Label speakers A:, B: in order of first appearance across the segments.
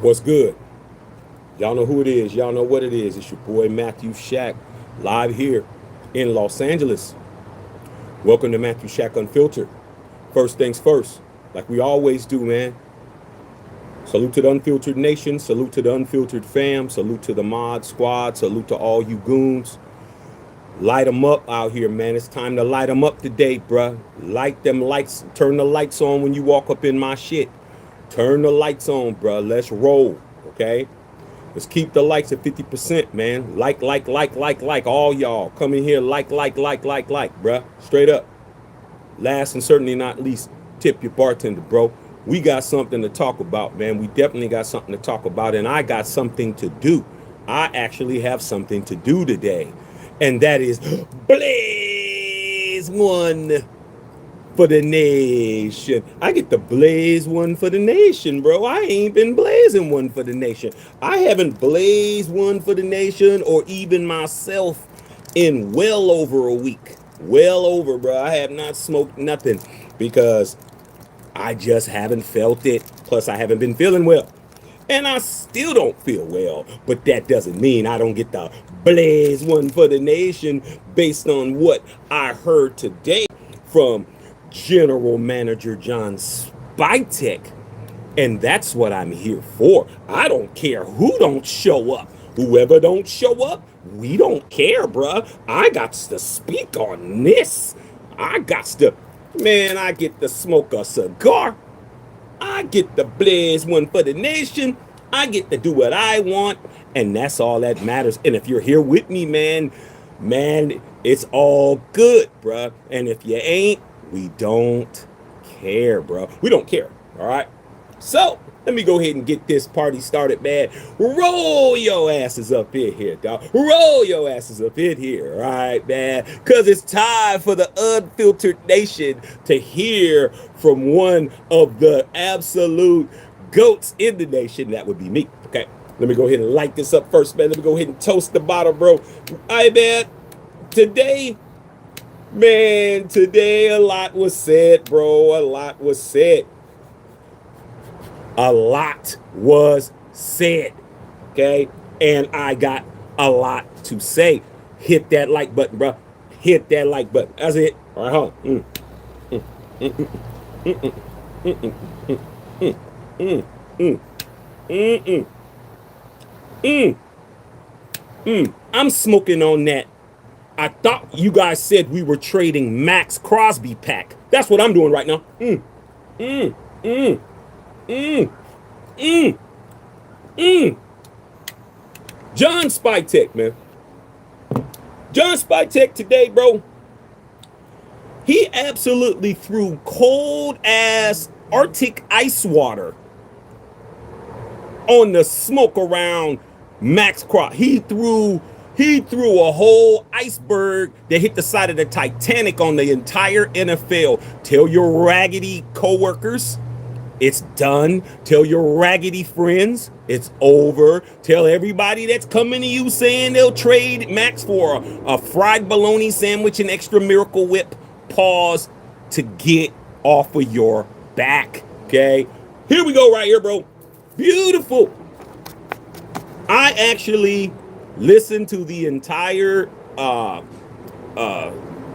A: What's good? Y'all know who it is. Y'all know what it is. It's your boy Matthew Shack, live here in Los Angeles. Welcome to Matthew Shack Unfiltered. First things first, like we always do, man. Salute to the Unfiltered Nation. Salute to the Unfiltered fam. Salute to the Mod Squad. Salute to all you goons. Light them up out here, man. It's time to light them up today, bruh. Light them lights. Turn the lights on when you walk up in my shit. Turn the lights on, bruh. Let's roll, okay? Let's keep the likes at 50%, man. Like. All y'all come in here, like, bruh. Straight up. Last and certainly not least, tip your bartender, bro. We got something to talk about, man. We definitely got something to talk about, and I got something to do. I actually have something to do today, and that is blaze one for the nation. I get to blaze one for the nation, bro. I ain't been blazing one for the nation. I haven't blazed one for the nation or even myself in well over a week. Well over, bro. I have not smoked nothing because I just haven't felt it. Plus, I haven't been feeling well. And I still don't feel well. But that doesn't mean I don't get to blaze one for the nation based on what I heard today from General Manager John Spytek. And that's what I'm here for. I don't care who don't show up. Whoever don't show up, we don't care, bruh. I got to speak on this. I get to smoke a cigar. I get to blaze one for the nation. I get to do what I want. And that's all that matters. And if you're here with me, man, it's all good, bruh. And if you ain't, we don't care, bro. We don't care, all right? So, let me go ahead and get this party started, man. Roll your asses up in here, dog. Roll your asses up in here, all right, man? Because it's time for the Unfiltered Nation to hear from one of the absolute goats in the nation. That would be me, okay? Let me go ahead and light this up first, man. Let me go ahead and toast the bottle, bro. All right, man. Today a lot was said, bro. A lot was said. A lot was said, okay? And I got a lot to say. Hit that like button, bro. Hit that like button. That's it. All right, hold on. I'm smoking on that. I thought you guys said we were trading Maxx Crosby pack. That's what I'm doing right now. John Spytek, man. John Spytek today, bro. He absolutely threw cold ass Arctic ice water on the smoke around Maxx Crosby. He threw a whole iceberg that hit the side of the Titanic on the entire NFL. Tell your raggedy coworkers it's done. Tell your raggedy friends it's over. Tell everybody that's coming to you saying they'll trade Maxx for a fried bologna sandwich and extra Miracle Whip. Pause to get off of your back, okay? Here we go right here, bro. Beautiful. I actually listened to the entire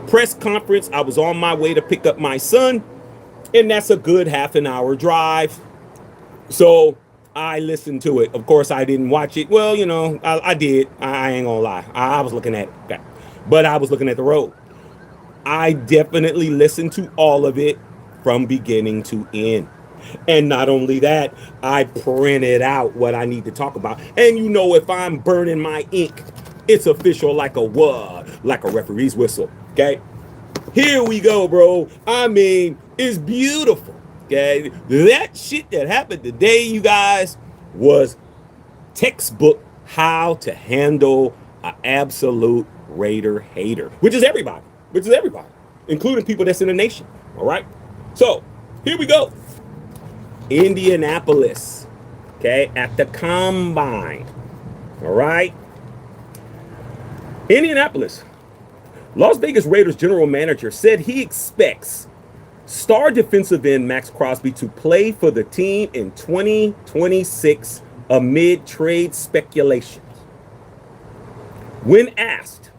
A: press conference. I was on my way to pick up my son, and that's a good half an hour drive. So I listened to it. Of course, I didn't watch it. Well, you know, I did. I ain't gonna lie. I was looking at it. Okay. But I was looking at the road. I definitely listened to all of it from beginning to end. And not only that, I printed out what I need to talk about. And you know, if I'm burning my ink, it's official like a referee's whistle. Okay, here we go, bro. I mean, it's beautiful. Okay, that shit that happened today, you guys, was textbook how to handle an absolute Raider hater, which is everybody, including people that's in the nation. All right, so here we go. Indianapolis, okay, at the Combine. All right. Indianapolis. Las Vegas Raiders general manager said he expects star defensive end Maxx Crosby to play for the team in 2026 amid trade speculations. When asked,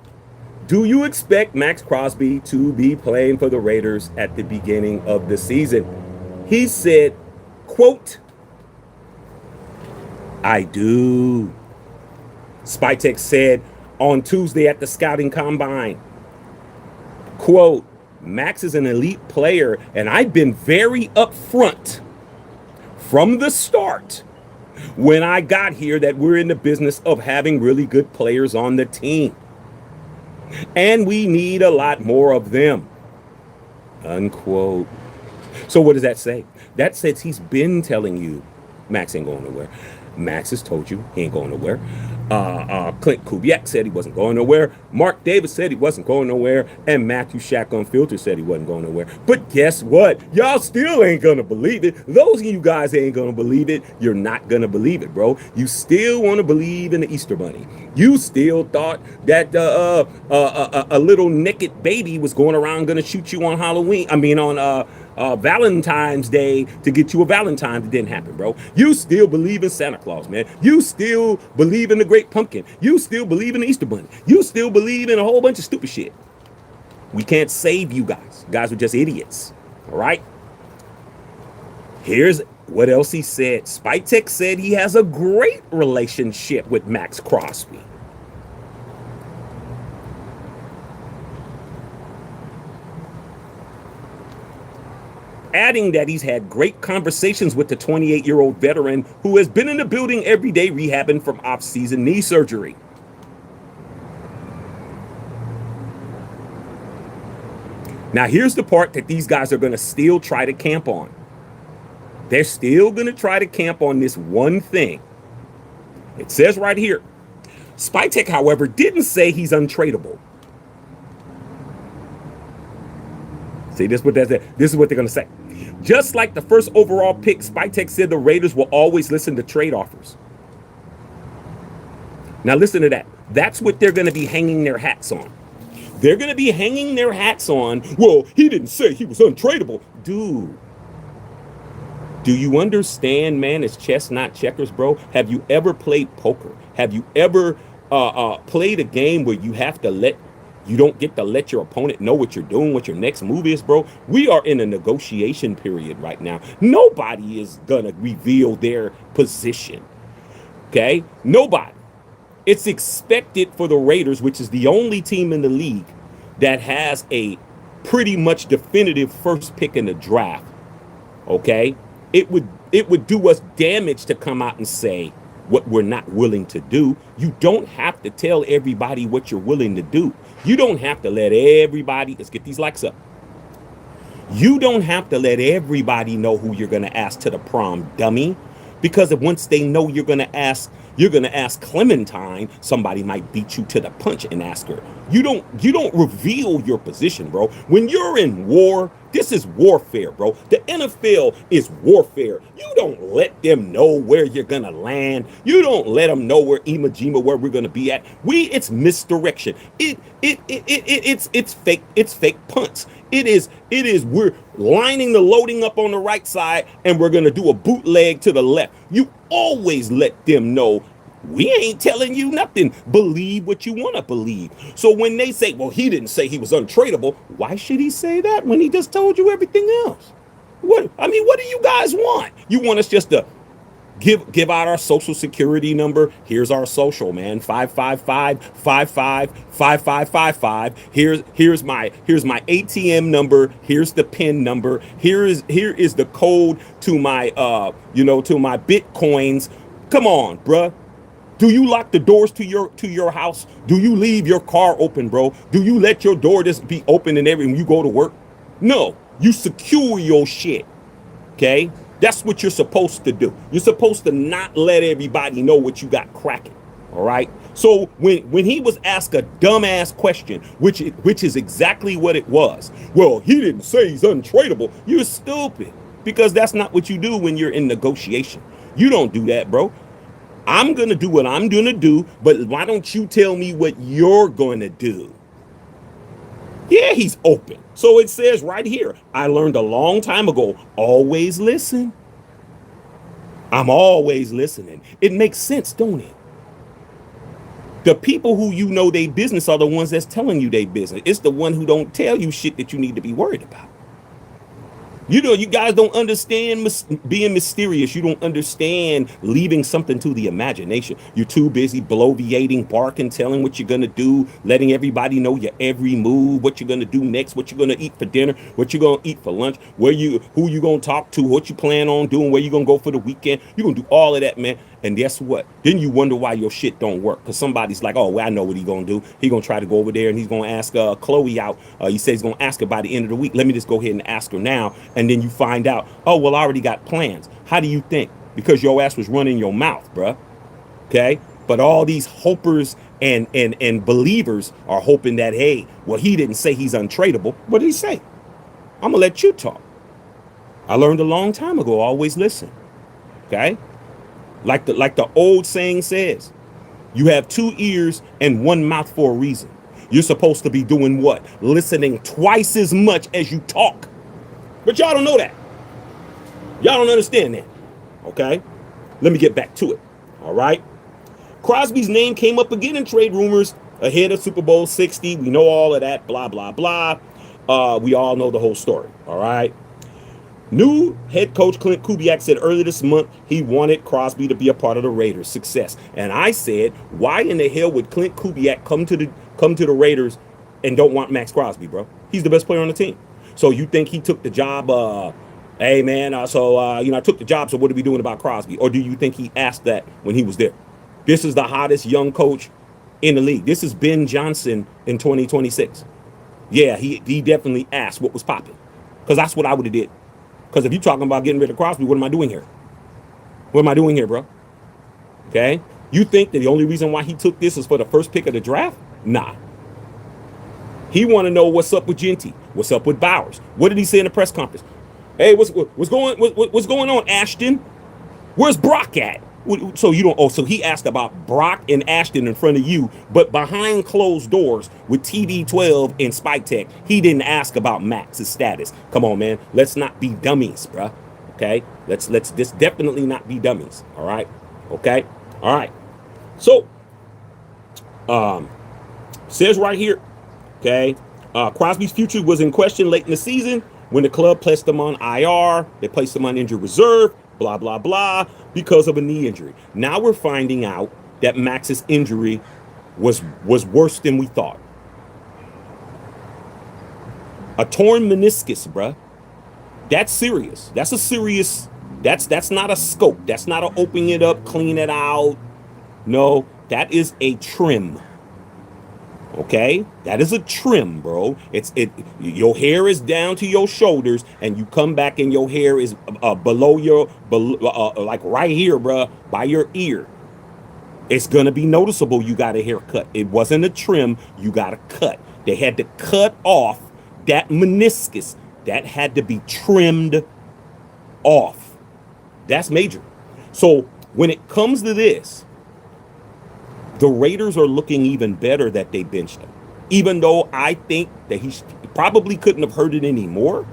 A: do you expect Maxx Crosby to be playing for the Raiders at the beginning of the season? He said, quote, I do. Spytek said on Tuesday at the scouting combine, quote, Max is an elite player, and I've been very upfront from the start when I got here that we're in the business of having really good players on the team. And we need a lot more of them, unquote. So what does that say? That says he's been telling you Max ain't going nowhere. Max has told you he ain't going nowhere. Clint Kubiak said he wasn't going nowhere. Mark Davis said he wasn't going nowhere. And Matthew Shack Unfiltered said he wasn't going nowhere. But guess what? Y'all still ain't going to believe it. Those of you guys ain't going to believe it. You're not going to believe it, bro. You still want to believe in the Easter Bunny. You still thought that a little naked baby was going around going to shoot you on Halloween. I mean, on Valentine's Day to get you a Valentine. That didn't happen, bro. You still believe in Santa Claus, man. You still believe in the Great Pumpkin. You still believe in the Easter Bunny. You still believe in a whole bunch of stupid shit. We can't save you guys. You guys are just idiots. All right? Here's what else he said. Spytek said he has a great relationship with Maxx Crosby. Adding that he's had great conversations with the 28-year-old veteran who has been in the building every day rehabbing from off-season knee surgery. Now, here's the part that these guys are going to still try to camp on. They're still going to try to camp on this one thing. It says right here, Spytek, however, didn't say he's untradeable. See, this is what they're going to say. Just like the first overall pick, Spytek said the Raiders will always listen to trade offers. Now listen to that. That's what they're going to be hanging their hats on. They're going to be hanging their hats on, well, he didn't say he was untradeable. Dude, do you understand, man? It's chess, not checkers, bro. Have you ever played poker? Have you ever played a game where you don't get to let your opponent know what you're doing, what your next move is, bro? We are in a negotiation period right now. Nobody is going to reveal their position, okay? Nobody. It's expected for the Raiders, which is the only team in the league that has a pretty much definitive first pick in the draft, okay? It would do us damage to come out and say what we're not willing to do. You don't have to tell everybody what you're willing to do. You don't have to let everybody, let's get these likes up. You don't have to let everybody know who you're going to ask to the prom, dummy. Because once they know you're going to ask Clementine, somebody might beat you to the punch and ask her. You don't reveal your position, bro. When you're in war, this is warfare, bro. The NFL is warfare. You don't let them know where you're going to land. You don't let them know where Imajima, where we're going to be at. It's misdirection. It's fake punts. It is we're lining the loading up on the right side and we're going to do a bootleg to the left. You always let them know we ain't telling you nothing. Believe what you want to believe. So when they say, well, he didn't say he was untradeable, why should he say that when he just told you everything else? What do you guys want? You want us just to give out our social security number? Here's our social, man. 555-55-5555. Here's my ATM number. Here's the PIN number. Here is the code to my to my Bitcoins. Come on, bruh. Do you lock the doors to your house? Do you leave your car open, bro? Do you let your door just be open and when you go to work? No, you secure your shit. Okay? That's what you're supposed to do. You're supposed to not let everybody know what you got cracking. All right? So when he was asked a dumbass question, which is exactly what it was. Well, he didn't say he's untradeable. You're stupid, because that's not what you do when you're in negotiation. You don't do that, bro. I'm going to do what I'm going to do, but why don't you tell me what you're going to do? Yeah, he's open. So it says right here, I learned a long time ago, always listen. I'm always listening. It makes sense, don't it? The people who you know they business are the ones that's telling you they business. It's the one who don't tell you shit that you need to be worried about. You know, you guys don't understand being mysterious. You don't understand leaving something to the imagination. You're too busy bloviating, barking, telling what you're going to do, letting everybody know your every move, what you're going to do next, what you're going to eat for dinner, what you're going to eat for lunch, who you going to talk to, what you plan on doing, where you going to go for the weekend. You're going to do all of that, man. And guess what? Then you wonder why your shit don't work. Because somebody's like, oh, well, I know what he's going to do. He's going to try to go over there and he's going to ask Chloe out. He says he's going to ask her by the end of the week. Let me just go ahead and ask her now. And then you find out, oh, well, I already got plans. How do you think? Because your ass was running your mouth, bruh. Okay? But all these hopers and believers are hoping that, hey, well, he didn't say he's untradeable. What did he say? I'm going to let you talk. I learned a long time ago, always listen. Okay? Like the old saying says, you have 2 ears and 1 mouth for a reason. You're supposed to be doing what? Listening twice as much as you talk. But y'all don't know that. Y'all don't understand that. Okay? Let me get back to it. All right? Crosby's name came up again in trade rumors ahead of Super Bowl 60. We know all of that, blah, blah, blah. We all know the whole story. All right? New head coach Clint Kubiak said earlier this month he wanted Crosby to be a part of the Raiders' success. And I said, why in the hell would Clint Kubiak come to the Raiders and don't want Maxx Crosby, bro? He's the best player on the team. So you think he took the job, hey, man, I took the job, so what are we doing about Crosby? Or do you think he asked that when he was there? This is the hottest young coach in the league. This is Ben Johnson in 2026. Yeah, he definitely asked what was popping. Because that's what I would have did. Because if you're talking about getting rid of Crosby, what am I doing here? What am I doing here, bro? Okay? You think that the only reason why he took this is for the first pick of the draft? Nah. He want to know what's up with Genty. What's up with Bowers? What did he say in the press conference? Hey, what's going on, Ashton? Where's Brock at? So you don't. Oh, so he asked about Brock and Ashton in front of you, but behind closed doors with TB12 and Spytek, he didn't ask about Max's status. Come on, man. Let's not be dummies, bruh. Okay. Let's just definitely not be dummies. All right. Okay. All right. So, says right here. Okay. Crosby's future was in question late in the season when the club placed him on IR. They placed him on injured reserve. Blah, blah, blah, because of a knee injury. Now we're finding out that Max's injury was worse than we thought. A torn meniscus, bruh. That's serious. That's a serious, that's not a scope. That's not a open it up, clean it out. No, that is a trim. Okay, that is a trim, bro. Your hair is down to your shoulders, and you come back and your hair is below like right here, bro, by your ear. It's gonna be noticeable. You got a haircut. It wasn't a trim. You got a cut. They had to cut off that meniscus. That had to be trimmed off. That's major. So when it comes to this, the Raiders are looking even better that they benched him. Even though I think that he probably couldn't have hurt it anymore.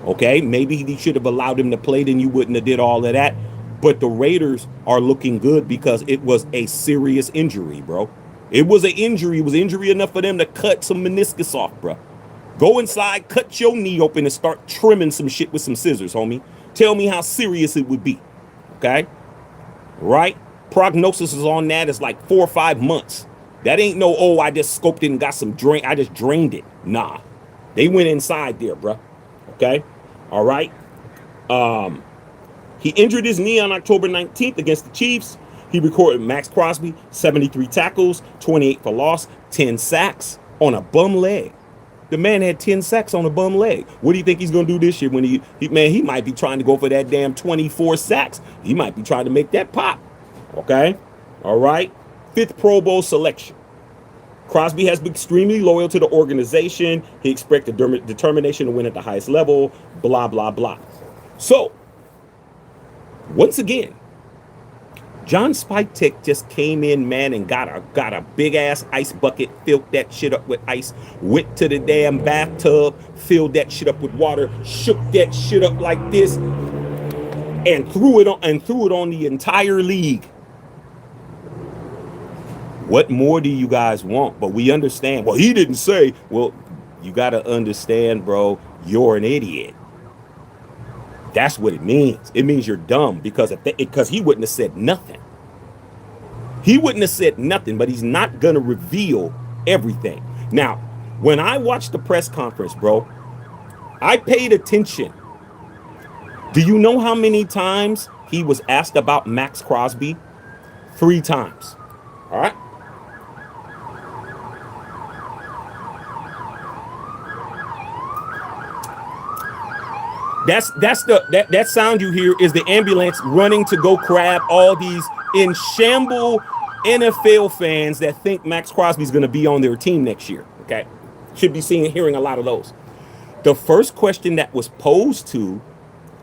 A: Okay, maybe he should have allowed him to play, then you wouldn't have did all of that. But the Raiders are looking good because it was a serious injury, bro. It was an injury. It was injury enough for them to cut some meniscus off, bro. Go inside, cut your knee open, and start trimming some shit with some scissors, homie. Tell me how serious it would be. Okay? Right? Prognosis is on that is like 4 or 5 months. That ain't no, oh, I just scoped it and got some drain. I just drained it. Nah. They went inside there, bro. Okay? All right? He injured his knee on October 19th against the Chiefs. He recorded Maxx Crosby, 73 tackles, 28 for loss, 10 sacks on a bum leg. The man had 10 sacks on a bum leg. What do you think he's going to do this year when he might be trying to go for that damn 24 sacks. He might be trying to make that pop. Okay? All right? 5th Pro Bowl selection. Crosby has been extremely loyal to the organization. He expects determination to win at the highest level. Blah, blah, blah. So, once again, John Spytek just came in, man, and got a big ass ice bucket, filled that shit up with ice, went to the damn bathtub, filled that shit up with water, shook that shit up like this, and threw it on the entire league. What more do you guys want? But we understand. Well, he didn't say. Well, you got to understand, bro, you're an idiot. That's what it means. It means you're dumb because he wouldn't have said nothing. He wouldn't have said nothing, but he's not going to reveal everything. Now, when I watched the press conference, bro, I paid attention. Do you know how many times he was asked about Maxx Crosby? 3 times. All right. That sound you hear is the ambulance running to go grab all these in shamble NFL fans that think Maxx Crosby's going to be on their team next year. Okay, should be hearing a lot of those. The first question that was posed to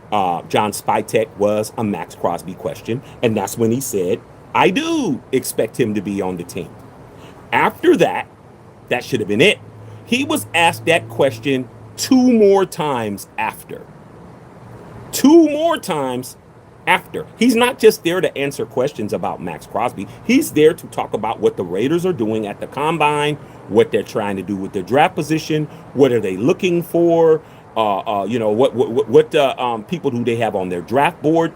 A: John Spytek was a Maxx Crosby question, and that's when he said, "I do expect him to be on the team." After that, that should have been it. He was asked that question 2 more times after. 2 more times after. He's not just there to answer questions about Maxx Crosby. He's there to talk about what the Raiders are doing at the combine, what they're trying to do with their draft position, what are they looking for, what people do they have on their draft board,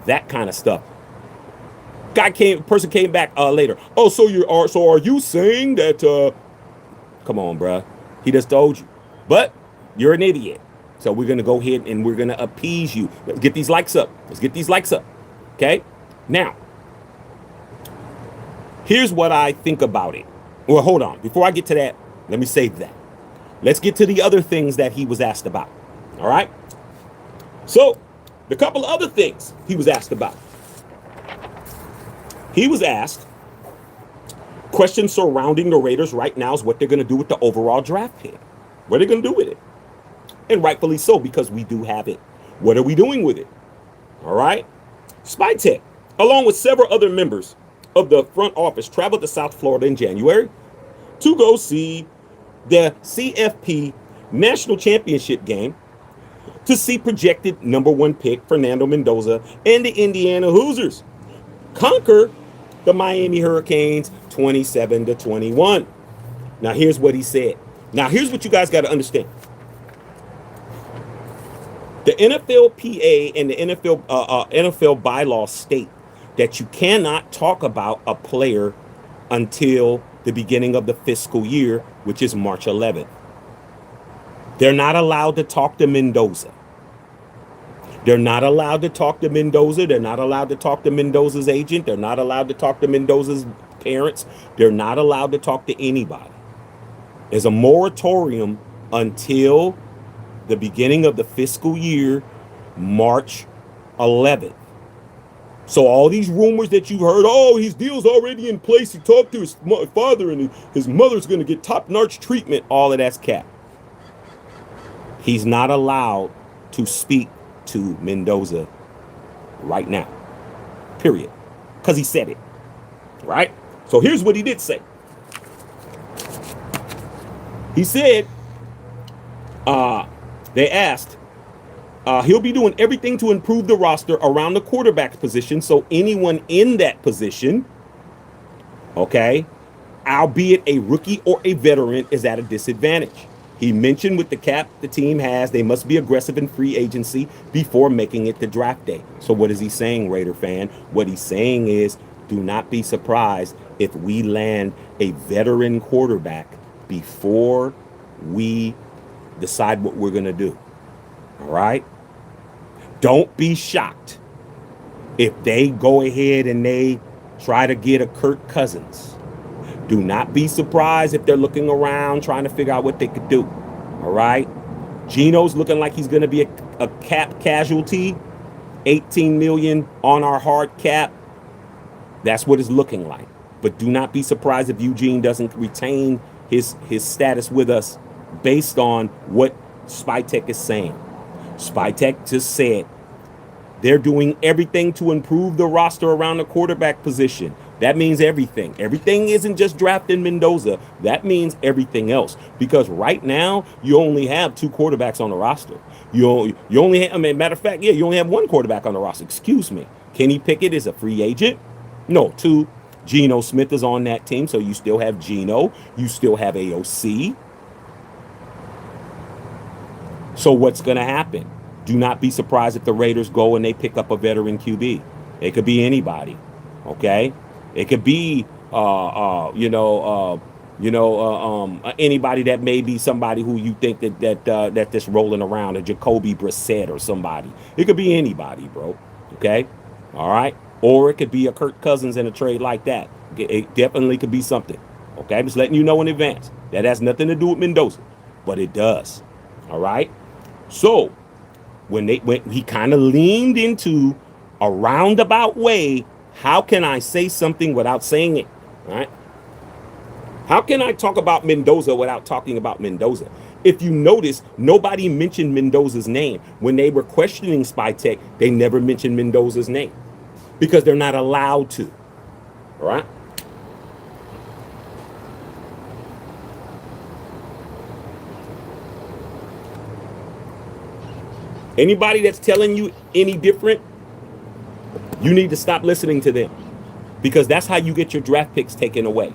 A: that kind of stuff. Person came back later. Oh, so are you saying that? Come on, bruh. He just told you, but you're an idiot. So we're going to go ahead and we're going to appease you. Let's get these likes up. Okay? Now, here's what I think about it. Well, hold on. Before I get to that, let me save that. Let's get to the other things that he was asked about. All right? So, the couple of other things he was asked about. He was asked questions surrounding the Raiders right now is what they're going to do with the overall draft pick. What are they going to do with it? And rightfully so, because we do have it. What are we doing with it? All right. Spytek, along with several other members of the front office, traveled to South Florida in January to go see the CFP National Championship game to see projected #1 pick Fernando Mendoza and the Indiana Hoosiers conquer the Miami Hurricanes 27-21. Now, here's what he said. Now, here's what you guys got to understand. The NFLPA and the NFL bylaws state that you cannot talk about a player until the beginning of the fiscal year, which is March 11th. They're not allowed to talk to Mendoza. They're not allowed to talk to Mendoza. They're not allowed to talk to Mendoza's agent. They're not allowed to talk to Mendoza's parents. They're not allowed to talk to anybody. There's a moratorium until the beginning of the fiscal year, March 11th. So all these rumors that you've heard, oh, his deal's already in place. He talked to his father and his mother's going to get top-notch treatment. All of that's cap. He's not allowed to speak to Mendoza right now. Period. Because he said it. Right? So here's what he did say. He said, they asked, he'll be doing everything to improve the roster around the quarterback position so anyone in that position, okay, albeit a rookie or a veteran, is at a disadvantage. He mentioned with the cap the team has, they must be aggressive in free agency before making it to draft day. So what is he saying, Raider fan? What he's saying is, do not be surprised if we land a veteran quarterback before we decide what we're going to do. All right? Don't be shocked if they go ahead and they try to get a Kirk Cousins. Do not be surprised if they're looking around trying to figure out what they could do. All right? Geno's looking like he's going to be a cap casualty. 18 million on our hard cap. That's what it's looking like. But do not be surprised if Eugene doesn't retain his status with us based on what Spytek is saying. Spytek just said They're doing everything to improve the roster around the quarterback position. That means everything. Everything isn't just drafting Mendoza. That means everything else. Because right now, you only have 2 quarterbacks on the roster. You only have, I mean, matter of fact, yeah, you only have 1 quarterback on the roster. Excuse me. Kenny Pickett is a free agent. No, 2. Geno Smith is on that team, so you still have Geno. You still have AOC. So what's going to happen? Do not be surprised if the Raiders go and they pick up a veteran QB. It could be anybody, okay? It could be, anybody that may be somebody who you think that that's rolling around, a Jacoby Brissett or somebody. It could be anybody, bro. Okay, all right. Or it could be a Kirk Cousins in a trade like that. It definitely could be something. Okay, I'm just letting you know in advance. That has nothing to do with Mendoza, but it does. All right. So when he kind of leaned into a roundabout way, how can I say something without saying it? All right. How can I talk about Mendoza without talking about Mendoza? If you notice, nobody mentioned Mendoza's name. When they were questioning Spytek, they never mentioned Mendoza's name because they're not allowed to. All right. Anybody that's telling you any different, you need to stop listening to them because that's how you get your draft picks taken away.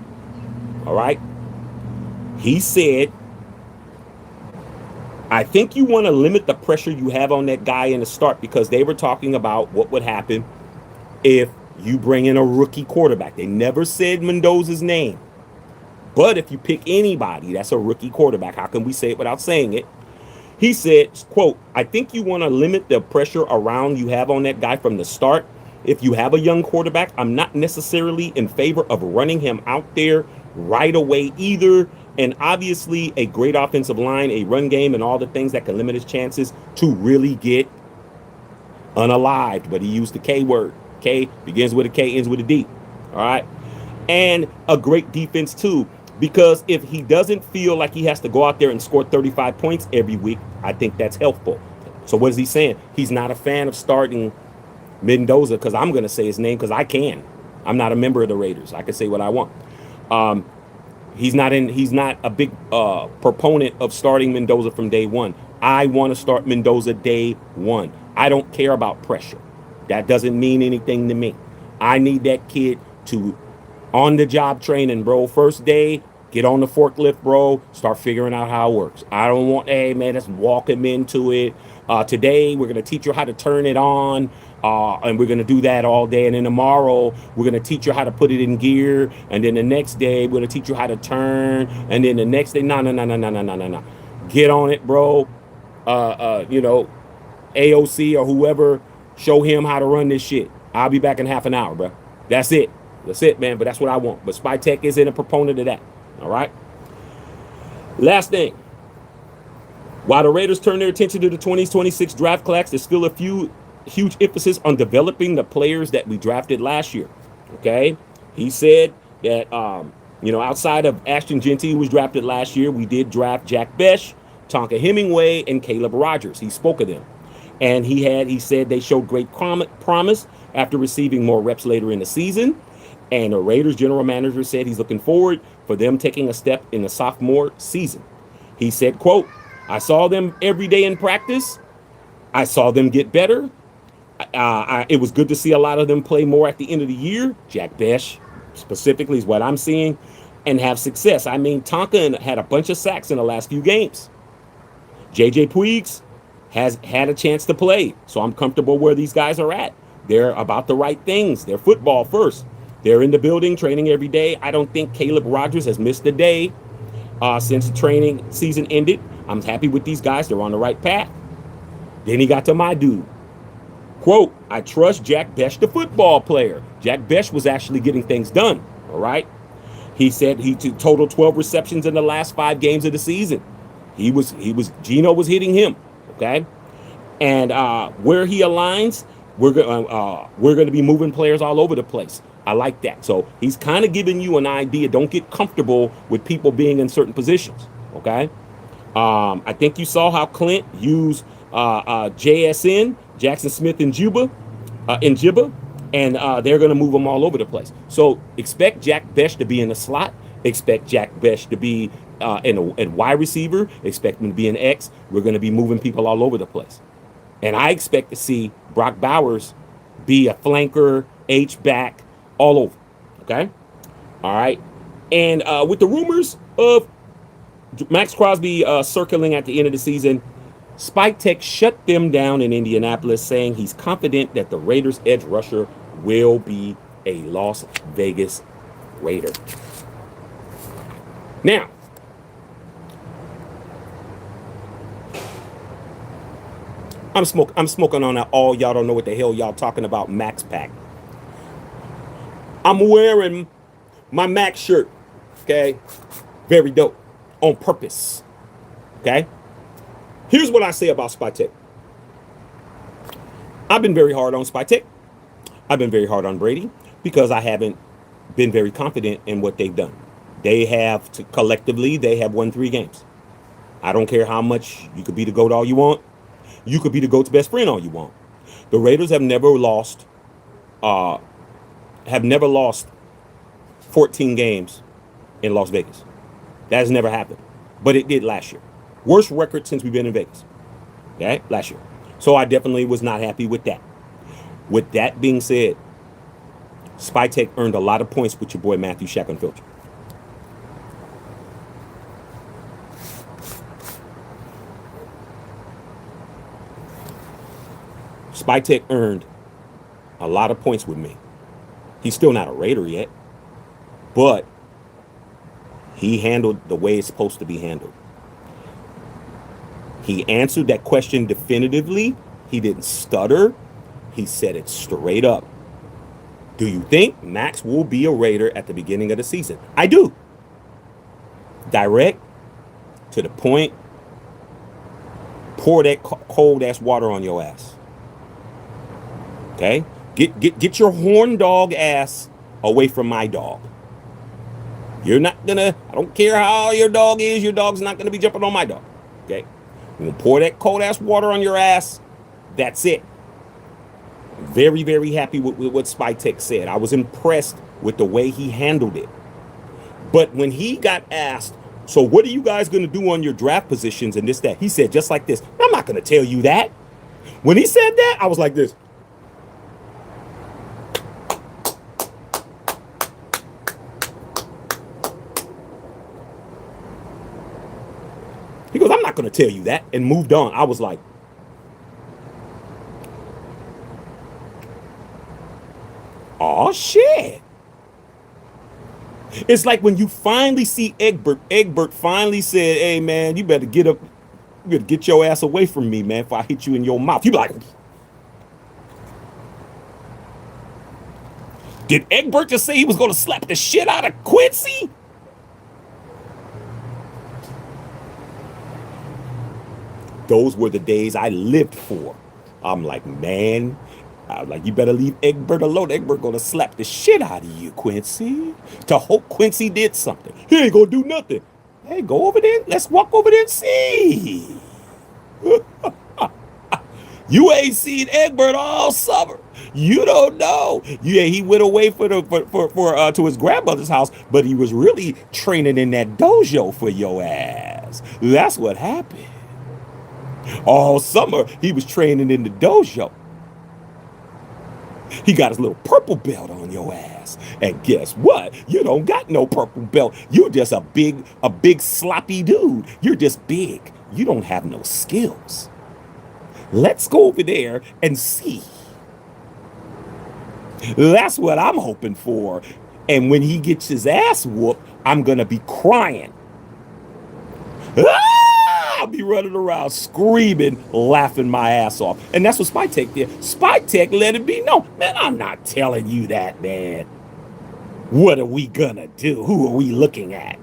A: All right. He said, I think you want to limit the pressure you have on that guy in the start because they were talking about what would happen if you bring in a rookie quarterback. They never said Mendoza's name. But if you pick anybody that's a rookie quarterback, how can we say it without saying it? He said, quote, I think you want to limit the pressure around you have on that guy from the start. If you have a young quarterback, I'm not necessarily in favor of running him out there right away either. And obviously a great offensive line, a run game, and all the things that can limit his chances to really get unalived. But he used the K word. K begins with a K, ends with a D. All right. And a great defense too. Because if he doesn't feel like he has to go out there and score 35 points every week, I think that's helpful. So what is he saying? He's not a fan of starting Mendoza because I'm going to say his name because I can. I'm not a member of the Raiders. I can say what I want. He's not a big proponent of starting Mendoza from day one. I want to start Mendoza day one. I don't care about pressure. That doesn't mean anything to me. I need that kid to on the job training, bro. First day, get on the forklift, bro. Start figuring out how it works. I don't want, hey, man, let's walk him into it. Today, we're going to teach you how to turn it on. And we're going to do that all day. And then tomorrow, we're going to teach you how to put it in gear. And then the next day, we're going to teach you how to turn. And then the next day, no. Get on it, bro. AOC or whoever, show him how to run this shit. I'll be back in half an hour, bro. That's it. That's it, man. But that's what I want. But Spytek isn't a proponent of that. All right. Last thing. While the Raiders turn their attention to the 2026 draft class, there's still a huge emphasis on developing the players that we drafted last year. Okay. He said that, outside of Ashton Jeanty, who was drafted last year, we did draft Jack Besh, Tonka Hemingway, and Caleb Rogers. He spoke of them. And he said they showed great promise after receiving more reps later in the season. And the Raiders general manager said he's looking forward for them taking a step in the sophomore season. He said, quote, I saw them every day in practice. I saw them get better. It was good to see a lot of them play more at the end of the year. Jack Besh specifically is what I'm seeing, and have success. I mean, Tonka had a bunch of sacks in the last few games. JJ Puigs has had a chance to play, so I'm comfortable where these guys are at. They're about the right things. They're football first. They're in the building training every day. I don't think Caleb Rogers has missed a day since the training season ended. I'm happy with these guys. They're on the right path. Then he got to my dude. Quote, I trust Jack Besh, the football player. Jack Besh was actually getting things done. All right. He said he totaled 12 receptions in the last 5 games of the season. Geno was hitting him. Okay. And where he aligns, we're going to be moving players all over the place. I like that. So he's kind of giving you an idea. Don't get comfortable with people being in certain positions. Okay. I think you saw how Clint used JSN, Jackson Smith and Jibba, and they're going to move them all over the place. So expect Jack Besh to be in the slot. Expect Jack Besh to be in wide receiver. Expect him to be an X. We're going to be moving people all over the place. And I expect to see Brock Bowers be a flanker, H-back, all over. Okay? All right? And with the rumors of Maxx Crosby circling at the end of the season, Spytek shut them down in Indianapolis, saying he's confident that the Raiders' edge rusher will be a Las Vegas Raider. Now, I'm smoking on that all y'all don't know what the hell y'all talking about Max pack. I'm wearing my Max shirt, okay? Very dope, on purpose, okay? Here's what I say about Spytek. I've been very hard on Spytek. I've been very hard on Brady because I haven't been very confident in what they've done. They have collectively, they have won 3 games. I don't care how much you could be the GOAT all you want. You could be the GOAT's best friend all you want. The Raiders have never lost 14 games in Las Vegas. That has never happened. But it did last year. Worst record since we've been in Vegas. Okay? Last year. So I definitely was not happy with that. With that being said, Spytek earned a lot of points with your boy Matthew Shaq and Filter. Spytek earned a lot of points with me. He's still not a Raider yet, but he handled the way it's supposed to be handled. He answered that question definitively. He didn't stutter. He said it straight up. Do you think Max will be a Raider at the beginning of the season? I do. Direct, to the point, pour that cold ass water on your ass. Okay? Get your horn dog ass away from my dog. You're not gonna, I don't care how your dog is, your dog's not gonna be jumping on my dog. Okay? I'm gonna pour that cold ass water on your ass. That's it. Very, very happy with what Spytek said. I was impressed with the way he handled it. But when he got asked, so what are you guys going to do on your draft positions and this, that, he said just like this, I'm not going to tell you that. When he said that, I was like this. He goes, I'm not going to tell you that, and moved on. I was like, oh shit. It's like when you finally see Egbert. Egbert finally said, hey man, you better get up, you better get your ass away from me, man, if I hit you in your mouth. You be like, did Egbert just say he was gonna slap the shit out of Quincy? Those were the days I lived for. I'm like, man, I'm like, you better leave Egbert alone. Egbert gonna slap the shit out of you, Quincy. To hope Quincy did something. He ain't gonna do nothing. Hey, go over there. Let's walk over there and see. You ain't seen Egbert all summer. You don't know. Yeah, he went away to his grandmother's house, but he was really training in that dojo for your ass. That's what happened. All summer he was training in the dojo. He got his little purple belt on your ass. And guess what? You don't got no purple belt. You're just a big sloppy dude. You're just big. You don't have no skills. Let's go over there and see. That's what I'm hoping for. And when he gets his ass whooped, I'm going to be crying. I'll be running around screaming, laughing my ass off. And that's what Spytek did. Spytek let it be known. Man, I'm not telling you that, man. What are we gonna do? Who are we looking at?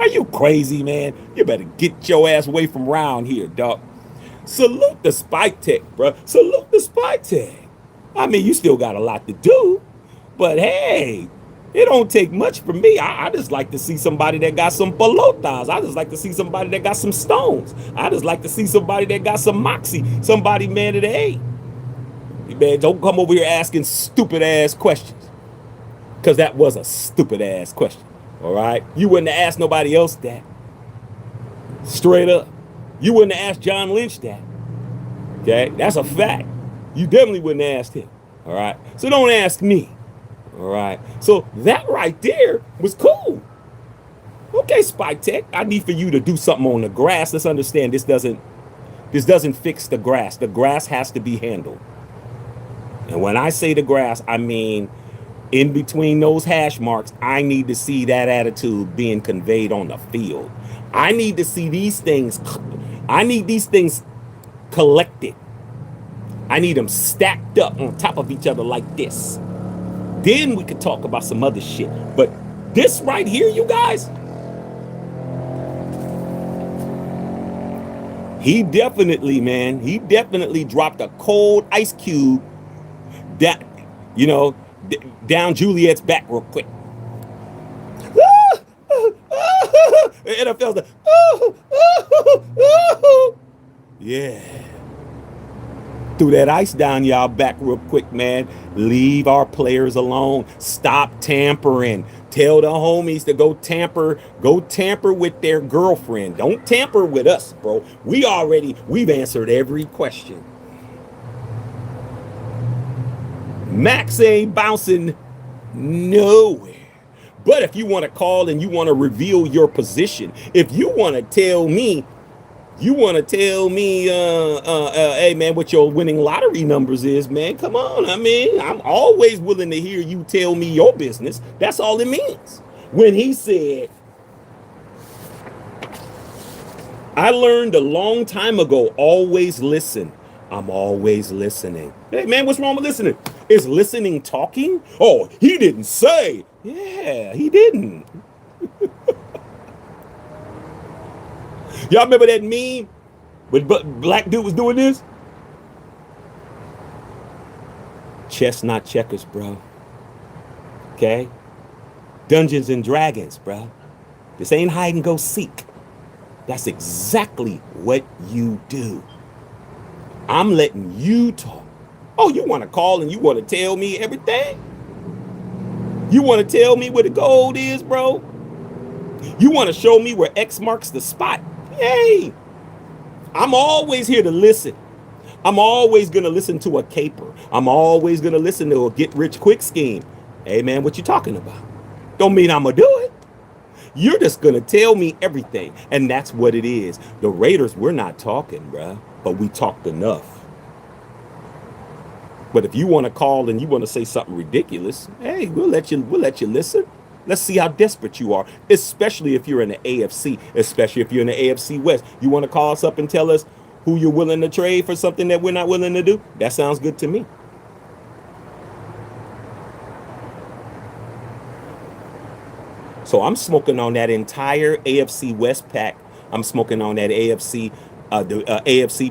A: Are you crazy, man? You better get your ass away from around here, dog. Salute the Spytek, bro. Salute the Spytek. I mean, you still got a lot to do. But hey, it don't take much for me. I just like to see somebody that got some pelotas. I just like to see somebody that got some stones. I just like to see somebody that got some moxie. Somebody, man, that, hey, Man, don't come over here asking stupid ass questions. Because that was a stupid ass question. All right? You wouldn't have asked nobody else that. Straight up. You wouldn't have asked John Lynch that. Okay? That's a fact. You definitely wouldn't have asked him. All right? So don't ask me. All right? So that right there was cool. Okay, Spytek, I need for you to do something on the grass. Let's understand this doesn't fix the grass. The grass has to be handled. And when I say the grass, I mean in between those hash marks, I need to see that attitude being conveyed on the field. I need to see these things. I need these things collected. I need them stacked up on top of each other like this. Then we could talk about some other shit. But this right here, you guys, he definitely dropped a cold ice cube that, down Juliet's back real quick. The NFL's like, yeah. Threw that ice down y'all back real quick, man. Leave our players alone. Stop tampering. Tell the homies to go tamper with their girlfriend. Don't tamper with us, bro. We've answered every question. Maxx ain't bouncing nowhere. But if you want to call and you want to reveal your position, if you want to tell me, hey man, what your winning lottery numbers is, man, come on. I mean, I'm always willing to hear you tell me your business. That's all it means. When he said, I learned a long time ago, always listen. I'm always listening. Hey man, what's wrong with listening? Is listening talking? Oh, he didn't say. Yeah, he didn't. Y'all remember that meme? But black dude was doing this? Chess, not checkers, bro. Okay? Dungeons and Dragons, bro. This ain't hide and go seek. That's exactly what you do. I'm letting you talk. Oh, you want to call and you want to tell me everything? You want to tell me where the gold is, bro? You want to show me where X marks the spot? Hey, I'm always here to listen. I'm always going to listen to a caper. I'm always going to listen to a get rich quick scheme. Hey, man, what you talking about? Don't mean I'm going to do it. You're just going to tell me everything. And that's what it is. The Raiders, we're not talking, bruh, but we talked enough. But if you want to call and you want to say something ridiculous, hey, we'll let you listen. Let's see how desperate you are, especially if you're in the AFC, especially if you're in the AFC West. You want to call us up and tell us who you're willing to trade for something that we're not willing to do? That sounds good to me. So I'm smoking on that entire AFC West pack. I'm smoking on that AFC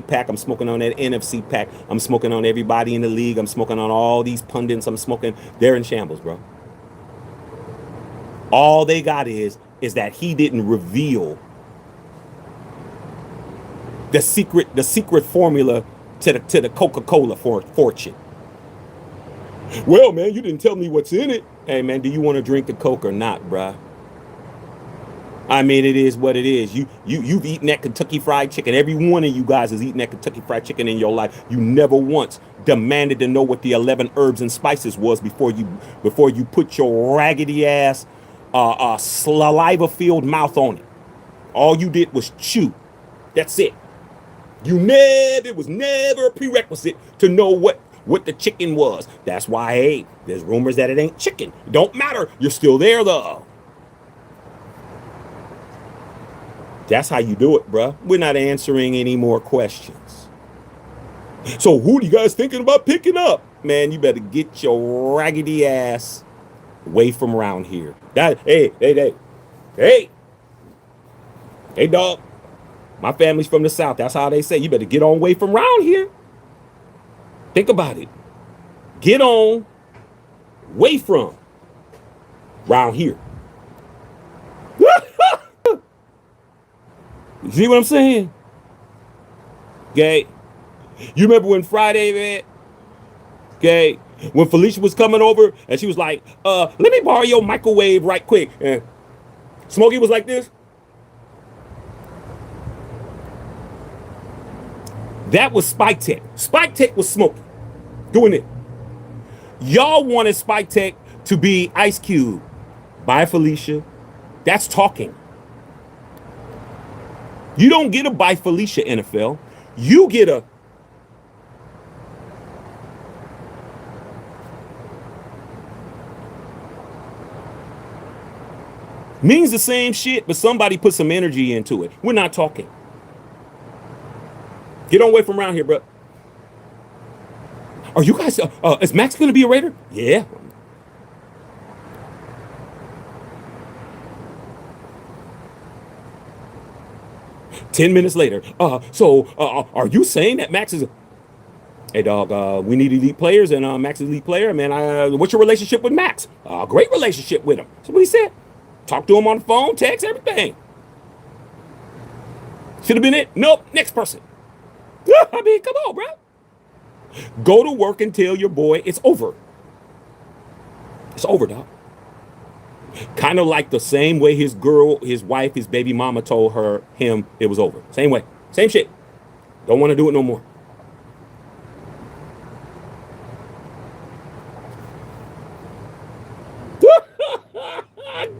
A: pack. I'm smoking on that NFC pack. I'm smoking on everybody in the league. I'm smoking on all these pundits. They're in shambles, bro. All they got is that he didn't reveal the secret formula to the Coca-Cola fortune. Well, man, you didn't tell me what's in it. Hey, man, do you want to drink the Coke or not, bruh? I mean, it is what it is. You've eaten that Kentucky Fried Chicken. Every one of you guys has eaten that Kentucky Fried Chicken in your life. You never once demanded to know what the 11 herbs and spices was before you put your raggedy ass saliva-filled mouth on it. All you did was chew. That's it. It was never a prerequisite to know what the chicken was. That's why, hey, there's rumors that it ain't chicken. It don't matter. You're still there, though. That's how you do it, bruh. We're not answering any more questions. So who do you guys thinking about picking up? Man, you better get your raggedy ass away from around here. Hey, dog. My family's from the South. That's how they say. You better get on away from around here. Think about it. Get on away from around here. You see what I'm saying? Okay. You remember when Friday, man, Okay. When Felicia was coming over and she was like, let me borrow your microwave right quick. And Smokey was like this. That was Spytek. Spytek was Smokey doing it. Y'all wanted Spytek to be Ice Cube. Bye, Felicia. That's talking. You don't get a bye, Felicia, NFL. You get a means the same shit, but somebody put some energy into it. We're not talking. Get on away from around here, bro. Are you guys, is Maxx going to be a Raider? Yeah. Ten minutes later. Are you saying that Maxx is hey, dog, we need elite players, and Maxx is elite player. Man, what's your relationship with Maxx? Great relationship with him. So what he said. Talk to him on the phone, text, everything. Should have been it. Nope. Next person. I mean, come on, bro. Go to work and tell your boy it's over. It's over, dog. Kind of like the same way his girl, his wife, his baby mama told him it was over. Same way. Same shit. Don't want to do it no more.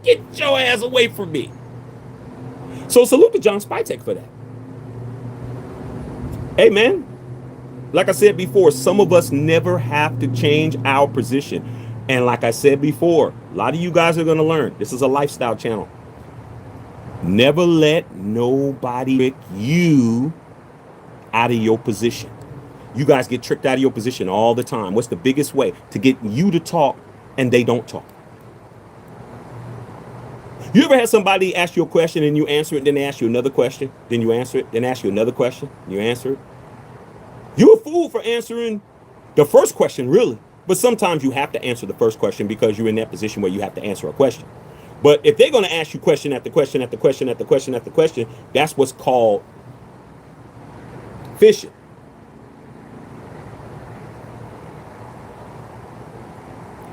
A: Get your ass away from me. So salute to John Spytek for that. Hey, man. Like I said before, some of us never have to change our position. And like I said before, a lot of you guys are going to learn. This is a lifestyle channel. Never let nobody trick you out of your position. You guys get tricked out of your position all the time. What's the biggest way to get you to talk and they don't talk? You ever had somebody ask you a question and you answer it, then they ask you another question, then you answer it, then ask you another question, you answer it? You're a fool for answering the first question, really. But sometimes you have to answer the first question because you're in that position where you have to answer a question. But if they're going to ask you question after question after question after question after question, that's what's called fishing.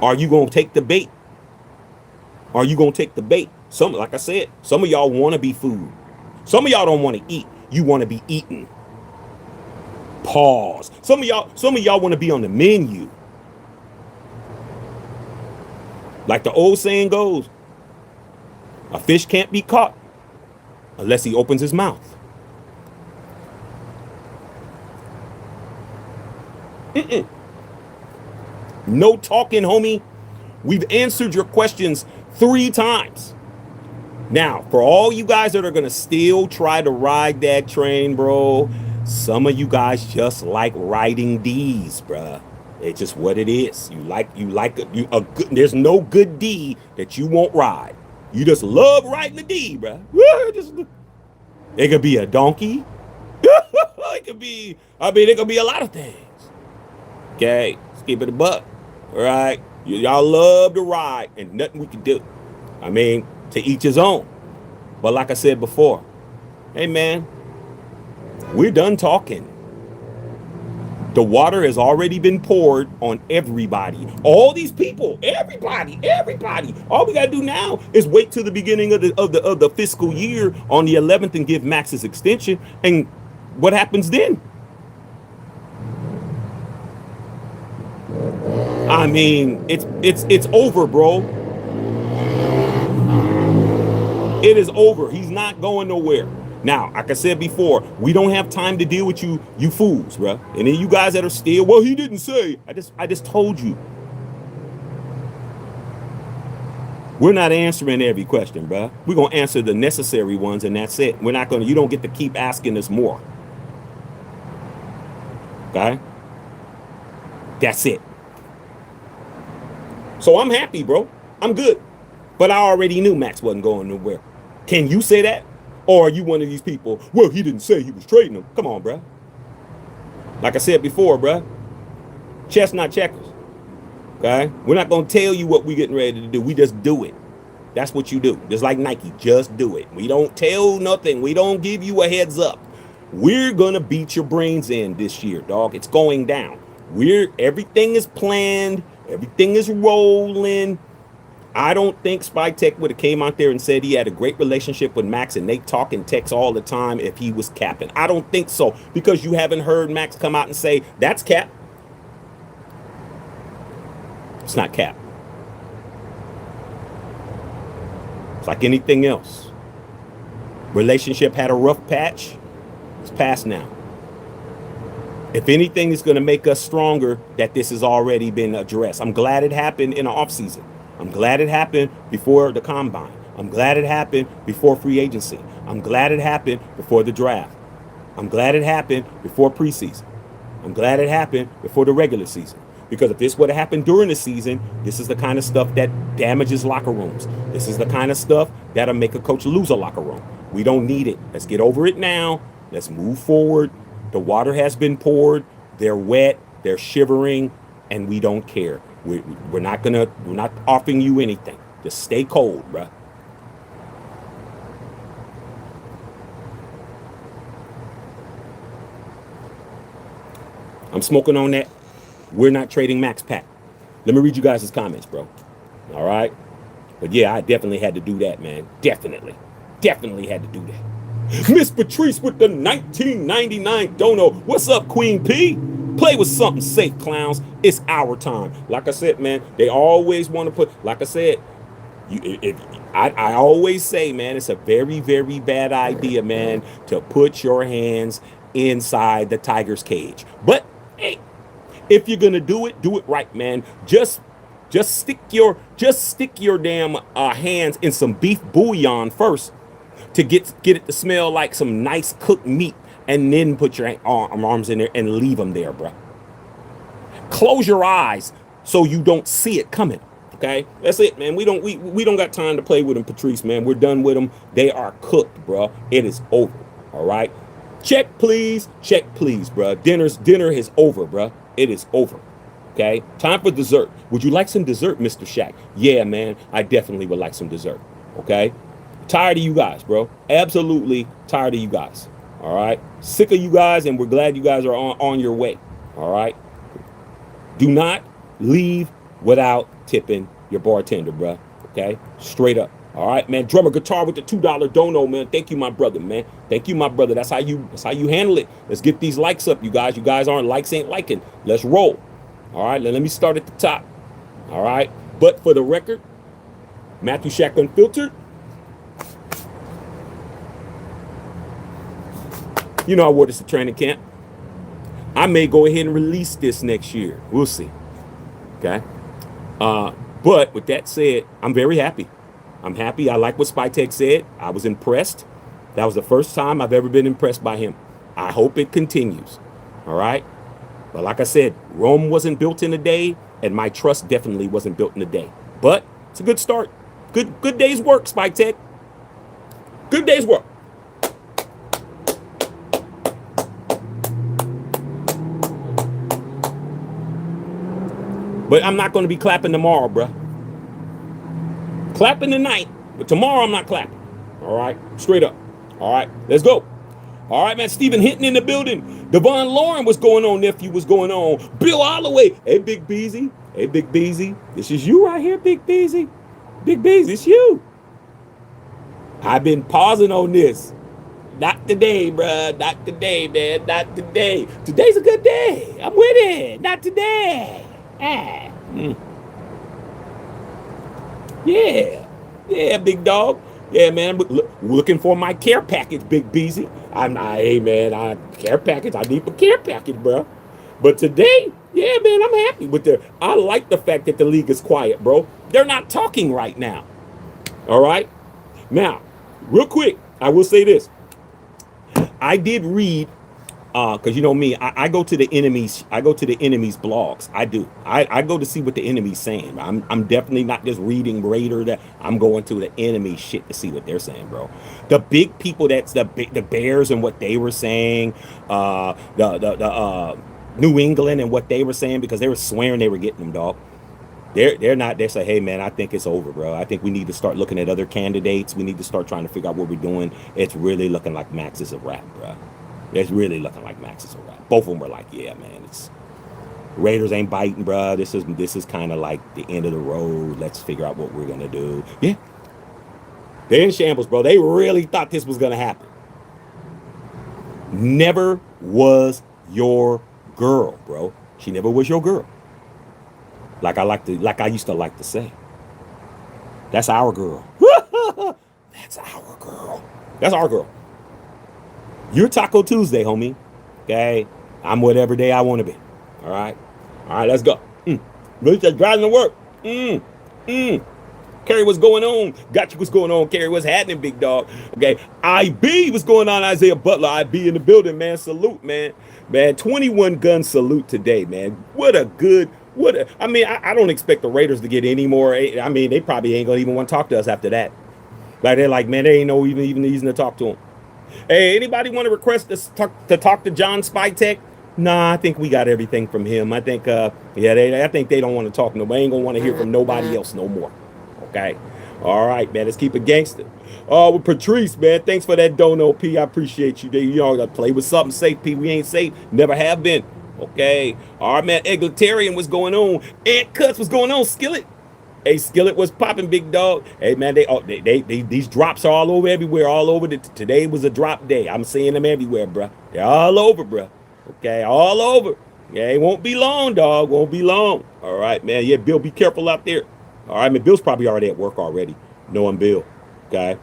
A: Are you going to take the bait? Are you going to take the bait? Like I said, some of y'all want to be food. Some of y'all don't want to eat. You want to be eaten. Pause. Some of y'all want to be on the menu. Like the old saying goes, a fish can't be caught unless he opens his mouth. No talking, homie. We've answered your questions 3 times. Now, for all you guys that are going to still try to ride that train, bro, some of you guys just like riding D's, bruh. It's just what it is. There's no good D that you won't ride. You just love riding the D, bruh. It could be a donkey. It could be a lot of things. Okay, let's keep it a buck. All right, y'all love to ride, and nothing we can do. I mean, to each his own. But like I said before, hey man, we're done talking. The water has already been poured on everybody. All these people, everybody. All we gotta do now is wait till the beginning of the fiscal year on the 11th and give Maxx his extension. And what happens then? I mean, it's over, bro. It is over. He's not going nowhere. Now, like I said before, we don't have time to deal with you fools, bro. And then you guys that are still, well, he didn't say. I just told you. We're not answering every question, bro. We're going to answer the necessary ones, and that's it. You don't get to keep asking us more. Okay? That's it. So I'm happy, bro. I'm good. But I already knew Maxx wasn't going nowhere. Can you say that? Or are you one of these people, well, he didn't say he was trading them. Come on, bro. Like I said before, bro. Chess, not checkers. Okay? We're not going to tell you what we're getting ready to do. We just do it. That's what you do. Just like Nike, just do it. We don't tell nothing. We don't give you a heads up. We're going to beat your brains in this year, dog. It's going down. Everything is planned. Everything is rolling. I don't think Spytek would have came out there and said he had a great relationship with Maxx and they talk and text all the time if he was capping. I don't think so, because you haven't heard Maxx come out and say, that's cap. It's not cap. It's like anything else. Relationship had a rough patch. It's past now. If anything is going to make us stronger, that this has already been addressed. I'm glad it happened in the offseason. I'm glad it happened before the combine. I'm glad it happened before free agency. I'm glad it happened before the draft. I'm glad it happened before preseason. I'm glad it happened before the regular season. Because if this would have happened during the season, this is the kind of stuff that damages locker rooms. This is the kind of stuff that'll make a coach lose a locker room. We don't need it. Let's get over it now. Let's move forward. The water has been poured. They're wet. They're shivering, and we don't care. We're not offering you anything. Just stay cold, bruh. I'm smoking on that. We're not trading Maxx pack. Let me read you guys' comments, bro. All right? But yeah, I definitely had to do that, man. Definitely had to do that. Miss Patrice with the 1999 dono. What's up, Queen P? Play with something safe, clowns. It's our time. Like I said, man, they always want to put, like I said, I always say, man, it's a very, very bad idea, man, to put your hands inside the tiger's cage. But hey, if you're gonna do it right, man. Just stick your damn hands in some beef bouillon first to get it to smell like some nice cooked meat, and then put your arms in there and leave them there, bro. Close your eyes so you don't see it coming. Okay, that's it, man. We don't got time to play with them, Patrice, man. We're done with them. They are cooked, bro. It is over. All right. Check, please, bro. Dinner is over, bro. It is over. Okay, time for dessert. Would you like some dessert, Mr. Shaq? Yeah, man, I definitely would like some dessert. Okay, tired of you guys, bro. Absolutely tired of you guys. All right, sick of you guys, and we're glad you guys are on your way. All right, do not leave without tipping your bartender, bro. Okay, straight up. All right, man. Drummer Guitar with the $2 dono, man. Thank you, my brother, man. Thank you, my brother. That's how you handle it. Let's get these likes up, you guys. You guys aren't likes, ain't liking. Let's roll. All right, let me start at the top. All right, but for the record, Matthew Shaq Unfiltered. You know I wore this to training camp. I may go ahead and release this next year. We'll see. Okay. But with that said, I'm very happy. I'm happy. I like what Spytek said. I was impressed. That was the first time I've ever been impressed by him. I hope it continues. All right. But like I said, Rome wasn't built in a day, and my trust definitely wasn't built in a day. But it's a good start. Good day's work, Spytek. Good day's work. But I'm not going to be clapping tomorrow, bruh. Clapping tonight, but tomorrow I'm not clapping. All right, straight up. All right, let's go. All right, man. Stephen Hinton in the building. Devon Lauren, what's going on, nephew? What's going on? Bill Holloway. Hey, Big Beezy. Hey, Big Beezy. This is you right here, Big Beezy. Big Beezy, it's you. I've been pausing on this. Not today, bruh. Not today, man. Not today. Today's a good day. I'm with it. Not today. Yeah, big dog. Yeah, man. Looking for my care package, Big Beezy. Hey, man. Care package. I need a care package, bro. But today, yeah, man, I'm happy with I like the fact that the league is quiet, bro. They're not talking right now. All right. Now, real quick, I will say this. I did read, because you know me, I go to the enemies. I go to the enemies' blogs. I do. I go to see what the enemy's saying. I'm definitely not just reading Raider. That I'm going to the enemy shit to see what they're saying, bro. The big people, that's the Bears and what they were saying. The New England and what they were saying, because they were swearing they were getting them, dog. They're not. They say, hey, man, I think it's over, bro. I think we need to start looking at other candidates. We need to start trying to figure out what we're doing. It's really looking like Maxx is a wrap, bro. It's really looking like Maxx is a wrap. Both of them were like, yeah, man, Raiders ain't biting, bro. This is kind of like the end of the road. Let's figure out what we're gonna do. Yeah, they're in shambles, bro. They really thought this was gonna happen. Never was your girl, bro. She never was your girl. Like I used to like to say. That's our girl. That's our girl. That's our girl. You're Taco Tuesday, homie. Okay? I'm whatever day I want to be. All right? All right, let's go. Really just driving to work. Carrie, what's going on? Got you, what's going on, Carrie? What's happening, big dog? Okay, IB, what's going on, Isaiah Butler? IB in the building, man. Salute, man. Man, 21 gun salute today, man. I don't expect the Raiders to get any more. I mean, they probably ain't gonna even want to talk to us after that. Like, they're like, man, they ain't no even reason to talk to them. Hey, anybody want to request to talk to John Spytek? Nah, I think we got everything from him. I think, I think they don't want to talk. Nobody ain't gonna want to hear from nobody else no more. Okay. All right, man. Let's keep it gangster. With Patrice, man. Thanks for that dono, P. I appreciate you. You know, I play with something safe, P. We ain't safe. Never have been. Okay. All right, man. Egalitarian, what's going on? Ant Cuts, what's going on? Skillet. Hey, Skillet, what's popping, big dog? Hey, man, these drops are all over everywhere, all over. Today was a drop day. I'm seeing them everywhere, bruh. They're all over, bruh. Okay, all over. Yeah, it won't be long, dog. Won't be long. All right, man. Yeah, Bill, be careful out there. All right, man. Bill's probably already at work already. Knowing Bill. Okay.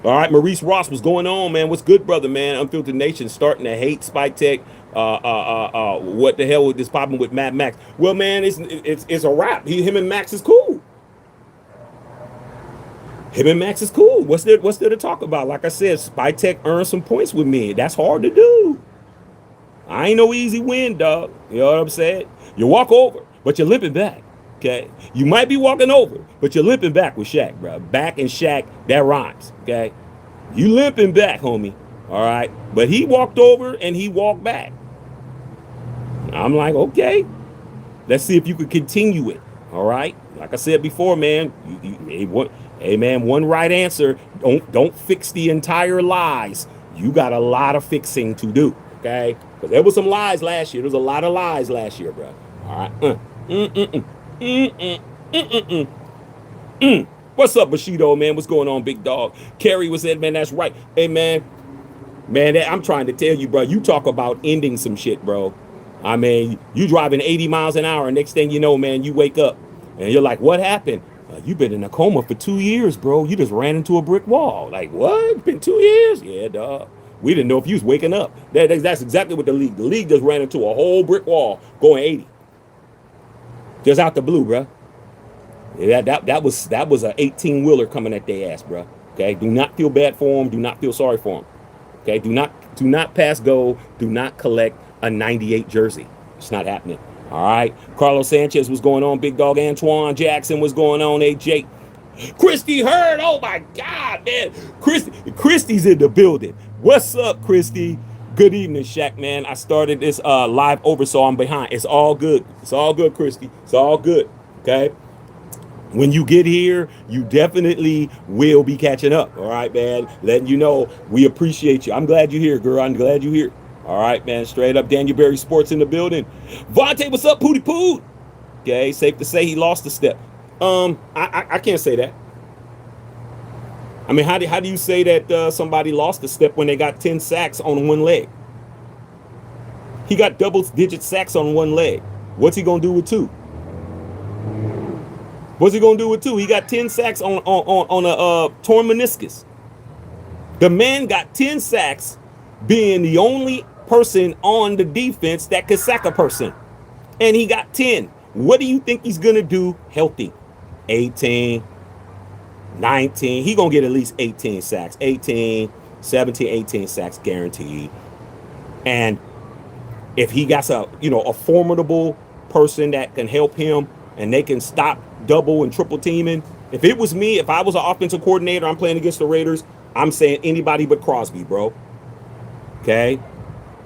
A: All right, Maurice Ross, what's going on, man? What's good, brother, man? Unfiltered Nation starting to hate Spytek. What the hell with this popping with Mad Max? Well, man, it's a wrap. Him and Max is cool. Him and Max is cool. What's there to talk about? Like I said, Spytek earned some points with me. That's hard to do. I ain't no easy win, dog. You know what I'm saying? You walk over, but you're limping back. Okay, you might be walking over, but you're limping back with Shaq, bro. Back and Shaq, that rhymes. Okay, you limping back, homie. All right, but he walked over and he walked back. I'm like, okay, let's see if you could continue it. All right, like I said before, man. Hey, man, one right answer. Don't fix the entire lies. You got a lot of fixing to do. Okay, because there was some lies last year. There was a lot of lies last year, bro. All right. What's up, Bushido, man? What's going on, big dog? Kerry was said, man, that's right. Hey, man, I'm trying to tell you, bro, you talk about ending some shit, bro. I mean, you driving 80 miles an hour, and next thing you know, man, you wake up, and you're like, what happened? You've been in a coma for 2 years, bro. You just ran into a brick wall. Like, what? Been 2 years? Yeah, dog. We didn't know if you was waking up. That's exactly what the league just ran into a whole brick wall going 80. Just out the blue, bro. Yeah, that was a 18-wheeler coming at their ass, bro. Okay, do not feel bad for them. Do not feel sorry for them. Okay, do not pass go. Do not collect a 98 jersey. It's not happening. All right. Carlos Sanchez was going on. Big dog Antoine Jackson was going on. AJ. Christy Hurd. Oh my God, man. Christy's in the building. What's up, Christy? Good evening, Shaq, man. I started this live over, so I'm behind. It's all good. It's all good, Christy. It's all good. Okay. When you get here, you definitely will be catching up. All right, man. Letting you know we appreciate you. I'm glad you're here, girl. I'm glad you're here. All right, man. Straight up, Daniel Berry Sports in the building. Vontae, what's up, Pootie Poo? Okay, safe to say he lost a step. I can't say that. I mean, how do you say that somebody lost a step when they got 10 sacks on one leg? He got double-digit sacks on one leg. What's he gonna do with two? What's he gonna do with two? He got 10 sacks on a torn meniscus. The man got 10 sacks, being the only person on the defense that could sack a person, and he got 10. What do you think he's gonna do healthy? 18, 19. He gonna get at least 18 sacks. 18, 17, 18 sacks guaranteed. And if he got a formidable person that can help him and they can stop double and triple teaming. If it was me, if I was an offensive coordinator, I'm playing against the Raiders, I'm saying anybody but Crosby, bro. Okay?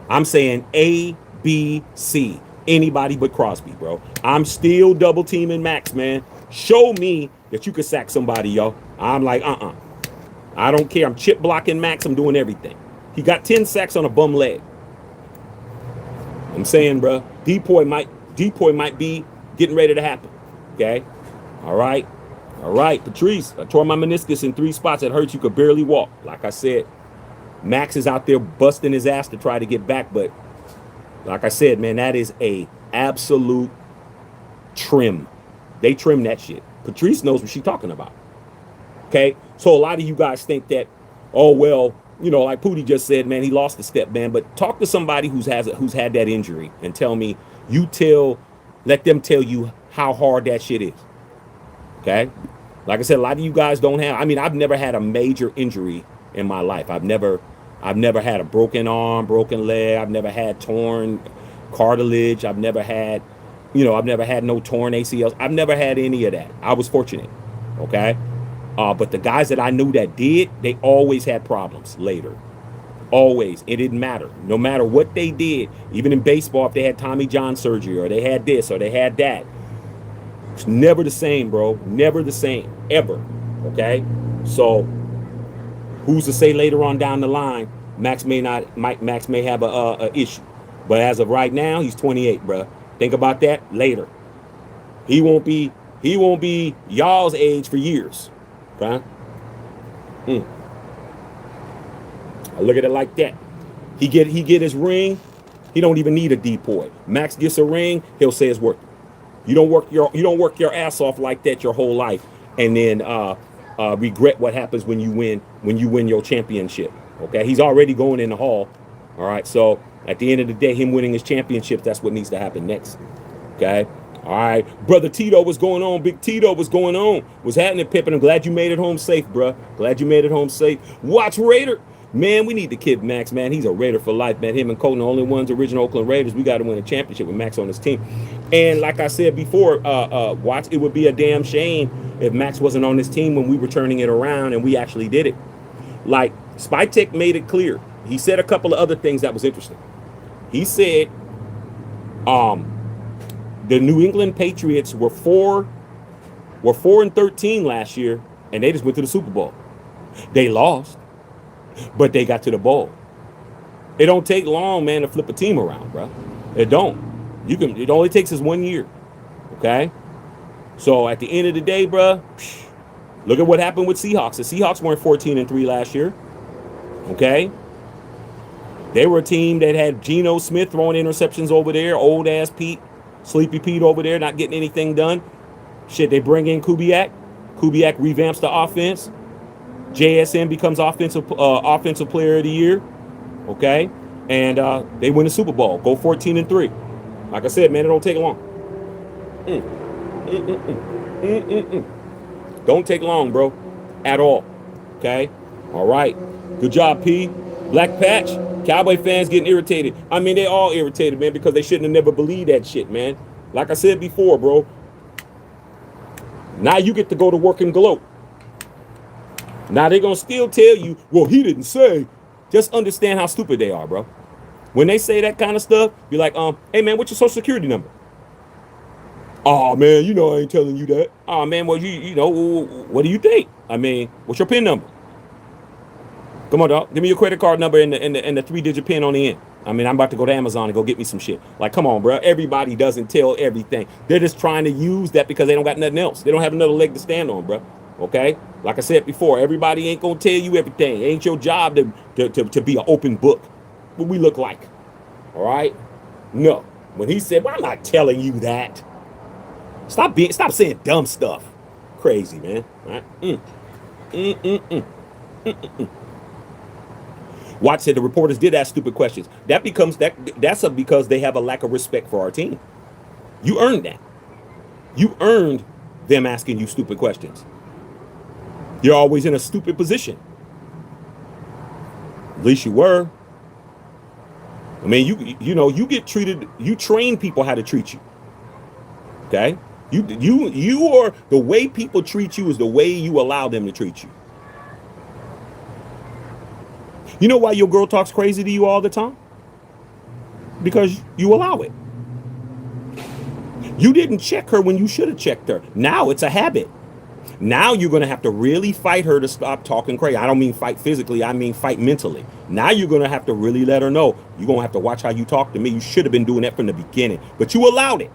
A: I'm saying A, B, C. Anybody but Crosby, bro. I'm still double teaming Max, man. Show me that you could sack somebody, yo. I'm like, I don't care. I'm chip blocking Max. I'm doing everything. He got 10 sacks on a bum leg. I'm saying, bro, Depoy depoy might be getting ready to happen. Okay? All right. All right, Patrice, I tore my meniscus in 3 spots. It hurts. You could barely walk. Like I said, Max is out there busting his ass to try to get back. But like I said, man, that is a absolute trim. They trim that shit. Patrice knows what she's talking about. Okay? So a lot of you guys think that, oh, well, you know, like Pootie just said, man, he lost a step, man. But talk to somebody who's had that injury and tell me, let them tell you how hard that shit is. Okay? Like I said, a lot of you guys don't have, I mean, I've never had a major injury in my life. I've never had a broken arm, broken leg. I've never had torn cartilage. I've never had no torn ACLs. I've never had any of that. I was fortunate. Okay? But the guys that I knew that did, they always had problems later. Always. It didn't matter. No matter what they did, even in baseball, if they had Tommy John surgery or they had this or they had that, it's never the same, bro. Never the same. Ever. Okay? So, who's to say later on down the line, Max may have a issue. But as of right now, he's 28, bro. Think about that later. He won't be y'all's age for years. Okay? I look at it like that. He get his ring, he don't even need a depoy. Max gets a ring, he'll say it's worth it. You don't work your ass off like that your whole life, and then regret what happens when you win your championship. Okay, he's already going in the hall. All right, so at the end of the day, him winning his championship, that's what needs to happen next. Okay, all right, brother Tito, what's going on? Big Tito, what's going on? What's happening, Pippin? I'm glad you made it home safe, bro. Glad you made it home safe. Watch Raider. Man, we need the kid Max, man. He's a Raider for life, man. Him and Colton, the only ones, original Oakland Raiders. We got to win a championship with Max on his team. And like I said before, Watts, it would be a damn shame if Max wasn't on this team when we were turning it around and we actually did it. Like, Spytek made it clear. He said a couple of other things that was interesting. He said the New England Patriots were 4-13 last year, and they just went to the Super Bowl. They lost, but they got to the bowl. It don't take long, man, to flip a team around, bro. It don't. It only takes us 1 year. Okay? So at the end of the day, bro, look at what happened with Seahawks. The Seahawks weren't 14-3 last year. Okay? They were a team that had Geno Smith throwing interceptions over there, old ass Pete, Sleepy Pete over there, not getting anything done. Shit, they bring in Kubiak. Kubiak revamps the offense. JSN becomes offensive player of the year. Okay? And they win the Super Bowl. Go 14-3. Like I said, man, it don't take long. Don't take long, bro. At all. Okay? All right. Good job, P. Black Patch. Cowboy fans getting irritated. I mean, they all irritated, man, because they shouldn't have never believed that shit, man. Like I said before, bro. Now you get to go to work and gloat. Now they're going to still tell you, well, he didn't say. Just understand how stupid they are, bro. When they say that kind of stuff, be like, hey, man, what's your social security number? Oh, man, you know I ain't telling you that. Oh, man, well, you know, what do you think? I mean, what's your PIN number? Come on, dog. Give me your credit card number and the 3-digit PIN on the end. I mean, I'm about to go to Amazon and go get me some shit. Like, come on, bro. Everybody doesn't tell everything. They're just trying to use that because they don't got nothing else. They don't have another leg to stand on, bro. Okay? Like I said before, everybody ain't going to tell you everything. It ain't your job to be an open book. What we look like. All right? No. When he said, well, I'm not telling you that. Stop saying dumb stuff. Crazy, man. All right? Watch said the reporters did ask stupid questions. That's because they have a lack of respect for our team. You earned that. You earned them asking you stupid questions. You're always in a stupid position. At least you were. I mean, you know, you get treated, you train people how to treat you. Okay? You are, the way people treat you is the way you allow them to treat you. You know why your girl talks crazy to you all the time? Because you allow it. You didn't check her when you should have checked her. Now it's a habit. Now you're going to have to really fight her to stop talking crazy. I don't mean fight physically. I mean fight mentally. Now you're going to have to really let her know. You're going to have to watch how you talk to me. You should have been doing that from the beginning. But you allowed it.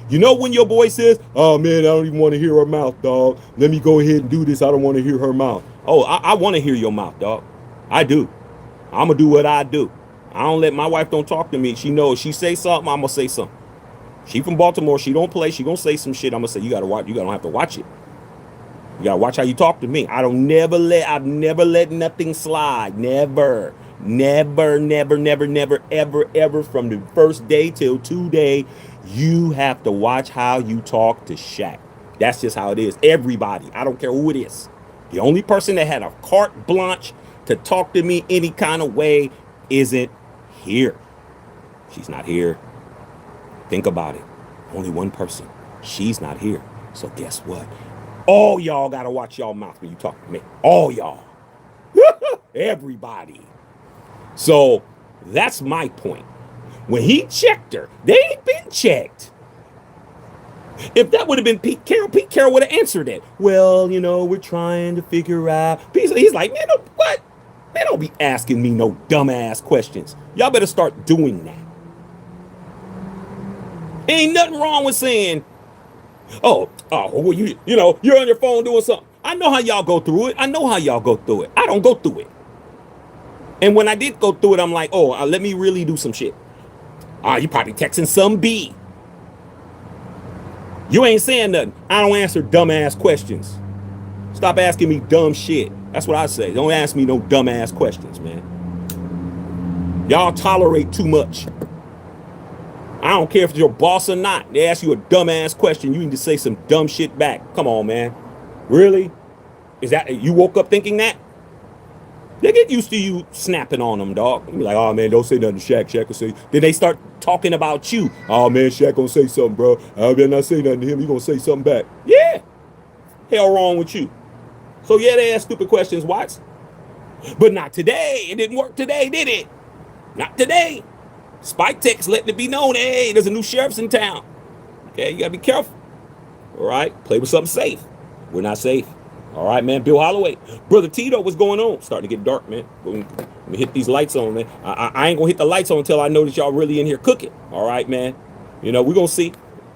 A: You know when your boy says, oh man, I don't even want to hear her mouth, dog. Let me go ahead and do this. I don't want to hear her mouth. Oh, I want to hear your mouth, dog. I do. I'm going to do what I do. I don't let my wife don't talk to me. She knows she say something, I'm going to say something. She from Baltimore. She don't play. She going to say some shit. I'm going to say, you got to watch. You don't have to watch it. You got to watch how you talk to me. I've never let nothing slide. Never, ever from the first day till today. You have to watch how you talk to Shaq. That's just how it is. Everybody. I don't care who it is. The only person that had a carte blanche to talk to me any kind of way isn't here. She's not here. Think about it. Only one person. She's not here. So guess what? All y'all gotta watch y'all mouth when you talk to me. All y'all. Everybody. So that's my point. When he checked her, they ain't been checked. If that would have been Pete Carroll would have answered it. Well, you know, we're trying to figure out. He's like, man, what? Man, don't be asking me no dumbass questions. Y'all better start doing that. Ain't nothing wrong with saying, well, you know, you're on your phone doing something. I know how y'all go through it. I don't go through it. And when I did go through it, I'm like, let me really do some shit. You probably texting some B. You ain't saying nothing. I don't answer dumbass questions. Stop asking me dumb shit. That's what I say. Don't ask me no dumbass questions, man. Y'all tolerate too much. I don't care if it's your boss or not. They ask you a dumbass question, you need to say some dumb shit back. Come on, man. Really? Is that you woke up thinking that? They get used to you snapping on them, dog. You be like, oh man, don't say nothing to Shaq. Shaq will say. Then they start talking about you. Oh man, Shaq gonna say something, bro. I better not say nothing to him. He gonna say something back. Yeah. Hell wrong with you. So yeah, they ask stupid questions, Watts. But not today. It didn't work today, did it? Not today. Spytek's letting it be known, hey, there's a new sheriff's in town. Okay, you gotta be careful. All right, play with something safe. We're not safe. All right, man. Bill Holloway, brother Tito, what's going on? Starting to get dark, man. Let me hit these lights on, man. I ain't gonna hit the lights on until I know that y'all really in here cooking. All right, man. You know, we're gonna see.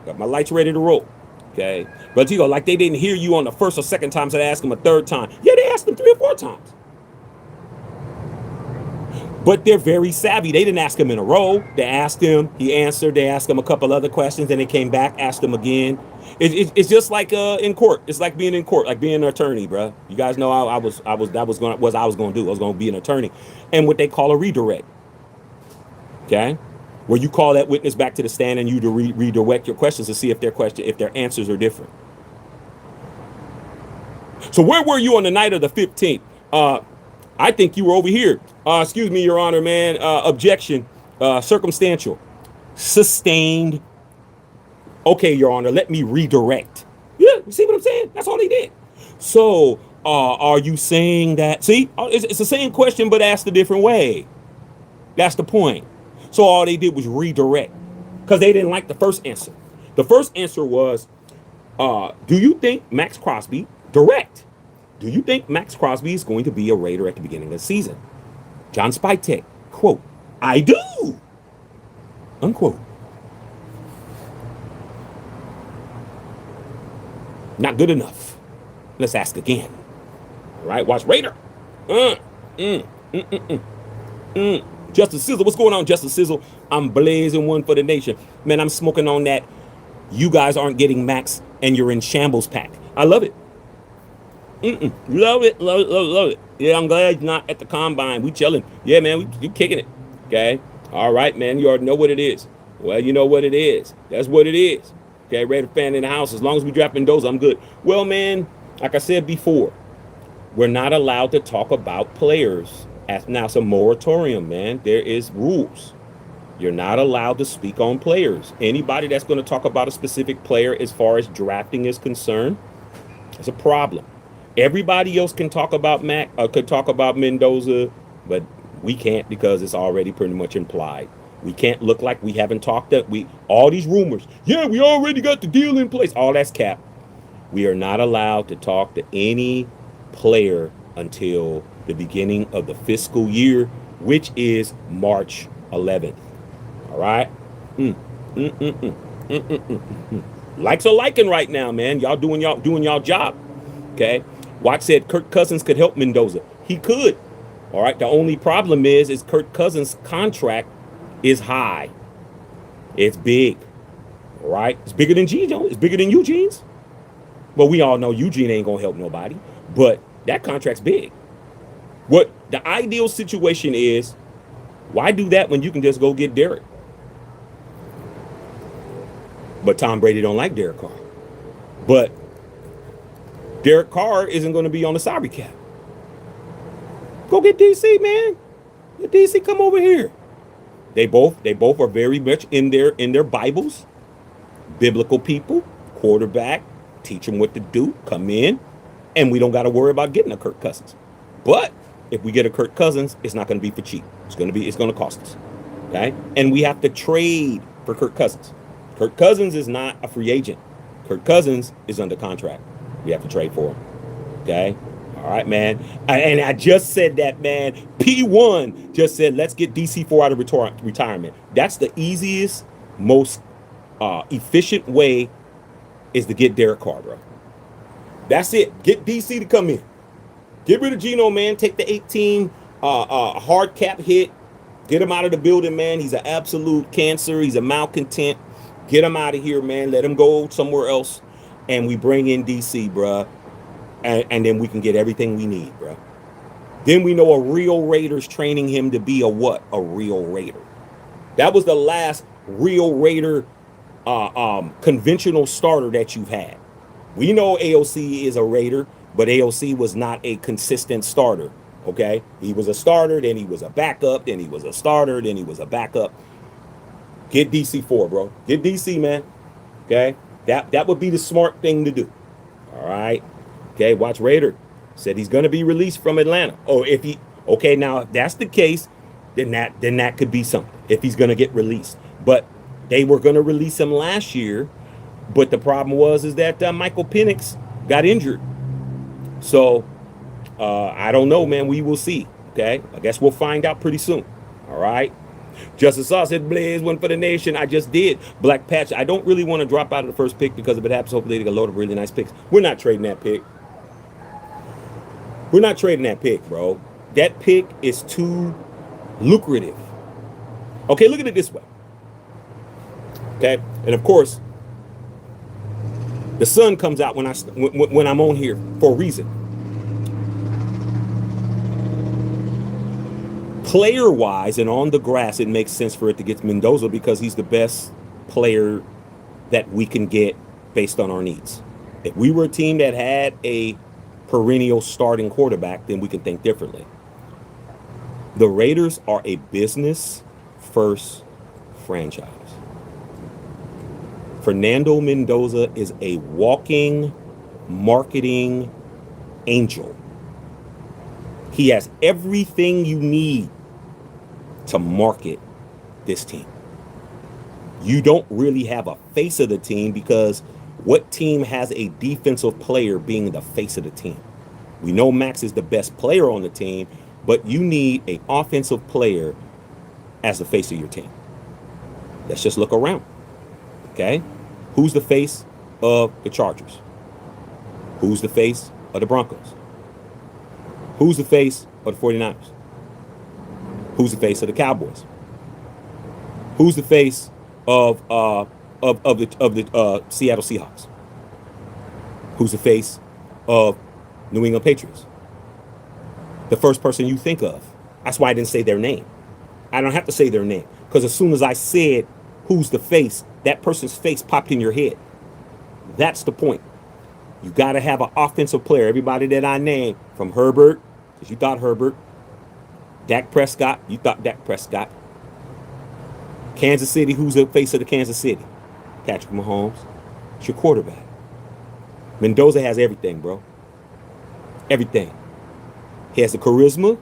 A: Got my lights ready to roll. Okay, brother Tito, like they didn't hear you on the first or second time, so they asked him a third time. Yeah, they asked him 3 or 4 times. But they're very savvy. They didn't ask him in a row. They asked him, he answered. They asked him a couple other questions, then they came back, asked him again. It's just like in court. It's like being in court, like being an attorney, bro. You guys know I was going to do. I was going to be an attorney, and what they call a redirect. Okay, where you call that witness back to the stand and you to redirect your questions to see if their answers are different. So where were you on the night of the 15th? I think you were over here. Excuse me, Your Honor, man. Objection. Circumstantial. Sustained. Okay, Your Honor, let me redirect. Yeah, you see what I'm saying? That's all they did. So, are you saying that? See, it's the same question, but asked a different way. That's the point. So all they did was redirect because they didn't like the first answer. The first answer was, do you think Maxx Crosby direct? Do you think Maxx Crosby is going to be a Raider at the beginning of the season? John Spytek, quote, I do, unquote. Not good enough. Let's ask again. All right, watch Raider. Justice Sizzle, what's going on, Justice Sizzle? I'm blazing one for the nation. Man, I'm smoking on that. You guys aren't getting Max and you're in shambles pack. I love it. Love it, love it, love it, love it. Yeah, I'm glad you're not at the combine. We chilling. Yeah, man, we kicking it. Okay? All right, man, you already know what it is. Well, you know what it is. That's what it is. Okay, Raider fan in the house. As long as we dropping those, I'm good. Well, man, like I said before, we're not allowed to talk about players. Now, it's a moratorium, man. There is rules. You're not allowed to speak on players. Anybody that's going to talk about a specific player as far as drafting is concerned, it's a problem. Everybody else can talk about could talk about Mendoza, but we can't because it's already pretty much implied. We can't look like we haven't talked that all these rumors. Yeah, we already got the deal in place. All that's cap. We are not allowed to talk to any player until the beginning of the fiscal year, which is March 11th. All right. Likes are liking right now, man. Y'all doing y'all job. Okay. Watch said Kirk Cousins could help Mendoza. He could. All right. The only problem is Kirk Cousins' contract is high. It's big. All right. It's bigger than It's bigger than Eugene's. Well, we all know Eugene ain't gonna help nobody, but that contract's big. What the ideal situation is, why do that when you can just go get Derek? But Tom Brady don't like Derek Carr. But Derek Carr isn't going to be on the salary cap. Go get DC, man. Let DC come over here. They both are very much in their Bibles. Biblical people, quarterback, teach them what to do, come in, and we don't got to worry about getting a Kirk Cousins. But if we get a Kirk Cousins, it's not going to be for cheap. It's going to cost us. Okay? And we have to trade for Kirk Cousins. Kirk Cousins is not a free agent. Kirk Cousins is under contract. We have to trade for him. Okay? All right, man. And I just said that, man. P1 just said, let's get DC4 out of retirement. That's the easiest, most efficient way is to get Derek Carr, bro. That's it. Get DC to come in. Get rid of Geno, man. Take the 18 hard cap hit. Get him out of the building, man. He's an absolute cancer. He's a malcontent. Get him out of here, man. Let him go somewhere else. And we bring in DC, bro. And then we can get everything we need, bro. Then we know a real Raider's training him to be a what? A real Raider. That was the last real Raider conventional starter that you've had. We know AOC is a Raider, but AOC was not a consistent starter, okay? He was a starter, then he was a backup, then he was a starter, then he was a backup. Get DC4, bro. Get DC, man. Okay? That would be the smart thing to do. All right? Okay, watch Raider. Said he's going to be released from Atlanta. Oh, okay, now if that's the case, then that could be something. If he's going to get released. But they were going to release him last year, but the problem is that Michael Penix got injured. So, I don't know, man. We will see. Okay? I guess we'll find out pretty soon. All right? Justice Sauce said, Blaze, one for the nation. I just did. Black Patch, I don't really want to drop out of the first pick because if it happens, hopefully they get a load of really nice picks. We're not trading that pick. We're not trading that pick, bro. That pick is too lucrative. Okay, look at it this way. Okay? And of course, the sun comes out when I'm on here for a reason. Player-wise and on the grass, it makes sense for it to get Mendoza because he's the best player that we can get based on our needs. If we were a team that had a perennial starting quarterback, then we can think differently. The Raiders are a business-first franchise. Fernando Mendoza is a walking marketing angel. He has everything you need to market this team. You don't really have a face of the team because what team has a defensive player being the face of the team? We know Maxx is the best player on the team, but you need an offensive player as the face of your team. Let's just look around. Okay? Who's the face of the Chargers? Who's the face of the Broncos? Who's the face of the 49ers? Who's the face of the Cowboys? Who's the face of the Seattle Seahawks? Who's the face of New England Patriots? The first person you think of. That's why I didn't say their name. I don't have to say their name because as soon as I said who's the face, that person's face popped in your head. That's the point. You got to have an offensive player. Everybody that I named, from Herbert, because you thought Herbert, Dak Prescott, you thought Dak Prescott. Kansas City, who's the face of the Kansas City? Patrick Mahomes. It's your quarterback. Mendoza has everything, bro. Everything. He has the charisma.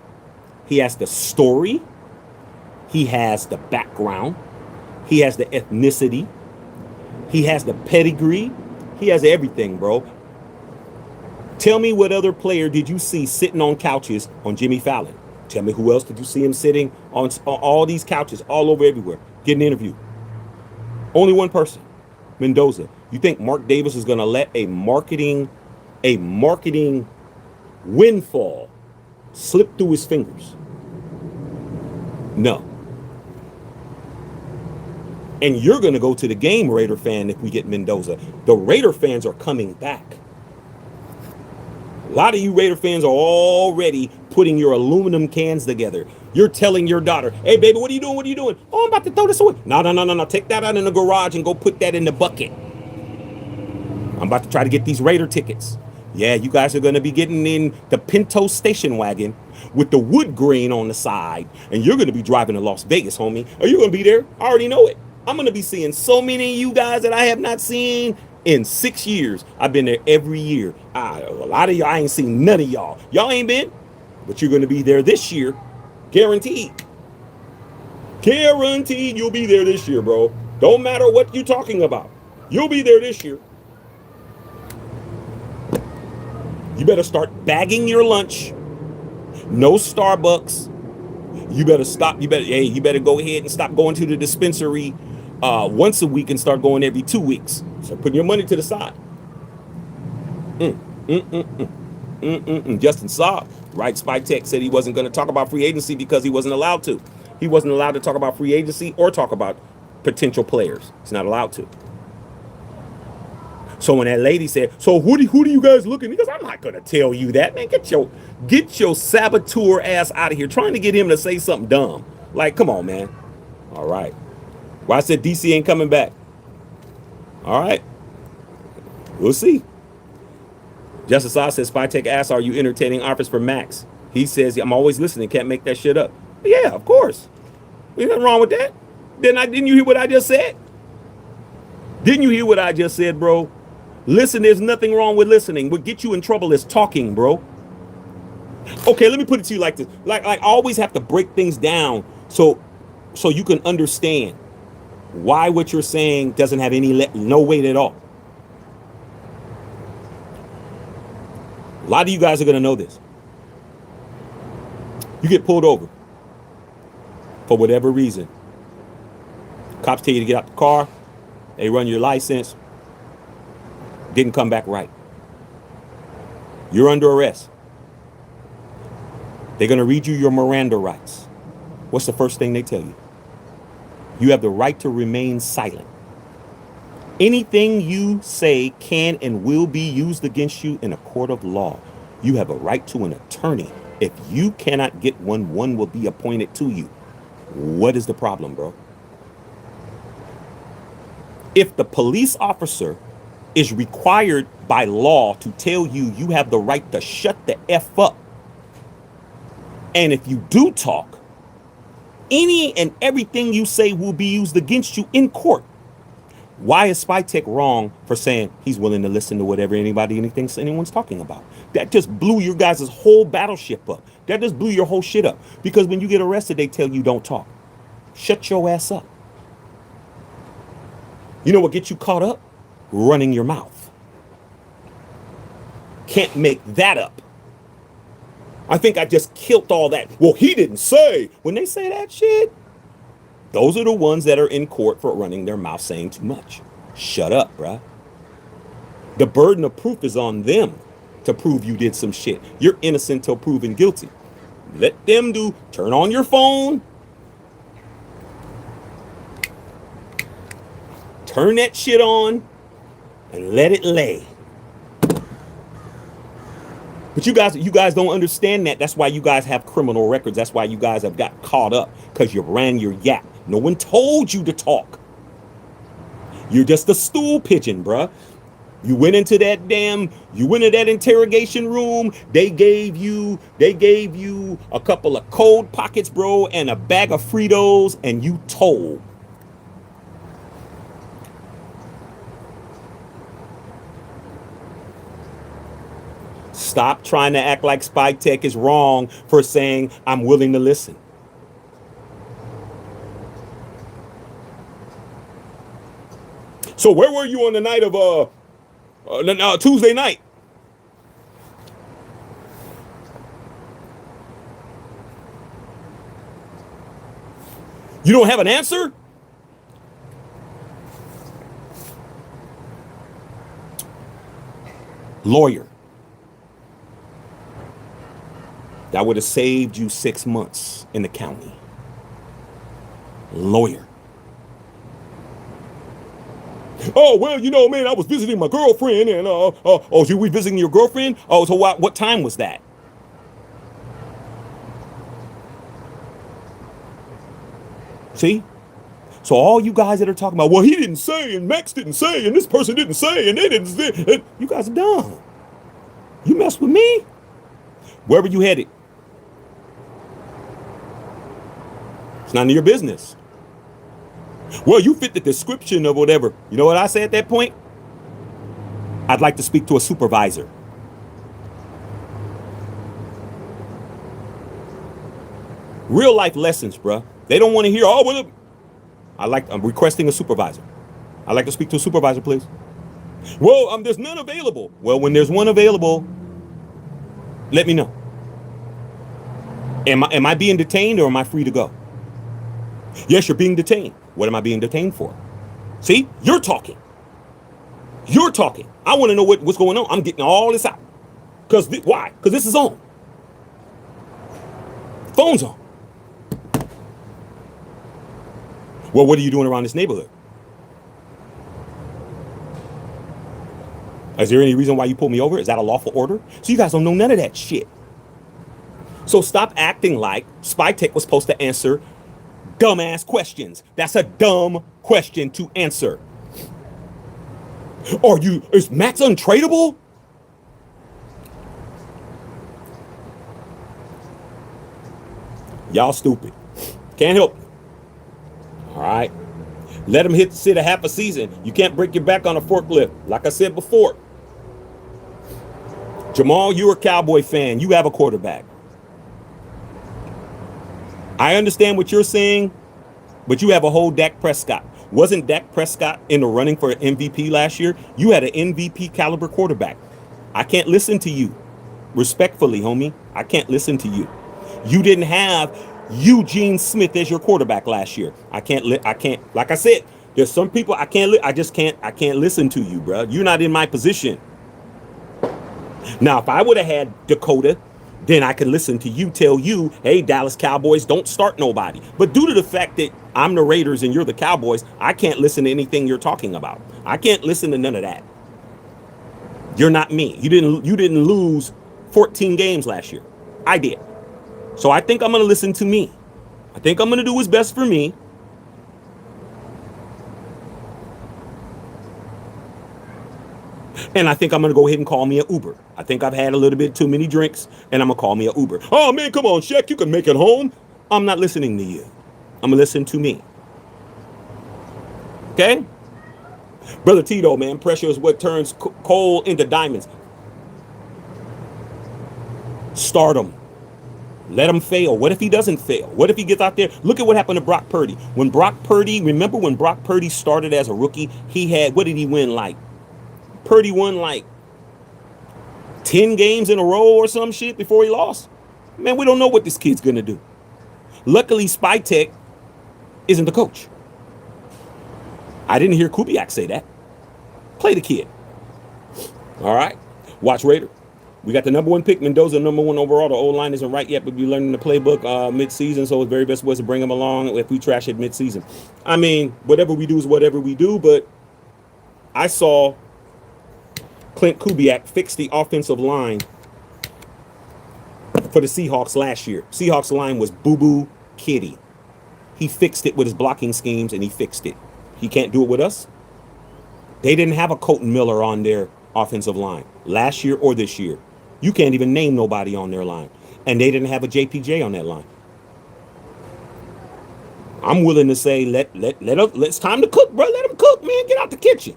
A: He has the story. He has the background. He has the ethnicity. He has the pedigree. He has everything, bro. Tell me what other player did you see sitting on couches on Jimmy Fallon? Tell me who else did you see him sitting on all these couches all over everywhere, getting interviewed? Only one person. Mendoza, you think Mark Davis is going to let a marketing windfall slip through his fingers? No. And you're going to go to the game, Raider fan, if we get Mendoza. The Raider fans are coming back. A lot of you Raider fans are already putting your aluminum cans together. You're telling your daughter, hey, baby, what are you doing? What are you doing? Oh, I'm about to throw this away. No, no, no, no, no. Take that out in the garage and go put that in the bucket. I'm about to try to get these Raider tickets. Yeah, you guys are going to be getting in the Pinto station wagon with the wood grain on the side. And you're going to be driving to Las Vegas, homie. Are you going to be there? I already know it. I'm going to be seeing so many of you guys that I have not seen in 6 years. I've been there every year. A lot of y'all, I ain't seen none of y'all. Y'all ain't been, but you're going to be there this year. Guaranteed. Guaranteed you'll be there this year, bro. Don't matter what you're talking about. You'll be there this year. You better start bagging your lunch. No Starbucks. You better stop. You better go ahead and stop going to the dispensary once a week and start going every 2 weeks. So putting your money to the side. Justin Saab, right? Spytek said he wasn't going to talk about free agency because he wasn't allowed to. He wasn't allowed to talk about free agency or talk about potential players. He's not allowed to. So when that lady said, so who do you guys looking? Because I'm not gonna tell you that, man. Get your saboteur ass out of here. Trying to get him to say something dumb. Like, come on, man. All right. Well, I said DC ain't coming back. All right. We'll see. Justice Saw says, Spytek asks, are you entertaining offers for Maxx? He says, I'm always listening. Can't make that shit up. Yeah, of course. Ain't nothing wrong with that. Didn't you hear what I just said? Didn't you hear what I just said, bro? Listen, there's nothing wrong with listening. What gets you in trouble is talking, bro. Okay, let me put it to you like this. Like I always have to break things down so you can understand why what you're saying doesn't have no weight at all. A lot of you guys are gonna know this. You get pulled over for whatever reason. Cops tell you to get out the car. They run your license. Didn't come back right. You're under arrest. They're going to read you your Miranda rights. What's the first thing they tell you? You have the right to remain silent. Anything you say can and will be used against you in a court of law. You have a right to an attorney. If you cannot get one will be appointed to you. What is the problem, bro? If the police officer is required by law to tell you you have the right to shut the F up, and if you do talk, any and everything you say will be used against you in court. Why is Spytek wrong for saying he's willing to listen to whatever anyone's talking about? That just blew your guys' whole battleship up. That just blew your whole shit up. Because when you get arrested, they tell you don't talk. Shut your ass up. You know what gets you caught up? Running your mouth. Can't make that up. I think I just killed all that. Well, he didn't say. When they say that shit, those are the ones that are in court for running their mouth saying too much. Shut up, bruh. The burden of proof is on them to prove you did some shit. You're innocent till proven guilty. Let them turn on your phone. Turn that shit on and let it lay. But you guys don't understand that. That's why you guys have criminal records. That's why you guys have got caught up, because you ran your yap. No one told you to talk. You're just a stool pigeon, bruh. You went into that interrogation room. They gave you a couple of cold pockets, bro, and a bag of Fritos, and you told. Stop trying to act like Spytek is wrong for saying I'm willing to listen. So where were you on the night of Tuesday night? You don't have an answer? Lawyer. That would have saved you 6 months in the county. Lawyer. Oh, well, you know, man, I was visiting my girlfriend and, oh, you were visiting your girlfriend? Oh, so what time was that? See? So all you guys that are talking about, well, he didn't say, and Maxx didn't say, and this person didn't say, and they didn't say, you guys are dumb. You mess with me? Where were you headed? It's none of your business. Well, you fit the description of whatever. You know what I say at that point? I'd like to speak to a supervisor. Real life lessons, bruh. They don't want to hear, oh, well, I'm requesting a supervisor. I'd like to speak to a supervisor, please. Well, there's none available. Well, when there's one available, let me know. Am I being detained or am I free to go? Yes, you're being detained. What am I being detained for? See, you're talking. You're talking. I want to know what's going on. I'm getting all this out. Why? Because this is on. Phone's on. Well, what are you doing around this neighborhood? Is there any reason why you pulled me over? Is that a lawful order? So you guys don't know none of that shit. So stop acting like Spytek was supposed to answer dumbass questions. That's a dumb question to answer. Is Maxx untradeable? Y'all stupid. Can't help it. All right. Let him sit a half a season. You can't break your back on a forklift. Like I said before. Jamal, you're a Cowboy fan. You have a quarterback. I understand what you're saying, but you have a whole Dak Prescott. Wasn't Dak Prescott in the running for an MVP last year? You had an MVP caliber quarterback. I can't listen to you. Respectfully, homie, I can't listen to you. You didn't have Eugene Smith as your quarterback last year. I can't, like I said, there's some people I can't listen to you, bro. You're not in my position. Now, if I would have had Dakota, then I could listen to you tell you, hey, Dallas Cowboys, don't start nobody. But due to the fact that I'm the Raiders and you're the Cowboys, I can't listen to anything you're talking about. I can't listen to none of that. You're not me. You didn't lose 14 games last year. I did. So I think I'm going to listen to me. I think I'm going to do what's best for me. And I think I'm going to go ahead and call me an Uber. I think I've had a little bit too many drinks, and I'm going to call me an Uber. Oh, man, come on, Shaq, you can make it home. I'm not listening to you. I'm going to listen to me. Okay? Brother Tito, man, pressure is what turns coal into diamonds. Start him. Let him fail. What if he doesn't fail? What if he gets out there? Look at what happened to Brock Purdy. Remember when Brock Purdy started as a rookie? What did he win like? Purdy won like 10 games in a row or some shit before he lost. Man, we don't know what this kid's going to do. Luckily, Spytek isn't the coach. I didn't hear Kubiak say that. Play the kid. All right. Watch Raider. We got the number one pick, Mendoza, number one overall. The O-line isn't right yet, but we're learning the playbook mid-season, so the very best was to bring him along if we trash it mid-season. I mean, whatever we do is whatever we do, but I saw Clint Kubiak fix the offensive line for the Seahawks last year. Seahawks line was boo-boo kitty. He fixed it with his blocking schemes, and he fixed it. He can't do it with us. They didn't have a Colton Miller on their offensive line last year or this year. You can't even name nobody on their line. And they didn't have a JPJ on that line. I'm willing to say, it's time to cook, bro. Let them cook, man. Get out the kitchen.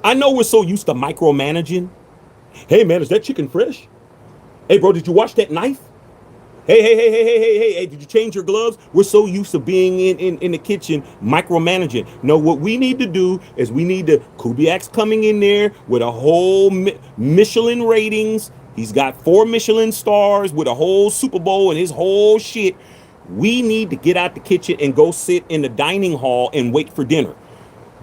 A: I know we're so used to micromanaging. Hey, man, is that chicken fresh? Hey, bro, did you wash that knife? Hey, did you change your gloves? We're so used to being in the kitchen micromanaging. No, what we need to do is Kubiak's coming in there with a whole Michelin ratings. He's got 4 Michelin stars with a whole Super Bowl and his whole shit. We need to get out the kitchen and go sit in the dining hall and wait for dinner.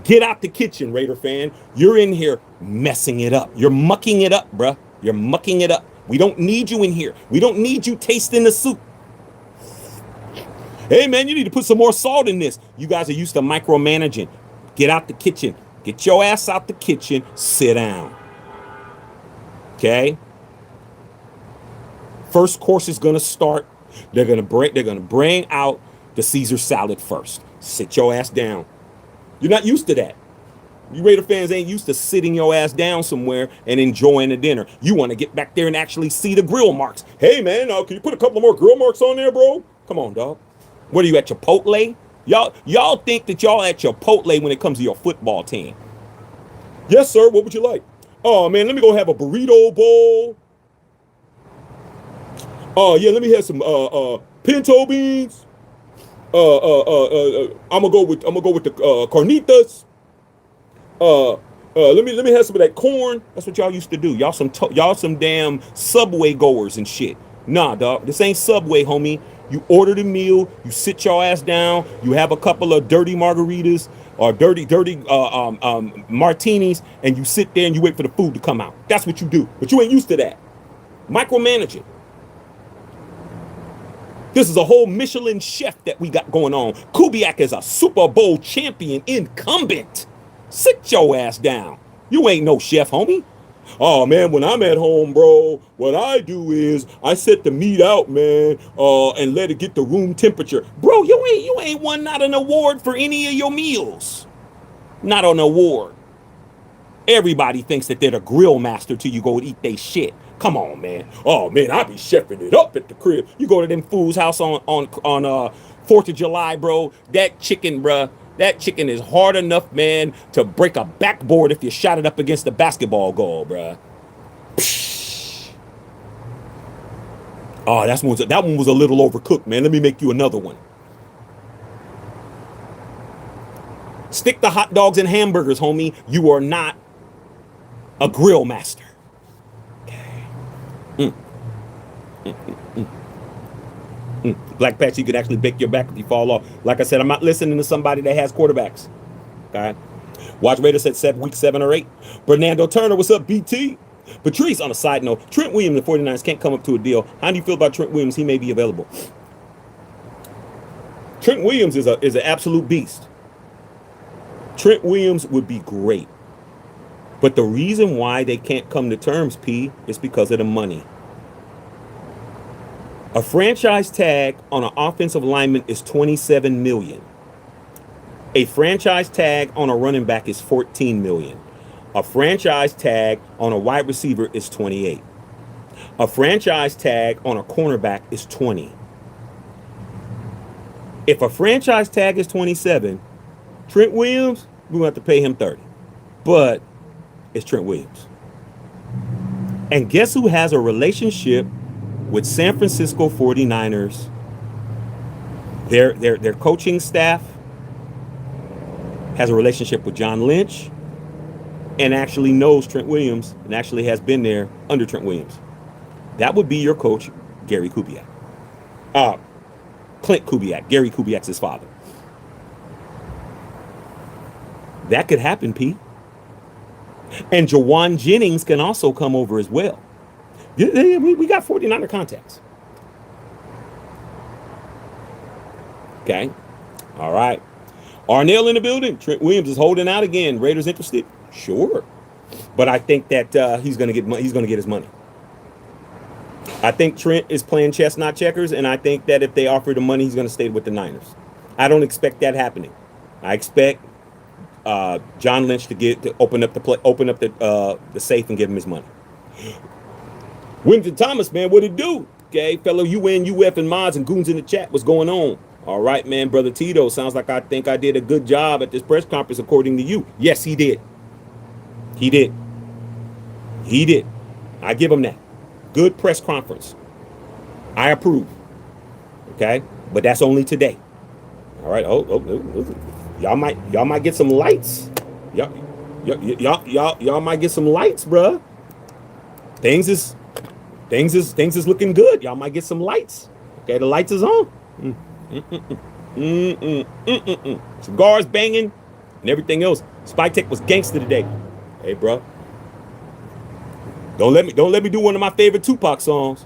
A: Get out the kitchen, Raider fan. You're in here messing it up. You're mucking it up, bruh. You're mucking it up. We don't need you in here. We don't need you tasting the soup. Hey, man, you need to put some more salt in this. You guys are used to micromanaging. Get out the kitchen. Get your ass out the kitchen. Sit down. Okay? First course is gonna start. They're gonna bring out the Caesar salad first. Sit your ass down. You're not used to that. You Raider fans ain't used to sitting your ass down somewhere and enjoying the dinner. You want to get back there and actually see the grill marks. Hey, man, can you put a couple more grill marks on there, bro? Come on, dog. What are you at Chipotle? Y'all think that y'all at Chipotle when it comes to your football team. Yes, sir. What would you like? Oh, man, let me go have a burrito bowl. Oh, yeah, let me have some pinto beans. I'm gonna go with the carnitas. Let me have some of that corn. That's what y'all used to do. Y'all some damn Subway goers and shit. Nah, dog. This ain't Subway, homie. You order the meal. You sit your ass down. You have a couple of dirty margaritas or dirty martinis, and you sit there and you wait for the food to come out. That's what you do. But you ain't used to that. Micromanaging. This is a whole Michelin chef that we got going on. Kubiak is a Super Bowl champion incumbent. Sit your ass down. You ain't no chef, homie. Oh, man, when I'm at home, bro, what I do is I set the meat out, man, and let it get the room temperature. Bro, you ain't won not an award for any of your meals. Not an award. Everybody thinks that they're the grill master till you go eat they shit. Come on, man. Oh, man, I be chefing it up at the crib. You go to them fools' house on 4th of July, bro. That chicken, bruh. That chicken is hard enough, man, to break a backboard if you shot it up against the basketball goal, bruh. Oh, that one was a little overcooked, man. Let me make you another one. Stick the hot dogs and hamburgers, homie. You are not a grill master. Black Patch, you could actually break your back if you fall off. Like I said, I'm not listening to somebody that has quarterbacks. Okay. Watch Raiders at week 7 or 8. Bernardo Turner, what's up, BT? Patrice, on a side note, Trent Williams and the 49ers can't come up to a deal. How do you feel about Trent Williams? He may be available. Trent Williams is an absolute beast. Trent Williams would be great. But the reason why they can't come to terms, P, is because of the money. A franchise tag on an offensive lineman is $27 million. A franchise tag on a running back is $14 million. A franchise tag on a wide receiver is $28. A franchise tag on a cornerback is $20. If a franchise tag is $27, Trent Williams, we're going to have to pay him $30. But it's Trent Williams. And guess who has a relationship with San Francisco 49ers? Their coaching staff has a relationship with John Lynch and actually knows Trent Williams and actually has been there under Trent Williams. That would be your coach, Gary Kubiak. Clint Kubiak. Gary Kubiak's his father. That could happen, P. And Jawan Jennings can also come over as well. We got 49er contacts. Okay. All right. Arnell in the building. Trent Williams is holding out again. Raiders interested? Sure. But I think that he's going to get his money. I think Trent is playing chess, not checkers, and I think that if they offer the money, he's going to stay with the Niners. I don't expect that happening. I expect John Lynch to open up the safe and give him his money. Winton Thomas, man, what it do? Okay, fellow UN, UF, and mods and goons in the chat, what's going on? All right, man, brother Tito, sounds like I think I did a good job at this press conference according to you. Yes, he did. He did. I give him that. Good press conference. I approve. Okay, but that's only today. All right. Oh. Y'all might get some lights. Y'all might get some lights, bruh. Things is looking good. Y'all might get some lights. Okay, the lights is on. Cigars banging, and everything else. Spytek was gangster today. Hey, bro. Don't let me do one of my favorite Tupac songs.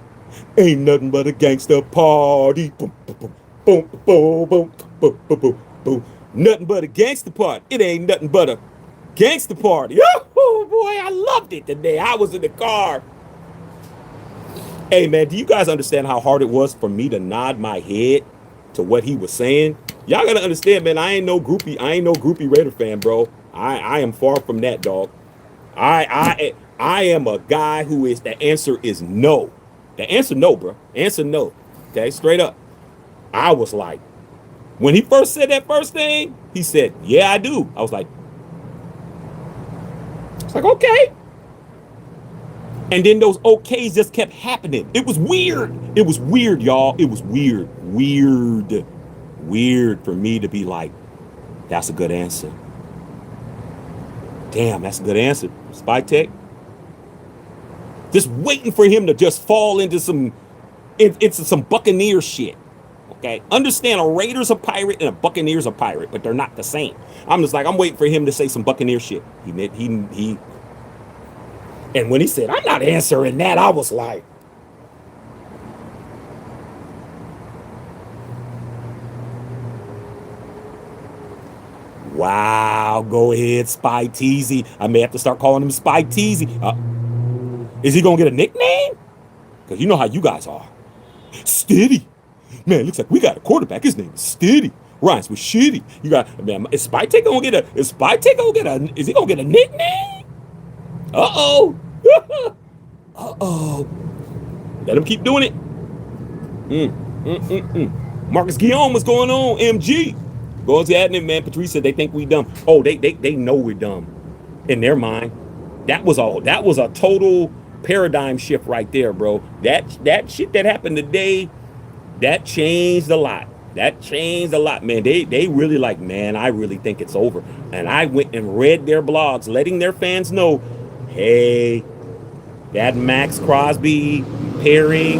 A: Ain't nothing but a gangster party. Boom, boom, boom, boom, boom, boom, boom, boom, boom. Nothing but a gangster party. It ain't nothing but a gangster party. Oh boy, I loved it today. I was in the car. Hey man, do you guys understand how hard it was for me to nod my head to what he was saying? Y'all gotta understand, man. I ain't no groupie Raider fan, bro. I am far from that, dog. I am a guy who is the answer is no. The answer no, bro. Answer no. Okay, straight up. I was like, when he first said that first thing, he said, "Yeah, I do." I was like, okay. And then those okays just kept happening. It was weird. It was weird, y'all. It was weird. Weird for me to be like, that's a good answer. Damn, that's a good answer. Spytek. Just waiting for him to just fall into some Buccaneer shit. Okay? Understand, a Raider's a pirate and a Buccaneer's a pirate, but they're not the same. I'm just like, I'm waiting for him to say some Buccaneer shit. He and when he said, I'm not answering that, I was like, wow, go ahead, Spy Teasy. I may have to start calling him Spy Teasy. Is he going to get a nickname? Because you know how you guys are. Steady. Man, looks like we got a quarterback. His name is Steady. Rhymes with shitty. You got, man, is Spytek going to is he going to get a nickname? Uh-oh. Uh-oh. Let him keep doing it. Marcus Guillaume, what's going on? MG. Go to admin, man. Patrice said they think we dumb. Oh, they know we're dumb. In their mind. That was a total paradigm shift right there, bro. That shit that happened today, that changed a lot. That changed a lot, man. They really like, man, I really think it's over. And I went and read their blogs, letting their fans know, hey, that Maxx Crosby pairing,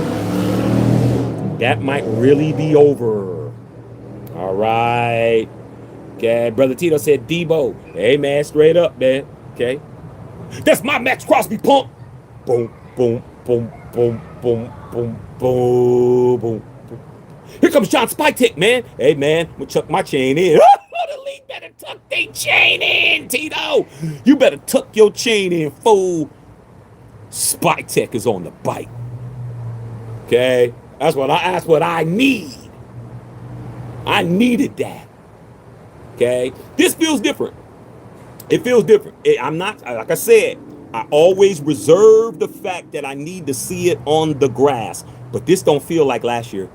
A: that might really be over. All right. Okay, Brother Tito said Debo. Hey, man, straight up, man. Okay. That's my Maxx Crosby pump. Boom, boom, boom, boom, boom, boom, boom, boom. Here comes John Spytek, man. Hey, man, I'm gonna chuck my chain in. The league better tuck their chain in, Tito. You better tuck your chain in, fool. Spytek is on the bike. Okay, that's what I need. I needed that. Okay, this feels different. It feels different. I'm not, like I said, I always reserve the fact that I need to see it on the grass. But this don't feel like last year.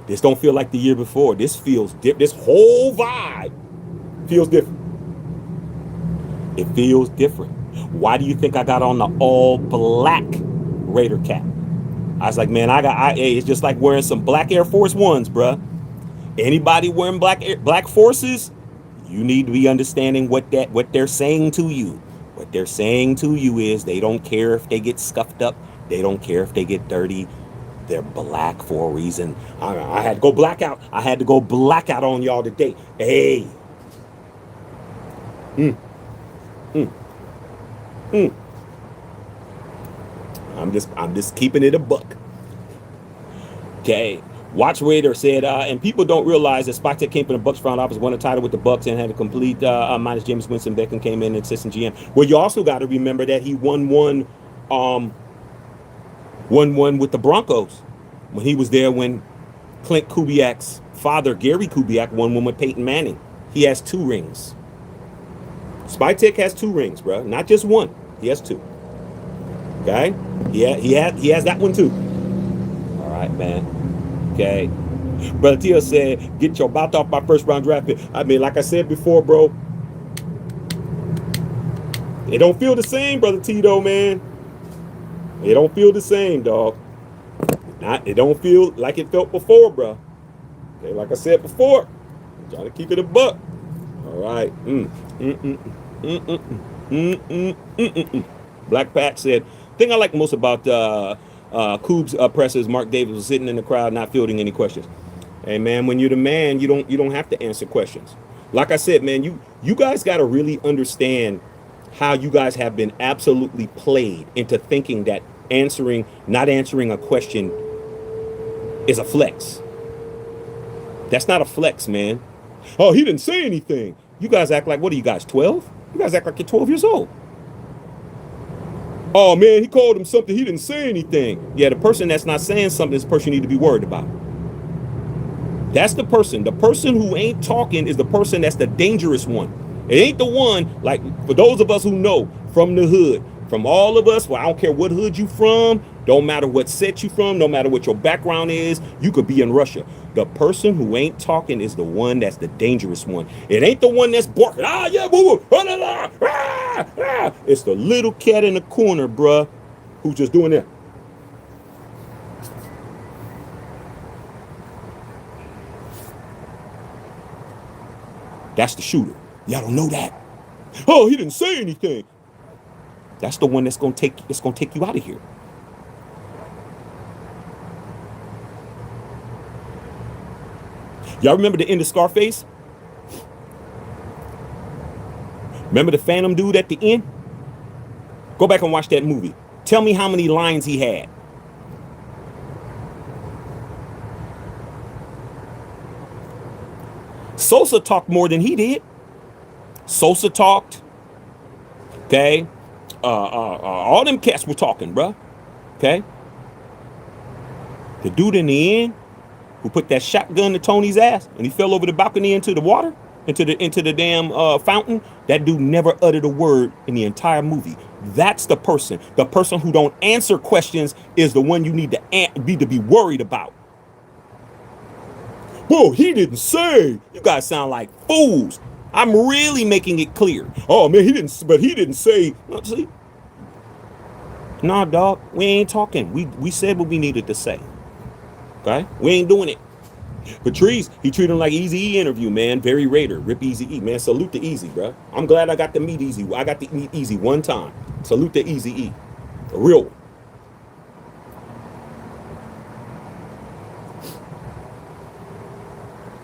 A: This don't feel like the year before. This feels different. This whole vibe feels different. It feels different. Why do you think I got on the all black Raider cap? I was like, man, it's just like wearing some black Air Force Ones, bruh. Anybody wearing black forces, you need to be understanding what they're saying to you. What they're saying to you is they don't care if they get scuffed up. They don't care if they get dirty. They're black for a reason. I had to go blackout. I had to go blackout on y'all today. Hey. I'm just keeping it a buck. Okay. Watch Raider said, and people don't realize that Spytek came from the Bucks front office, won a title with the Bucks, and had a complete minus James Winston. Beckham came in and assistant GM. Well, you also got to remember that he won one with the Broncos when he was there when Clint Kubiak's father, Gary Kubiak, won one with Peyton Manning. He has 2 rings. Spytek has 2 rings, bro. Not just one. He has 2. Okay? He has that one too. All right, man. Okay. Brother Tio said, get your mouth off my first round draft pick. I mean, like I said before, bro, it don't feel the same, Brother Tito, man. It don't feel the same, dog. It don't feel like it felt before, bro. Okay, like I said before, I'm trying to keep it a buck. All right. Black Pat said, thing I like most about Coob's pressers, Mark Davis was sitting in the crowd not fielding any questions. Hey man, when you're the man, you don't have to answer questions. Like I said, man, you guys got to really understand how you guys have been absolutely played into thinking that not answering a question is a flex. That's not a flex, man. Oh, he didn't say anything. You guys act like, what are you guys, 12? You guys act like you're 12 years old. Oh, man, he called him something. He didn't say anything. Yeah, the person that's not saying something is the person you need to be worried about. That's the person. The person who ain't talking is the person that's the dangerous one. It ain't the one, like, for those of us who know from the hood, from all of us, well, I don't care what hood you from, don't matter what set you from, no matter what your background is, you could be in Russia. The person who ain't talking is the one that's the dangerous one. It ain't the one that's barking, ah, yeah, boo, boo, ah, ah, ah, ah. It's the little cat in the corner, bruh, who's just doing that. That's the shooter. Y'all don't know that. Oh, he didn't say anything. That's the one that's gonna take you out of here. Y'all remember the end of Scarface? Remember the Phantom dude at the end? Go back and watch that movie. Tell me how many lines he had. Sosa talked more than he did. Sosa talked. Okay. All them cats were talking, bruh. Okay. The dude in the end who put that shotgun to Tony's ass and he fell over the balcony into the water, into the damn fountain. That dude never uttered a word in the entire movie. That's the person. The person who don't answer questions is the one you need to be worried about. Whoa, he didn't say. You guys sound like fools. I'm really making it clear. Oh man, he didn't say. See? Nah, dog, we ain't talking. We said what we needed to say. Okay? We ain't doing it. Patrice, he treated him like Eazy-E interview, man. Very Raider. Rip Eazy-E, man. Salute to Easy, bro. I'm glad I got to meet Easy. I got to meet Easy one time. Salute to Eazy-E. A real one.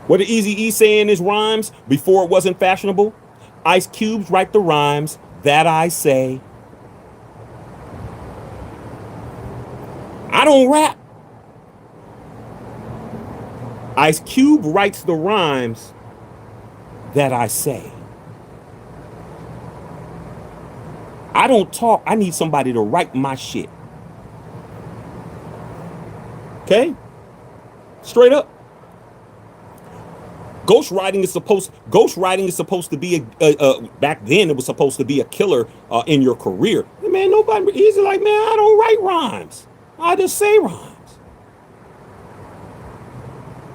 A: What did Eazy-E say in his rhymes before it wasn't fashionable? Ice Cubes write the rhymes that I say. I don't rap. Ice Cube writes the rhymes that I say. I don't talk. I need somebody to write my shit. Okay? Straight up. Ghostwriting is supposed to be back then it was supposed to be a killer in your career. Man, nobody easy like, man, I don't write rhymes. I just say rhymes.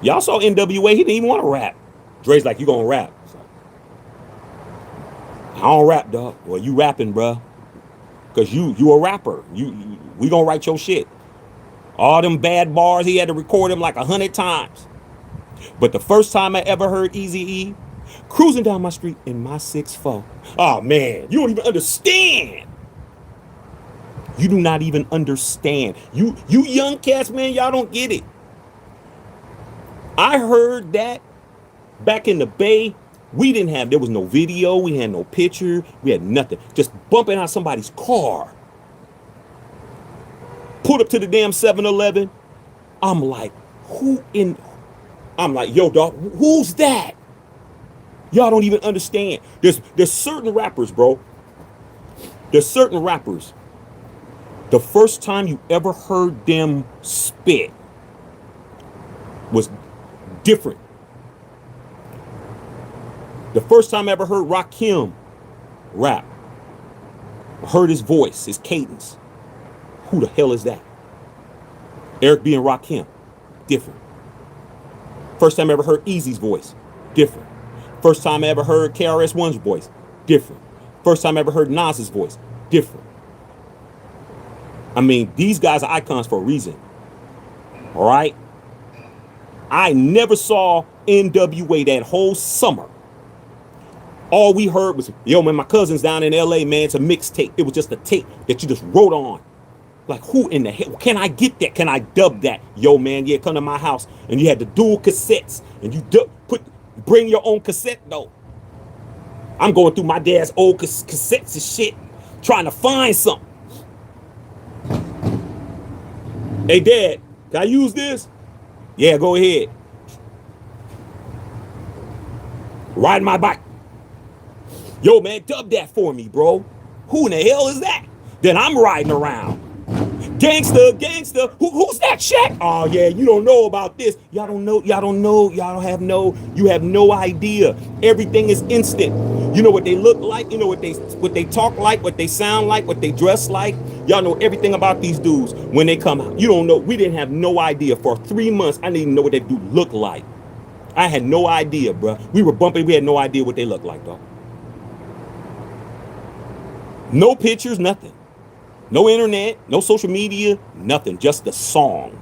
A: Y'all saw NWA, he didn't even want to rap. Dre's like, you gonna rap? I don't rap, dog. Well, you rapping, bruh. Cause you a rapper. We gonna write your shit. All them bad bars, he had to record them like 100 times. But the first time I ever heard Eazy-E, cruising down my street in my 6'4". Oh man, you don't even understand. You do not even understand. You young cats, man, y'all don't get it. I heard that back in the Bay. There was no video, we had no picture, we had nothing. Just bumping out somebody's car. Pulled up to the damn 7-Eleven. I'm like, yo, dog, who's that? Y'all don't even understand. There's certain rappers, bro. There's certain rappers. The first time you ever heard them spit was different. The first time I ever heard Rakim rap, I heard his voice, his cadence. Who the hell is that? Eric B. and Rakim, different. First time I ever heard Eazy's voice, different. First time I ever heard KRS-One's voice, different. First time I ever heard Nas's voice, different. I mean, these guys are icons for a reason. All right? I never saw NWA that whole summer. All we heard was, yo, man, my cousin's down in LA, man. It's a mixtape. It was just a tape that you just wrote on. Like, who in the hell? Can I get that? Can I dub that? Yo, man, yeah, come to my house. And you had the dual cassettes. And you bring your own cassette, though. I'm going through my dad's old cassettes and shit, trying to find something. Hey, Dad, can I use this? Yeah, go ahead. Riding my bike. Yo, man, dub that for me, bro. Who in the hell is that? Then I'm riding around. Gangster, gangster. Who's that, Shaq? Oh, yeah, you don't know about this. Y'all don't know. You have no idea. Everything is instant. You know what they look like. You know what they talk like, what they sound like, what they dress like. Y'all know everything about these dudes when they come out. You don't know. We didn't have no idea. For 3 months, I didn't even know what that dude looked like. I had no idea, bro. We were bumping. We had no idea what they looked like, dog. No pictures, nothing. No internet, no social media, nothing. Just the song.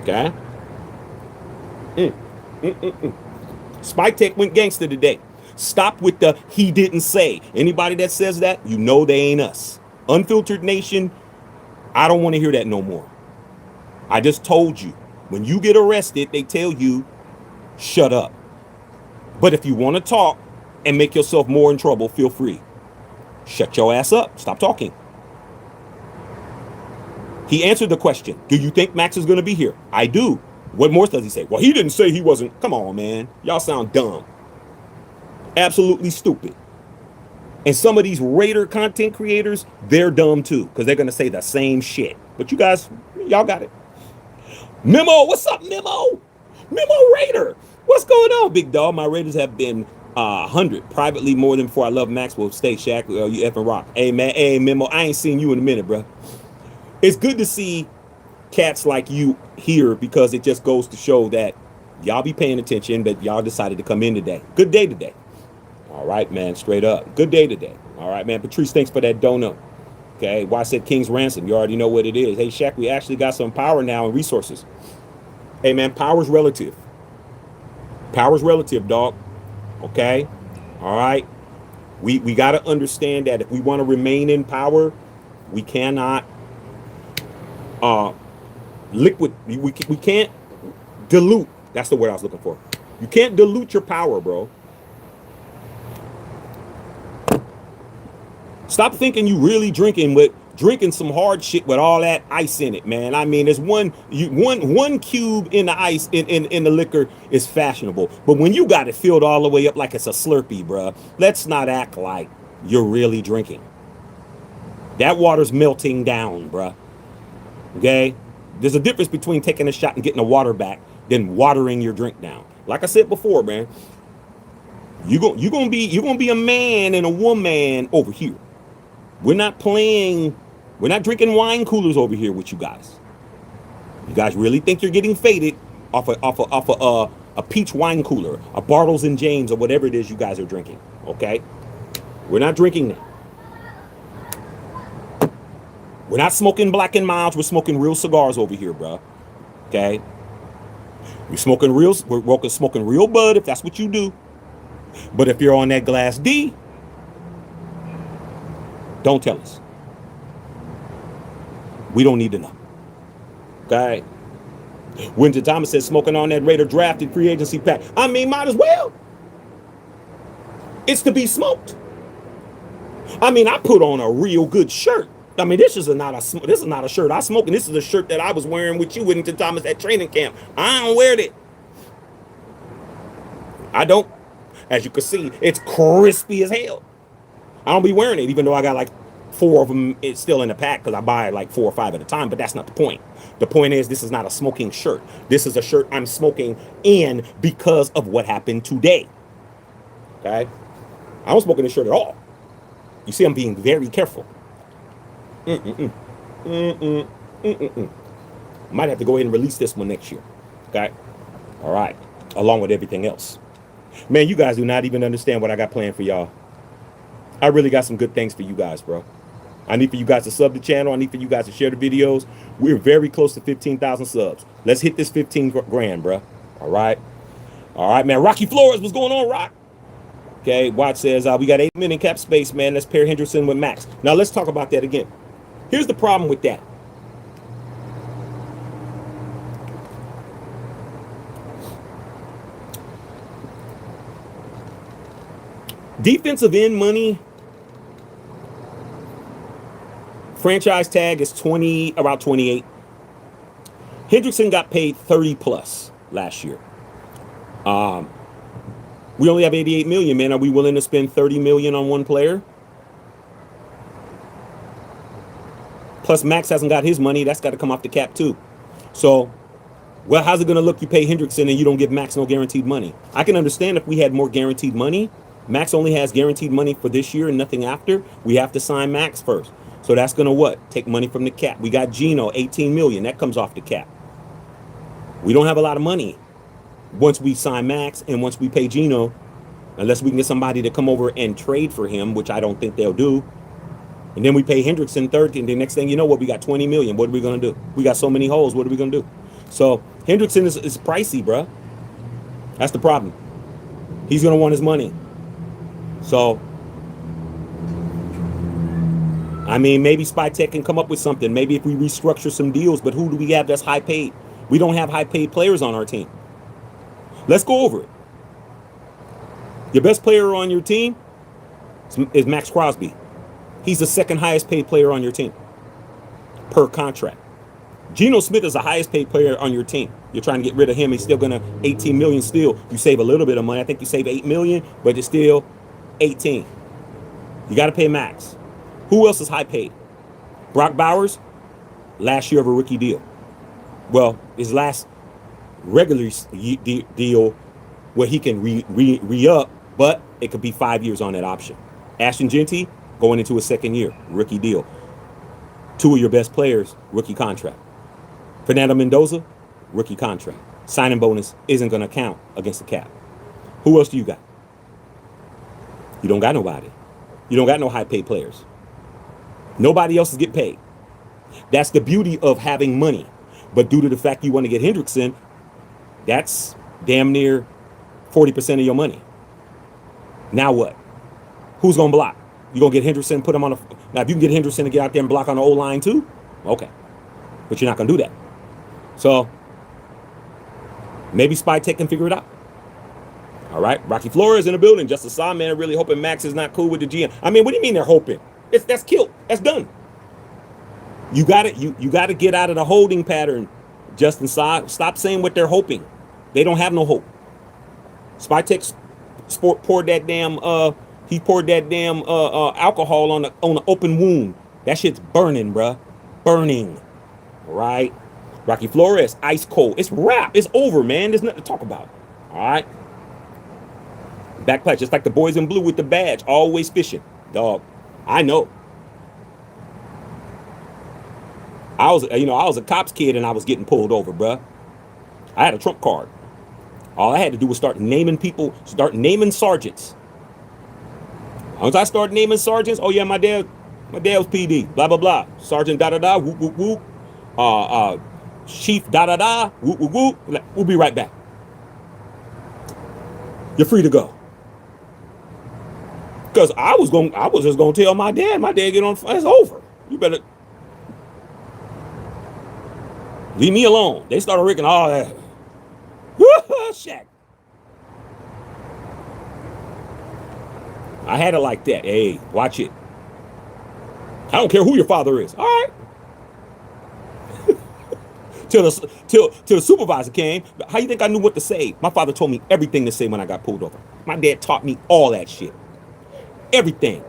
A: Okay? Spytek went gangster today. Stop with the he didn't say. Anybody that says that, you know they ain't us. Unfiltered Nation, I don't want to hear that no more. I just told you. When you get arrested, they tell you, shut up. But if you want to talk and make yourself more in trouble, feel free. Shut your ass up. Stop talking. He answered the question. Do you think Maxx is going to be here? I do. What more does he say? Well, he didn't say he wasn't. Come on, man. Y'all sound dumb. Absolutely stupid. And some of these Raider content creators, they're dumb too, because they're going to say the same shit. But you guys, y'all got it. Memo, what's up, Memo? Memo Raider. What's going on, big dog? My Raiders have been 100 privately more than before. I love Maxx. Will stay Shaq. You effing rock. Hey, man. Hey, Memo. I ain't seen you in a minute, bro. It's good to see cats like you here because it just goes to show that y'all be paying attention, but y'all decided to come in today. Good day today. All right, man. Straight up. Good day today. All right, man. Patrice, thanks for that donut. Okay. Why I said King's Ransom. You already know what it is. Hey, Shaq, we actually got some power now and resources. Hey, man. Power's relative. Power's relative, dog. Okay. All right. We got to understand that if we want to remain in power, we cannot liquid. We can't dilute. That's the word I was looking for. You can't dilute your power, bro. Stop thinking you really drinking some hard shit with all that ice in it, man. I mean, there's one cube in the ice in the liquor is fashionable, but when you got it filled all the way up like it's a Slurpee, bro, let's not act like you're really drinking. That water's melting down, bro. Okay, there's a difference between taking a shot and getting the water back than watering your drink down. Like I said before, man, you're gonna be a man and a woman over here. We're not drinking wine coolers over here with you guys. You guys really think you're getting faded off a peach wine cooler, a Bartles and James, or whatever it is you guys are drinking? Okay, we're not drinking that. We're not smoking Black and Milds. We're smoking real cigars over here, bro. Okay, we're smoking real bud if that's what you do. But if you're on that Glass D, don't tell us. We don't need to know. Okay. Winter Thomas says smoking on that Raider drafted free agency pack. I mean, might as well. It's to be smoked. I mean, I put on a real good shirt. I mean, this is not a shirt I smoke, and this is a shirt that I was wearing with you, Whittington Thomas, at training camp. I don't wear it. I don't. As you can see, it's crispy as hell. I don't be wearing it, even though I got like 4 of them. It's still in the pack because I buy like 4 or 5 at a time. But that's not the point. The point is, this is not a smoking shirt. This is a shirt I'm smoking in because of what happened today. Okay, I don't smoke in this shirt at all. You see, I'm being very careful. Might have to go ahead and release this one next year. Okay, all right, along with everything else. Man, you guys do not even understand what I got planned for y'all. I really got some good things for you guys, bro. I need for you guys to sub the channel. I need for you guys to share the videos. We're very close to 15,000 subs. Let's hit this 15 grand, bro. All right. All right, man. Rocky Flores, what's going on, Rock? Okay, Watt says, we got 8 minute cap space, man. Let's pair Henderson with Maxx. Now, let's talk about that again. Here's the problem with that. Defensive end money, franchise tag is about 28. Hendrickson got paid 30 plus last year. We only have 88 million, man. Are we willing to spend 30 million on one player? Plus Maxx hasn't got his money. That's got to come off the cap too. So, well, how's it going to look? You pay Hendrickson and you don't give Maxx no guaranteed money. I can understand if we had more guaranteed money. Maxx only has guaranteed money for this year and nothing after. We have to sign Maxx first. So that's going to what? Take money from the cap. We got Geno, 18 million. That comes off the cap. We don't have a lot of money once we sign Maxx and once we pay Geno, unless we can get somebody to come over and trade for him, which I don't think they'll do. And then we pay Hendrickson 30, and the next thing you know, what, we got 20 million. What are we going to do? We got so many holes. What are we going to do? So Hendrickson is pricey, bruh. That's the problem. He's going to want his money. So, I mean, maybe Spytek can come up with something. Maybe if we restructure some deals, but who do we have that's high paid? We don't have high paid players on our team. Let's go over it. Your best player on your team is Maxx Crosby. He's the second highest paid player on your team per contract. Geno Smith is the highest paid player on your team. You're trying to get rid of him. He's still going to 18 million still. You save a little bit of money. I think you save 8 million, but it's still 18. You got to pay Maxx. Who else is high paid? Brock Bowers, last year of a rookie deal. Well, his last regular deal where he can re-up, but it could be 5 years on that option. Ashton Genty, going into his second year, rookie deal. 2 of your best players, rookie contract. Fernando Mendoza, rookie contract. Signing bonus isn't going to count against the cap. Who else do you got? You don't got nobody. You don't got no high-paid players. Nobody else is getting paid. That's the beauty of having money. But due to the fact you want to get Hendrickson, that's damn near 40% of your money. Now what? Who's going to block? You going to get Hendrickson and put him on a... Now, if you can get Hendrickson to get out there and block on the O-line too, okay. But you're not going to do that. So, maybe Spytek can figure it out. All right? Rocky Flores in the building. Just a saw, man. Really hoping Maxx is not cool with the GM. I mean, what do you mean they're hoping? That's killed. That's done. You got to get out of the holding pattern, Justin Saad. Stop saying what they're hoping. They don't have no hope. Spytek poured that damn alcohol on the open wound. That shit's burning, bruh. Burning. All right? Rocky Flores, ice cold. It's wrap. It's over, man. There's nothing to talk about. All right? Backpack, just like the boys in blue with the badge. Always fishing. Dog. I know. I was a cops kid and I was getting pulled over, bruh. I had a Trump card. All I had to do was start naming people, start naming sergeants. Once I start naming sergeants, oh yeah, my dad was PD, blah, blah, blah. Sergeant da-da-da, whoop, whoop, whoop. Chief da-da-da, whoop, whoop, whoop. We'll be right back. You're free to go. Because I was just gonna tell my dad get on, it's over. You better leave me alone. They started rigging all that. Shaq. I had it like that. Hey, watch it. I don't care who your father is. All right. till the supervisor came. How you think I knew what to say? My father told me everything to say when I got pulled over. My dad taught me all that shit. Everything.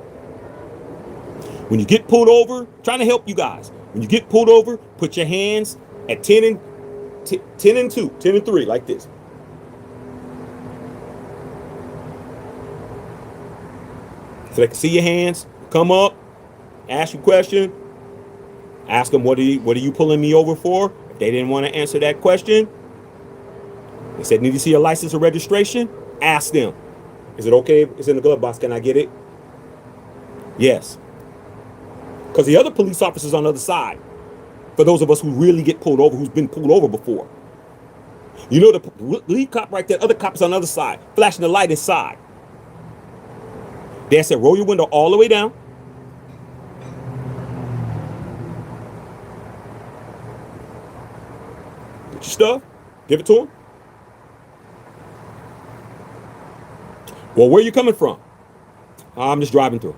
A: When you get pulled over, trying to help you guys. When you get pulled over, put your hands at 10 and 2, 10 and 3, like this. So they can see your hands, come up, ask you a question, ask them, what are you pulling me over for? If they didn't want to answer that question, they said, need to see a license or registration? Ask them. Is it okay? It's in the glove box. Can I get it? Yes. Because the other police officers on the other side, for those of us who really get pulled over, who's been pulled over before. You know the lead cop right there, other cops on the other side, flashing the light inside. They said, roll your window all the way down. Get your stuff. Give it to him. Well, where are you coming from? I'm just driving through.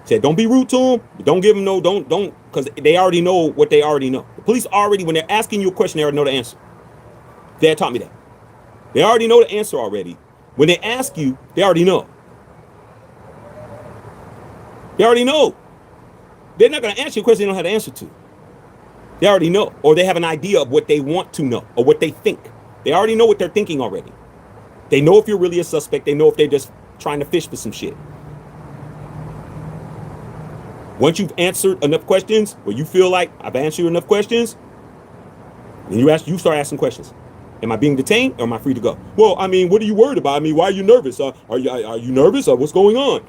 A: Said, don't be rude to them. Don't give them don't, because they already know what they already know. The police already, when they're asking you a question, they already know the answer. Dad taught me that. They already know the answer already. When they ask you, they already know. They already know. They're not going to answer you a question they don't have the answer to. They already know, or they have an idea of what they want to know, or what they think. They already know what they're thinking already. They know if you're really a suspect. They know if they're just trying to fish for some shit. Once you've answered enough questions, or you feel like I've answered enough questions, then you start asking questions. Am I being detained, or am I free to go? Well, I mean, what are you worried about? I mean, why are you nervous? Are you nervous? What's going on?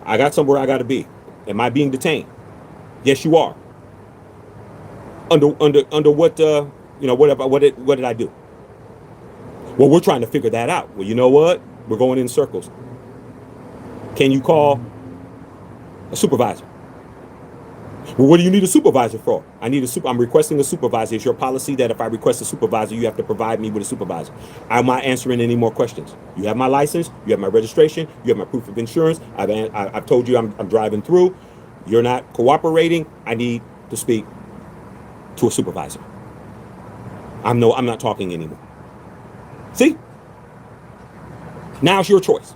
A: I got somewhere I got to be. Am I being detained? Yes, you are. Under what? What did I do? Well, we're trying to figure that out. Well, you know what? We're going in circles. Can you call a supervisor? Well, what do you need a supervisor for? I'm requesting a supervisor. It's your policy that if I request a supervisor, you have to provide me with a supervisor. I'm not answering any more questions. You have my license. You have my registration. You have my proof of insurance. I've told you I'm driving through. You're not cooperating. I need to speak to a supervisor. I'm not talking anymore. See? Now it's your choice.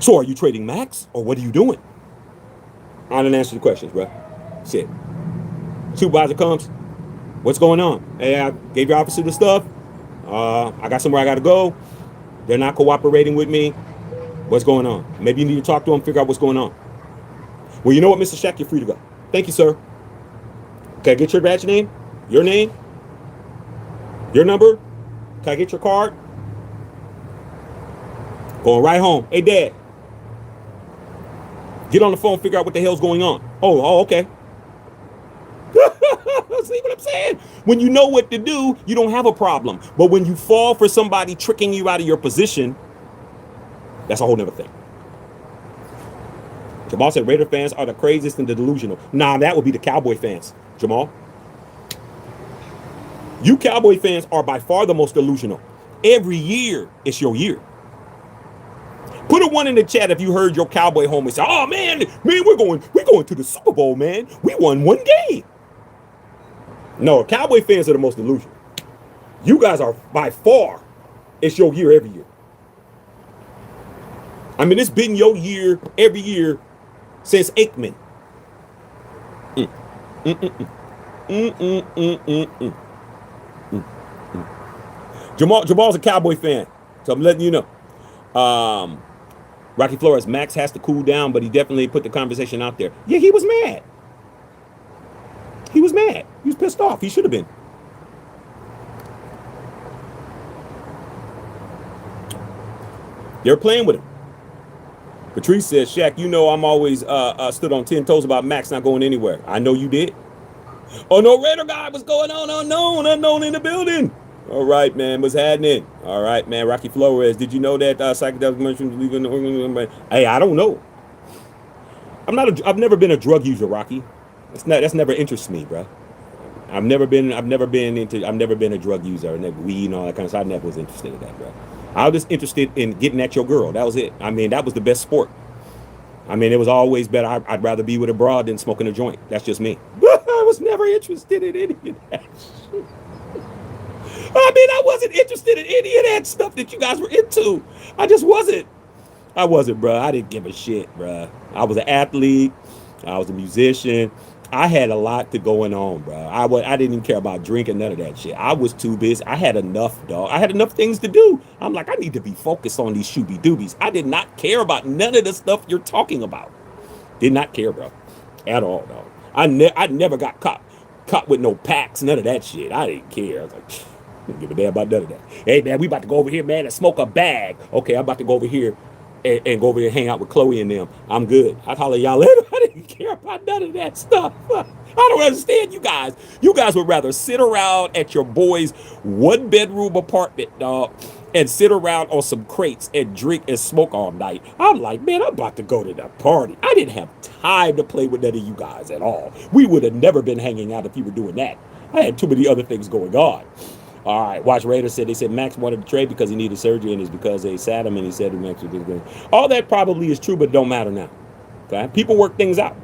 A: So are you trading Maxx, or what are you doing? I didn't answer the questions, bro. Shit. Supervisor comes. What's going on? Hey, I gave your officer the stuff. I got somewhere I got to go. They're not cooperating with me. What's going on? Maybe you need to talk to them, figure out what's going on. Well, you know what, Mr. Shack, you're free to go. Thank you, sir. Can I get your badge name? Your name? Your number? Can I get your card? Going right home. Hey, Dad. Get on the phone, figure out what the hell's going on. Oh, okay. See what I'm saying? When you know what to do, you don't have a problem. But when you fall for somebody tricking you out of your position, that's a whole nother thing. Jamal said Raider fans are the craziest and the delusional. Nah, that would be the Cowboy fans, Jamal. You Cowboy fans are by far the most delusional. Every year, it's your year. Put a 1 in the chat if you heard your Cowboy homie say, "Oh man, we're going to the Super Bowl, man. We won 1 game." No, Cowboy fans are the most delusional. You guys are by far, it's your year every year. I mean, it's been your year every year since Aikman. Jamal's a Cowboy fan, so I'm letting you know. Rocky Flores, Maxx has to cool down, but he definitely put the conversation out there. Yeah, he was mad. He was mad. He was pissed off. He should have been. They're playing with him. Patrice says, Shaq, you know I'm always stood on 10 toes about Maxx not going anywhere. I know you did. Oh, no, Raider guy, what's going on? Unknown in the building. All right, man, what's happening? All right, man, Rocky Flores, did you know that psychedelic mushrooms leaving the organization? Hey, I don't know. I've never been a drug user, Rocky. That's never interested me, bro. I've never been a drug user, weed and all that kind of stuff. I never was interested in that, bro. I was just interested in getting at your girl. That was it. I mean, that was the best sport. I mean, it was always better. I'd rather be with a broad than smoking a joint. That's just me. I was never interested in any of that shit. I mean, I wasn't interested in any of that stuff that you guys were into. I just wasn't. I wasn't, bro. I didn't give a shit, bro. I was an athlete. I was a musician. I had a lot to going on, bro. I didn't even care about drinking, none of that shit. I was too busy. I had enough, dog. I had enough things to do. I'm like, I need to be focused on these shooby doobies. I did not care about none of the stuff you're talking about. Did not care, bro. At all, dog. I never got caught with no packs, none of that shit. I didn't care. I was like, I don't give a damn about none of that. Hey, man, we about to go over here, man, and smoke a bag. Okay, I'm about to go over here and go over here and hang out with Chloe and them. I'm good. I'll holler at y'all later. I didn't care about none of that stuff. I don't understand you guys. You guys would rather sit around at your boy's 1-bedroom apartment, dog, and sit around on some crates and drink and smoke all night. I'm like, man, I'm about to go to the party. I didn't have time to play with none of you guys at all. We would have never been hanging out if you were doing that. I had too many other things going on. All right. Watch Raiders said they said Maxx wanted to trade because he needed surgery and it's because they sat him and he said Maxx was good. All that probably is true, but it don't matter now. Okay. People work things out.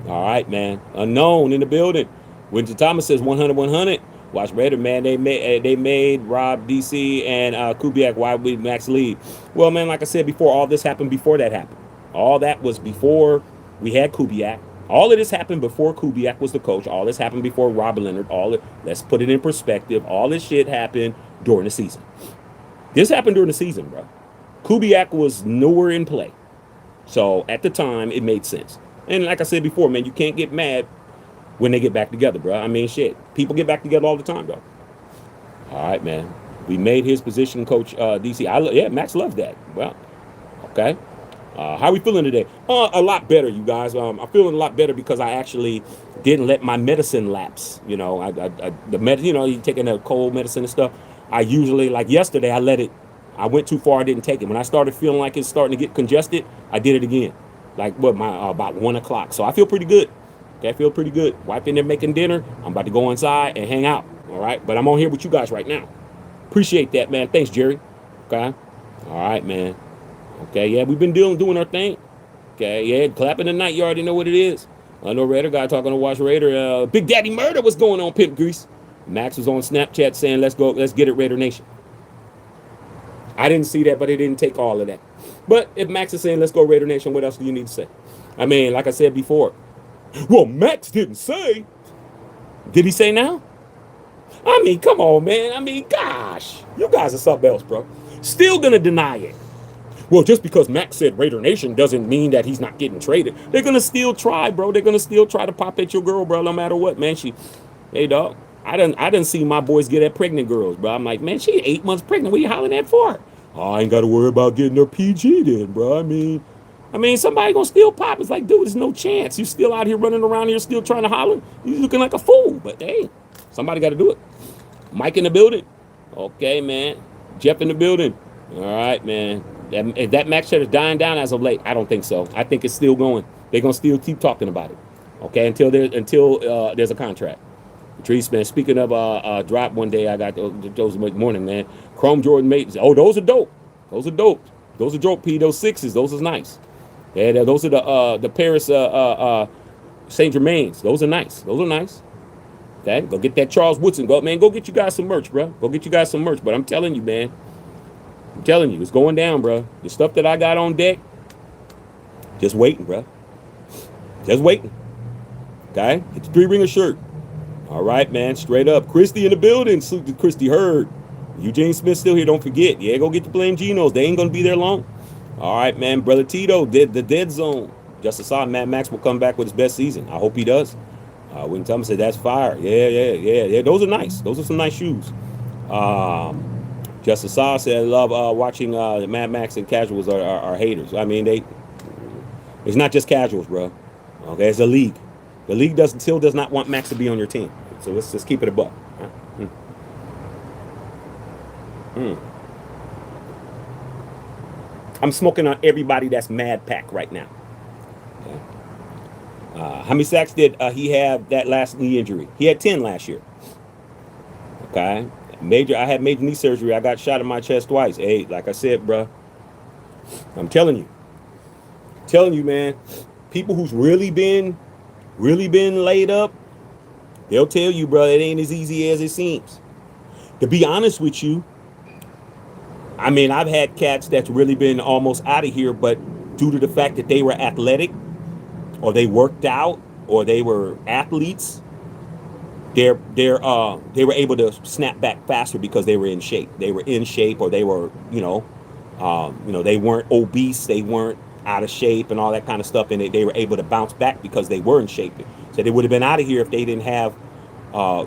A: All right, man. Unknown in the building. Winter Thomas says 100, 100. Watch Raider, man. They made Rob DC and Kubiak. Why would Max leave? Well, man, like I said before, all this happened before that happened. All that was before we had Kubiak. All of this happened before Kubiak was the coach. All this happened before Rob Leonard. Let's put it in perspective. All this shit happened during the season. This happened during the season, bro. Kubiak was nowhere in play. So at the time, it made sense. And like I said before, man, you can't get mad when they get back together, bro. I mean, shit. People get back together all the time, bro. All right, man. We made his position coach DC. Yeah, Max loves that. Well, okay. How we feeling today? A lot better, you guys. I'm feeling a lot better because I actually didn't let my medicine lapse. You know, you taking a cold medicine and stuff. I usually, like yesterday, I went too far. I didn't take it. When I started feeling like it's starting to get congested, I did it again. Like about 1 o'clock. So I feel pretty good. Okay, I feel pretty good. Wife in there making dinner. I'm about to go inside and hang out. All right, but I'm on here with you guys right now. Appreciate that, man. Thanks, Jerry. Okay. All right, man. Okay, yeah, we've been doing our thing. Okay, yeah, clapping tonight. You already know what it is. I know Raider guy talking to Watch Raider. Big Daddy Murder. What's going on, Pimp Grease? Max was on Snapchat saying, let's get it, Raider Nation. I didn't see that, but it didn't take all of that. But if Max is saying, let's go, Raider Nation, what else do you need to say? I mean, like I said before, well, Max didn't say. Did he say now? I mean, come on, man. I mean, gosh, you guys are something else, bro. Still gonna deny it. Well, just because Max said Raider Nation doesn't mean that he's not getting traded. They're gonna still try, bro. They're gonna still try to pop at your girl, bro, no matter what, man. Hey, dog. I didn't see my boys get at pregnant girls, bro. I'm like, man, she 8 months pregnant. What are you hollering at for? Oh, I ain't got to worry about getting her PG then, bro. I mean, somebody gonna still pop. It's like, dude, there's no chance. You still out here running around here, still trying to holler. You looking like a fool. But hey, somebody got to do it. Mike in the building. Okay, man. Jeff in the building. All right, man. If that Max shit is dying down as of late, I don't think so. I think it's still going. They're gonna still keep talking about it. Okay, until there's a contract. Patrice, man. Speaking of drop one day, I got those morning, man. Chrome Jordan mates. Oh, those are dope. Those are dope. Those are dope. P. Those sixes. Those is nice. Yeah, those are the Paris Saint Germains. Those are nice. Those are nice. Okay, go get that Charles Woodson. Go, man. Go get you guys some merch, bro. Go get you guys some merch. But I'm telling you, man. I'm telling you, it's going down, bro. The stuff that I got on deck, just waiting, bro. Just waiting. Okay? Get the 3-ringer shirt. All right, man. Straight up. Christy in the building. Salute to Christy Hurd. Eugene Smith still here. Don't forget. Yeah, go get the Blame Genos. They ain't going to be there long. All right, man. Brother Tito did the dead zone. Just saw Matt Max will come back with his best season. I hope he does. William Thomas said, that's fire. Yeah. Those are nice. Those are some nice shoes. Justice Saw said, I love watching Mad Max and casuals are haters. I mean, it's not just casuals, bro. Okay, it's a league. The league still does not want Max to be on your team. So let's just keep it a buck. I'm smoking on everybody that's Mad Pack right now. Okay. How many sacks did he have that last knee injury? He had 10 last year. Okay. I had major knee surgery. I got shot in my chest twice. Hey, like I said, bro, I'm telling you, man, people who's really been laid up, they'll tell you, bro, it ain't as easy as it seems. To be honest with you, I mean, I've had cats that's really been almost out of here, but due to the fact that they were athletic or they worked out or they were athletes, they were able to snap back faster because they were in shape. They were in shape, or they were, they weren't obese, they weren't out of shape and all that kind of stuff, and they were able to bounce back because they were in shape. So they would have been out of here if they didn't have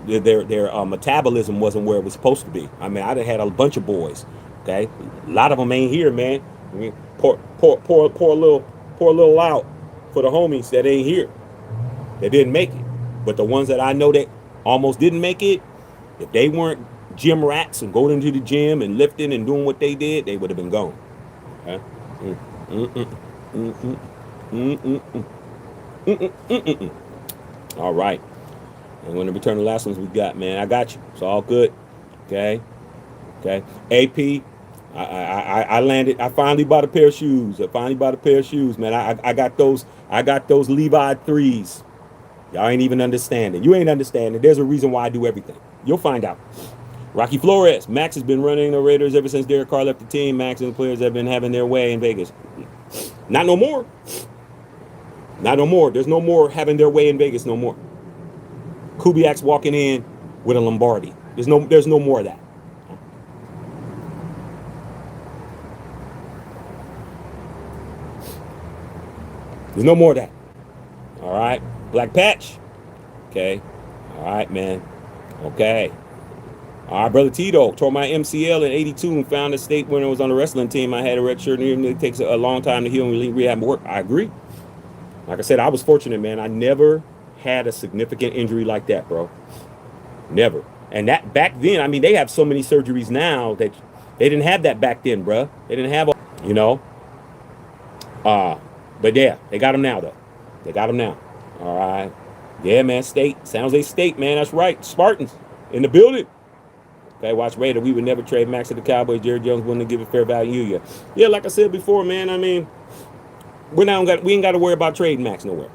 A: their metabolism wasn't where it was supposed to be. I mean, I done had a bunch of boys. Okay, a lot of them ain't here, man. I mean, pour a little out for the homies that ain't here. They didn't make it, but the ones that I know that almost didn't make it, if they weren't gym rats and going into the gym and lifting and doing what they did, they would have been gone. Okay? All right. I'm going to return the last ones we got, man. I got you. It's all good. Okay. Okay. AP. I landed. I finally bought a pair of shoes. Man. I got those. I got those Levi threes. Y'all ain't even understanding. You ain't understanding. There's a reason why I do everything. You'll find out. Rocky Flores. Maxx has been running the Raiders ever since Derek Carr left the team. Maxx and the players have been having their way in Vegas. Not no more. Not no more. There's no more having their way in Vegas no more. Kubiak's walking in with a Lombardi. There's no more of that. There's no more of that. All right. Black patch. Okay. All right, man. Okay. All right, brother Tito. Tore my MCL in '82 and found a state when I was on the wrestling team. I had a red shirt and it takes a long time to heal and rehab and work. I agree. Like I said, I was fortunate, man. I never had a significant injury like that, bro. Never. And that back then, I mean, they have so many surgeries now that they didn't have that back then, bro. They didn't have, you know. But yeah, they got them now, though. They got them now. All right. Yeah, man. State. San Jose State, man. That's right. Spartans in the building. Okay, watch Raider. We would never trade Maxx to the Cowboys. Jerry Jones wouldn't give it fair value. Yeah, like I said before, man. I mean, we ain't got to worry about trading Maxx nowhere.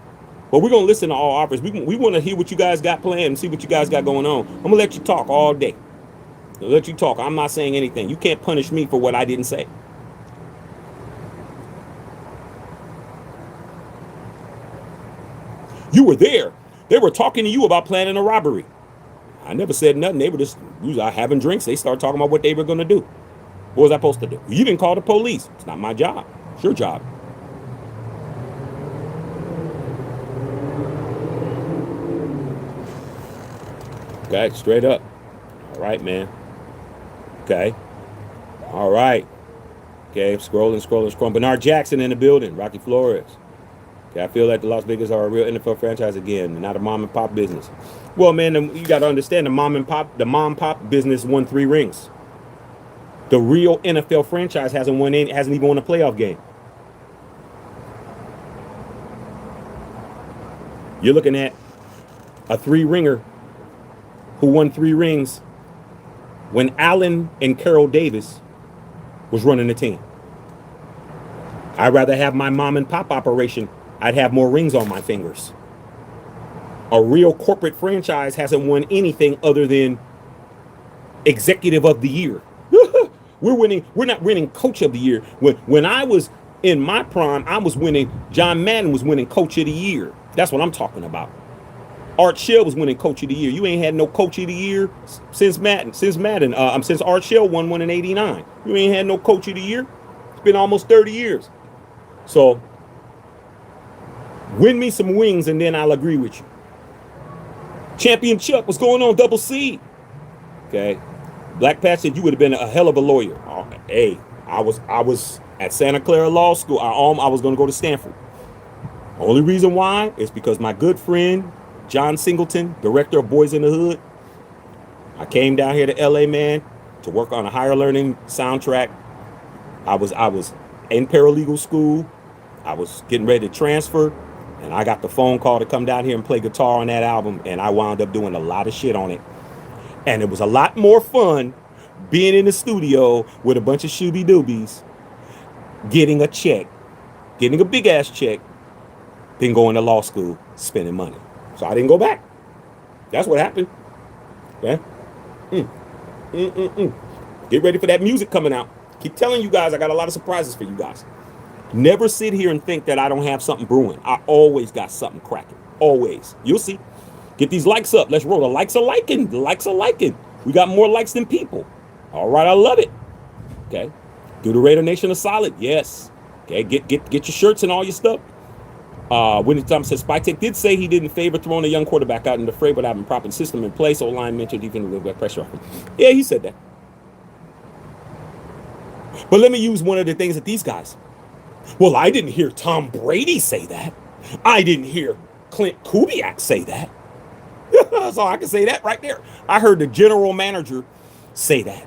A: But we're gonna listen to all offers. We want to hear what you guys got planned and see what you guys got going on. I'm gonna let you talk all day. I'll let you talk. I'm not saying anything. You can't punish me for what I didn't say. You were there. They were talking to you about planning a robbery. I never said nothing. They were just having drinks. They started talking about what they were going to do. What was I supposed to do? You didn't call the police. It's not my job. It's your job. Okay, straight up. All right, man. Okay. All right. Okay, scrolling. Bernard Jackson in the building. Rocky Flores. Okay, I feel like the Las Vegas are a real NFL franchise again, not a mom and pop business. Well, man, you got to understand the mom pop business won 3 rings. The real NFL franchise hasn't even won a playoff game. You're looking at a 3-ringer who won 3 rings when Allen and Carroll Davis was running the team. I'd rather have my mom and pop operation. I'd have more rings on my fingers. A real corporate franchise hasn't won anything other than executive of the year. We're not winning coach of the year. When I was in my prime, I was winning. John Madden was winning coach of the year. That's what I'm talking about. Art Shell was winning coach of the year. You ain't had no coach of the year since Madden. Since Art Shell won one in '89. You ain't had no coach of the year. It's been almost 30 years. So win me some wings and then I'll agree with you. Champion Chuck, what's going on? Double C. Okay. Black Pat said you would have been a hell of a lawyer. Hey, I was at Santa Clara Law School. I was going to go to Stanford. Only reason why is because my good friend John Singleton, director of Boys in the Hood, I came down here to LA, man, to work on a higher learning soundtrack. I was in paralegal school. I was getting ready to transfer, and I got the phone call to come down here and play guitar on that album, and I wound up doing a lot of shit on it. And it was a lot more fun being in the studio with a bunch of shooby doobies, getting a check, getting a big ass check, than going to law school, spending money. So I didn't go back. That's what happened. Okay? Get ready for that music coming out. Keep telling you guys, I got a lot of surprises for you guys. Never sit here and think that I don't have something brewing. I always got something cracking. Always. You'll see. Get these likes up. Let's roll. The likes are liking. The likes are liking. We got more likes than people. All right, I love it. Okay. Do the Raider Nation a solid. Yes. Okay. Get your shirts and all your stuff. When Tom says Spytek did say he didn't favor throwing a young quarterback out in the fray, but having proper system in place. O-line mentioned defensive with pressure off him. Yeah, he said that. But let me use one of the things that these guys. Well, I didn't hear Tom Brady say that. I didn't hear Clint Kubiak say that. So I can say that right there. I heard the general manager say that.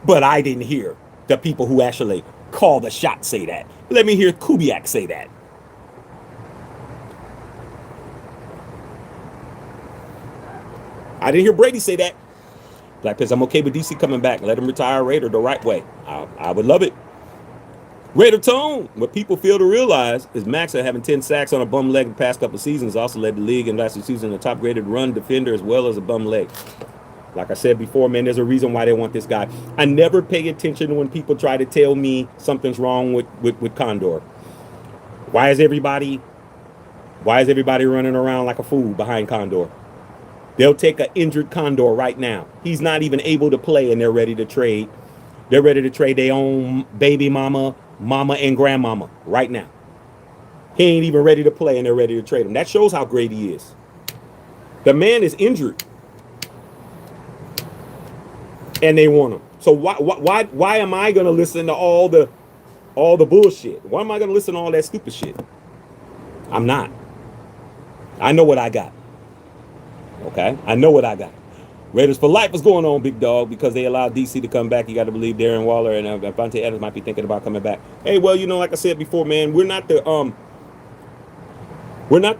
A: But I didn't hear the people who actually call the shot say that. Let me hear Kubiak say that. I didn't hear Brady say that. Black Pants, I'm okay with DC coming back. Let him retire Raider the right way. I would love it. Raider Tone. What people fail to realize is Maxx having 10 sacks on a bum leg the past couple of seasons also led the league in last season a top graded run defender as well as a bum leg. Like I said before, man, there's a reason why they want this guy. I never pay attention when people try to tell me something's wrong with Condor. Why is everybody running around like a fool behind Condor? They'll take an injured Condor right now. He's not even able to play and they're ready to trade. They're ready to trade their own baby mama, and grandmama right now. He ain't even ready to play and they're ready to trade him. That shows how great he is. The man is injured. And they want him. So why am I gonna listen to all the bullshit? Why am I gonna listen to all that stupid shit? I'm not. I know what I got. Okay? I know what I got. Raiders for life is going on, big dog, because they allowed DC to come back. You got to believe Darren Waller and Avante Adams might be thinking about coming back. Hey, well, you know, like I said before, man, we're not the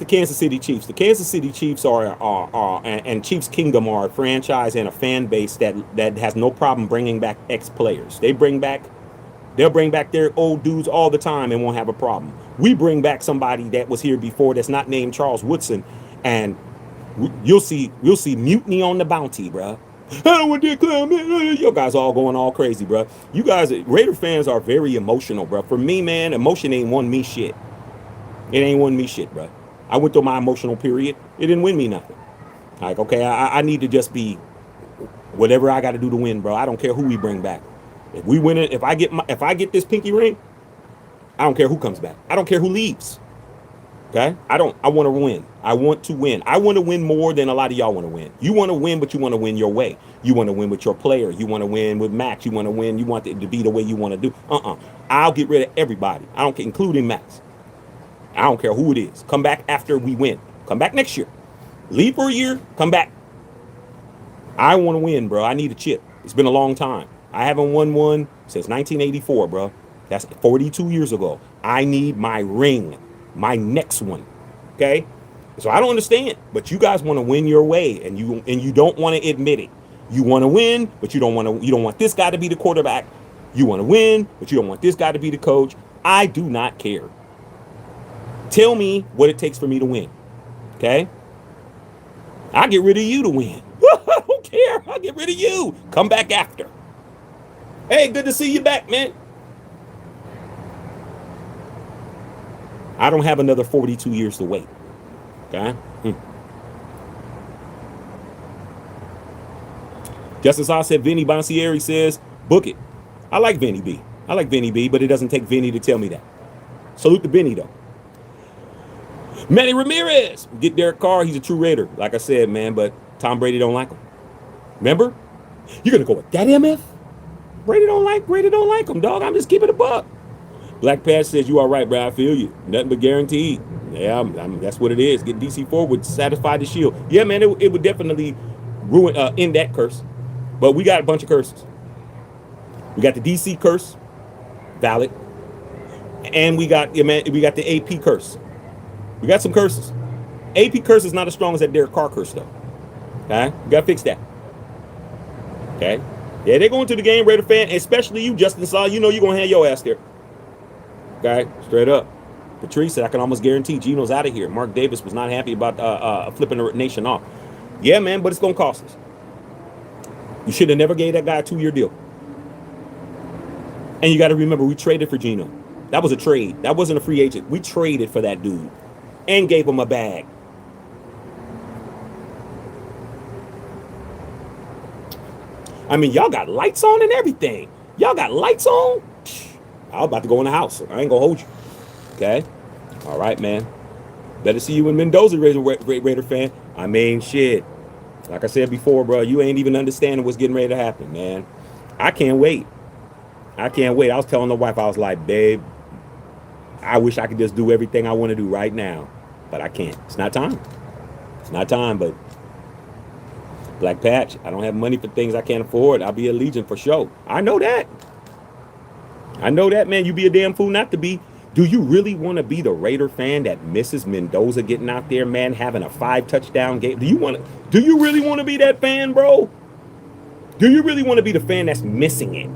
A: Kansas City Chiefs. The Kansas City Chiefs and Chiefs Kingdom are a franchise and a fan base that has no problem bringing back ex-players. They'll bring back their old dudes all the time and won't have a problem. We bring back somebody that was here before that's not named Charles Woodson, and you'll see mutiny on the bounty, bro. I don't want that clown, man. You guys all going all crazy, bro. You guys, Raider fans are very emotional, bro. For me, man, emotion ain't won me shit. It ain't won me shit, bro. I went through my emotional period. It didn't win me nothing. Like, okay, I need to just be whatever I got to do to win, bro. I don't care who we bring back. If we win it, if I get this pinky ring, I don't care who comes back. I don't care who leaves. Okay? I want to win. I want to win. I want to win more than a lot of y'all want to win. You want to win, but you want to win your way. You want to win with your player. You want to win with Maxx. You want to win. You want it to be the way you want to do. I'll get rid of everybody. I don't care, including Maxx. I don't care who it is. Come back after we win. Come back next year. Leave for a year. Come back. I want to win, bro. I need a chip. It's been a long time. I haven't won one since 1984, bro. That's 42 years ago. I need my ring. My next one. Okay? So I don't understand, but you guys want to win your way, and you don't want to admit it. You want to win, but you don't want this guy to be the quarterback. You want to win, but you don't want this guy to be the coach. I do not care. Tell me what it takes for me to win. Okay? I'll get rid of you to win. I don't care. I'll get rid of you. Come back after. Hey, good to see you back, man. I don't have another 42 years to wait. Okay? Just as I said, Vinny Bonsieri says, book it. I like Vinny B. But it doesn't take Vinny to tell me that. Salute to Vinny, though. Manny Ramirez. Get Derek Carr. He's a true Raider. Like I said, man, but Tom Brady don't like him. Remember? You're going to go with that, MF? Brady don't like him, dog. I'm just keeping a buck. Black Patch says, you all right, bro. I feel you. Nothing but guaranteed. Yeah, that's what it is. Get DC forward, satisfy the shield. Yeah, man, it would definitely end that curse. But we got a bunch of curses. We got the DC curse, valid. And we got the AP curse. We got some curses. AP curse is not as strong as that Derek Carr curse, though. Okay? We got to fix that. Okay? Yeah, they're going to the game, Raider fan, especially you, Justin Saw. You know you're going to have your ass there. Okay, straight up. Patrice said, I can almost guarantee Geno's out of here. Mark Davis was not happy about flipping the nation off. Yeah, man, but it's going to cost us. You should have never gave that guy a 2-year deal. And you got to remember, we traded for Geno. That was a trade. That wasn't a free agent. We traded for that dude and gave him a bag. I mean, y'all got lights on and everything. Y'all got lights on? I was about to go in the house. I ain't gonna hold you. Okay? All right, man. Better see you in Mendoza, Raider fan. I mean, shit. Like I said before, bro, you ain't even understanding what's getting ready to happen, man. I can't wait. I was telling the wife, I was like, babe, I wish I could just do everything I want to do right now. But I can't. It's not time. But Black Patch, I don't have money for things I can't afford. I'll be a Legion for sure. I know that, man. You be a damn fool not to be. Do you really want to be the Raider fan that misses Mendoza getting out there, man, having a 5-touchdown game? Do you really want to be that fan, bro? Do you really want to be the fan that's missing it?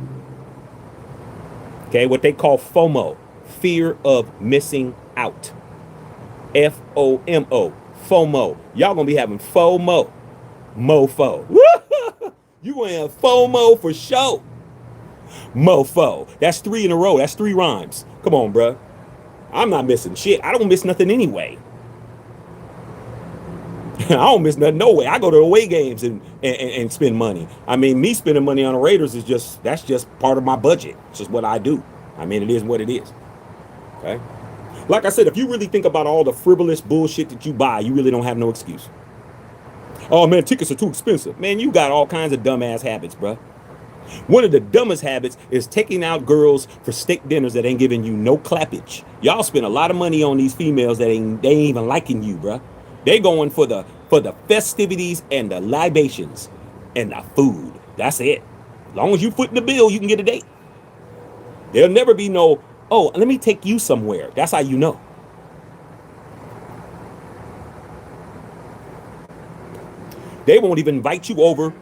A: Okay, what they call FOMO, fear of missing out. FOMO, FOMO. Y'all gonna be having FOMO, mofo. You gonna have FOMO for sure. Mofo. That's 3 in a row. That's 3 rhymes. Come on, bruh. I'm not missing shit. I don't miss nothing anyway. I don't miss nothing no way. I go to away games and spend money. I mean, me spending money on the Raiders is that's just part of my budget. It's just what I do. I mean, it is what it is. Okay? Like I said, if you really think about all the frivolous bullshit that you buy, you really don't have no excuse. Oh, man, tickets are too expensive. Man, you got all kinds of dumbass habits, bruh. One of the dumbest habits is taking out girls for steak dinners that ain't giving you no clappage. Y'all spend a lot of money on these females that ain't even liking you, bruh. They going for the festivities and the libations and the food. That's it. As long as you foot in the bill, you can get a date. There'll never be no, oh, let me take you somewhere. That's how you know. They won't even invite you over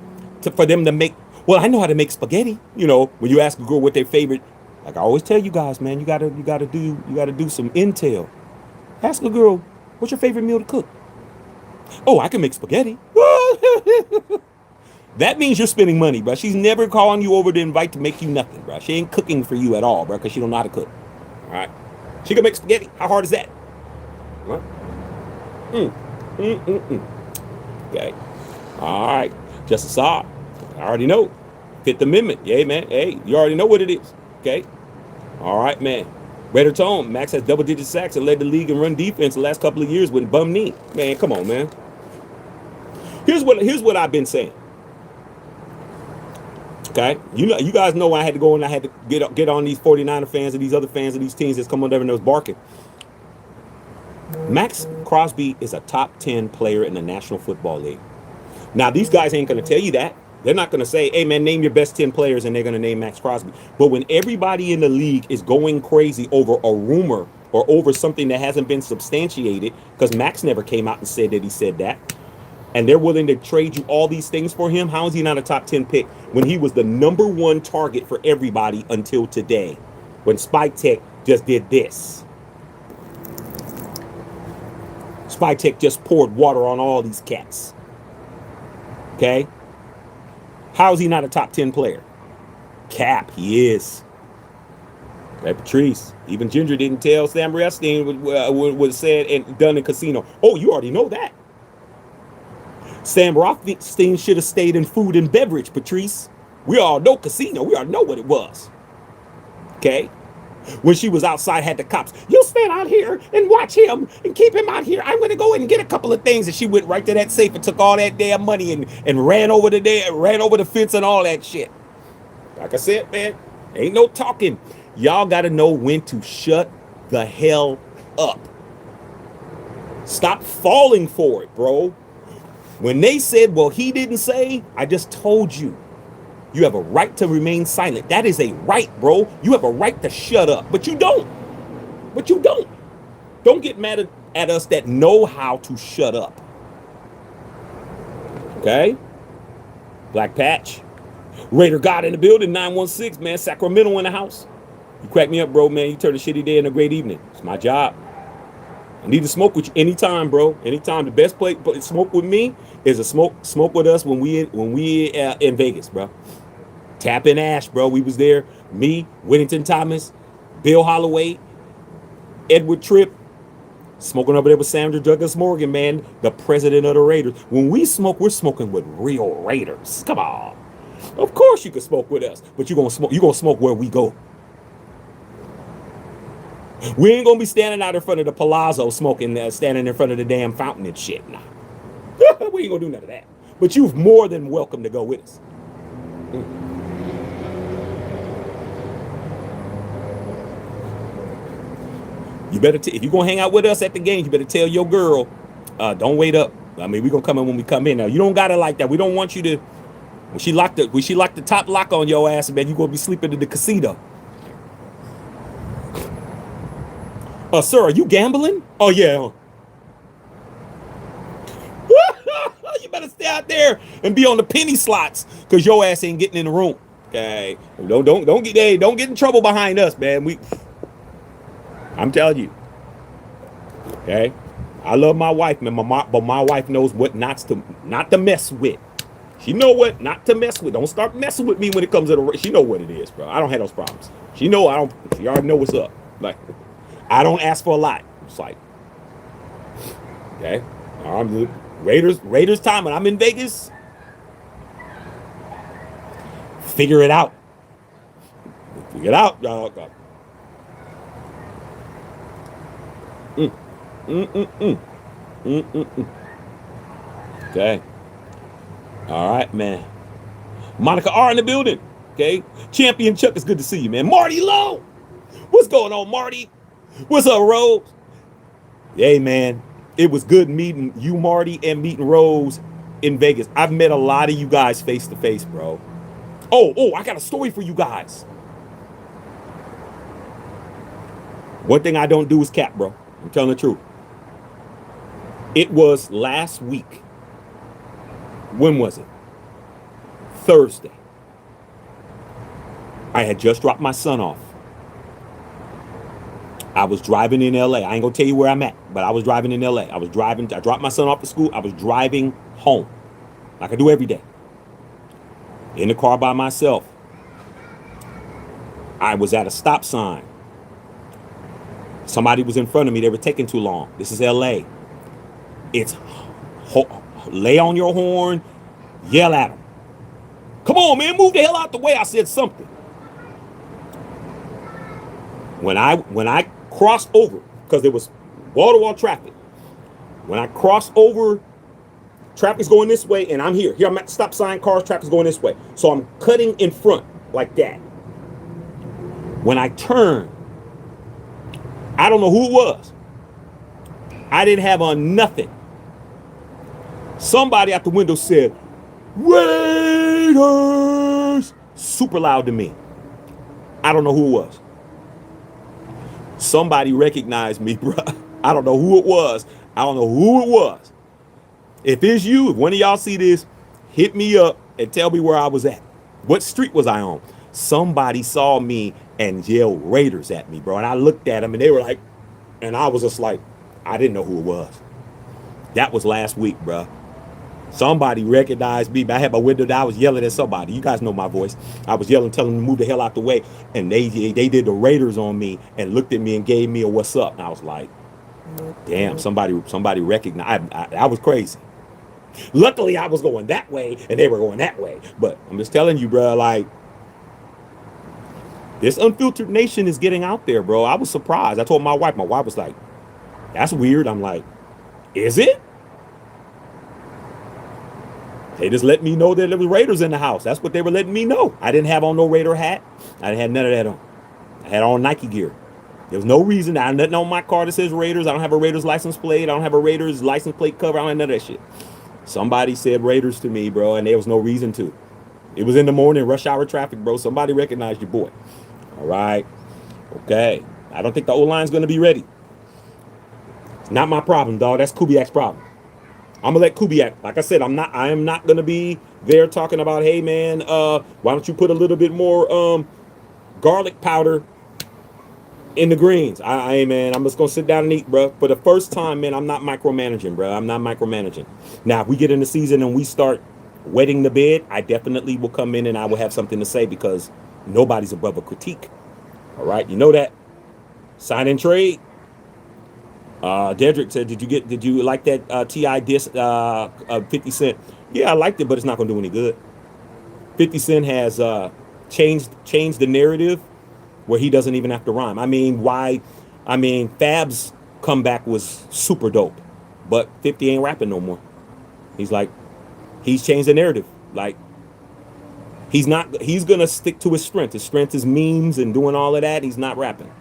A: for them to make, well, I know how to make spaghetti. You know, when you ask a girl what their favorite, like I always tell you guys, man, you gotta do some intel. Ask a girl, what's your favorite meal to cook? Oh, I can make spaghetti. That means you're spending money, bro. She's never calling you over to invite to make you nothing, bro. She ain't cooking for you at all, bro, because she don't know how to cook. All right? She can make spaghetti. How hard is that? What? Okay. All right. Just a saw. I already know. Fifth Amendment. Yeah, man. Hey, you already know what it is. Okay. All right, man. Raider Tone. Maxx has double-digit sacks and led the league in run defense the last couple of years with bum knee. Man, come on, man. Here's what I've been saying. Okay, you guys know I had to go and I had to get on these 49er fans and these other fans of these teams that's come on there and was barking. Maxx Crosby is a top 10 player in the National Football League. Now, these guys ain't going to tell you that. They're not going to say, hey, man, name your best 10 players, and they're going to name Maxx Crosby. But when everybody in the league is going crazy over a rumor or over something that hasn't been substantiated, because Maxx never came out and said that he said that, and they're willing to trade you all these things for him, how is he not a top 10 pick when he was the #1 target for everybody until today, when Spytek just did this? Spytek just poured water on all these cats. Okay? How is he not a top 10 player? Cap, he is. Right, Patrice. Even Ginger didn't tell Sam Epstein was said and done in casino. Oh, you already know that. Sam Rothstein should have stayed in food and beverage, Patrice. We all know casino. We all know what it was. Okay? When she was outside, had the cops. You stand out here and watch him and keep him out here. I'm going to go in and get a couple of things. And she went right to that safe and took all that damn money and ran over the fence and all that shit. Like I said, man, ain't no talking. Y'all got to know when to shut the hell up. Stop falling for it, bro. When they said, well, he didn't say, I just told you. You have a right to remain silent. That is a right, bro. You have a right to shut up. But you don't. But you don't. Don't get mad at us that know how to shut up. Okay? Black Patch. Raider God in the building, 916, man. Sacramento in the house. You crack me up, bro, man. You turn a shitty day into a great evening. It's my job. I need to smoke with you anytime, bro. Anytime. The best place to smoke with me is a smoke with us when we in Vegas, bro. Tap in Ash, bro. We was there. Me, Whittington Thomas, Bill Holloway, Edward Tripp, smoking over there with Sandra Douglas Morgan, man, the president of the Raiders. When we smoke, we're smoking with real Raiders. Come on. Of course you can smoke with us, but you're gonna smoke where we go. We ain't gonna be standing out in front of the Palazzo smoking, standing in front of the damn fountain and shit. Nah. We ain't gonna do none of that. But you're more than welcome to go with us. You better, if you're gonna hang out with us at the game, you better tell your girl, don't wait up. I mean, we're gonna come in when we come in. Now, you don't got it like that. We don't want you to, when she locked the top lock on your ass, man, you're gonna be sleeping in the casino. Sir, are you gambling? Oh, yeah. You better stay out there and be on the penny slots because your ass ain't getting in the room. Okay, don't get in trouble behind us, man. I'm telling you. Okay, I love my wife, man. But my wife knows what not to mess with. She know what not to mess with. Don't start messing with me when it comes to the. She know what it is, bro. I don't have those problems. She know I don't. She already know what's up. Like, I don't ask for a lot. It's like, okay, Raiders time when I'm in Vegas. Figure it out. Figure it out, dog. Okay. All right, man. Monica R in the building. Okay. Champion Chuck, it's good to see you, man. Marty Lowe. What's going on, Marty? What's up, Rose? Hey, man. It was good meeting you, Marty, and meeting Rose in Vegas. I've met a lot of you guys face to face, bro. Oh, I got a story for you guys. One thing I don't do is cap, bro. I'm telling the truth. It was last week. When was it? Thursday. I had just dropped my son off. I was driving in LA. I ain't gonna tell you where I'm at, but I was driving in LA. I dropped my son off at school. I was driving home, like I do every day. In the car by myself. I was at a stop sign. Somebody was in front of me. They were taking too long. This is LA. It's lay on your horn, yell at them. Come on, man, move the hell out the way. I said something. When I crossed over, because there was wall-to-wall traffic. When I crossed over, traffic's going this way, and I'm here. Here I'm at the stop sign, cars, traffic's going this way. So I'm cutting in front like that. When I turned, I don't know who it was. I didn't have on nothing. Somebody out the window said, Raiders! Super loud to me. I don't know who it was. Somebody recognized me, bro. I don't know who it was. If it's you, if one of y'all see this, hit me up and tell me where I was at. What street was I on? Somebody saw me and yelled Raiders at me, bro. And I looked at them and they were like, and I was just like, I didn't know who it was. That was last week, bro. Somebody recognized me. I had my window down. I was yelling at somebody. You guys know my voice. I was yelling, telling them to move the hell out the way. And they did the Raiders on me and looked at me and gave me a what's up. And I was like, damn, somebody recognized. I was crazy. Luckily, I was going that way and they were going that way. But I'm just telling you, bro, like, this unfiltered nation is getting out there, bro. I was surprised. I told my wife was like, that's weird. I'm like, is it? They just let me know that there was Raiders in the house. That's what they were letting me know. I didn't have on no Raider hat. I didn't have none of that on. I had on Nike gear. There was no reason. I had nothing on my car that says Raiders. I don't have a Raiders license plate. I don't have a Raiders license plate cover. I don't have none of that shit. Somebody said Raiders to me, bro, and there was no reason to. It was in the morning, rush hour traffic, bro. Somebody recognized your boy. All right. Okay. I don't think the O-line's going to be ready. It's not my problem, dog. That's Kubiak's problem. I'm gonna let Kubiak. Like I said, I am not gonna be there talking about, hey man, why don't you put a little bit more garlic powder in the greens? I ain't, man. I'm just gonna sit down and eat, bro. For the first time, man, I'm not micromanaging, bro. I'm not micromanaging. Now, if we get in the season and we start wetting the bed, I definitely will come in and I will have something to say because nobody's above a critique. All right, you know that. Sign and trade. Dedrick said, did you like that T.I. disc 50 Cent? Yeah, I liked it, but it's not going to do any good. 50 Cent has changed the narrative where he doesn't even have to rhyme. Fab's comeback was super dope, but 50 ain't rapping no more. He's changed the narrative. Like, he's going to stick to his strength. His strength is memes and doing all of that. He's not rapping.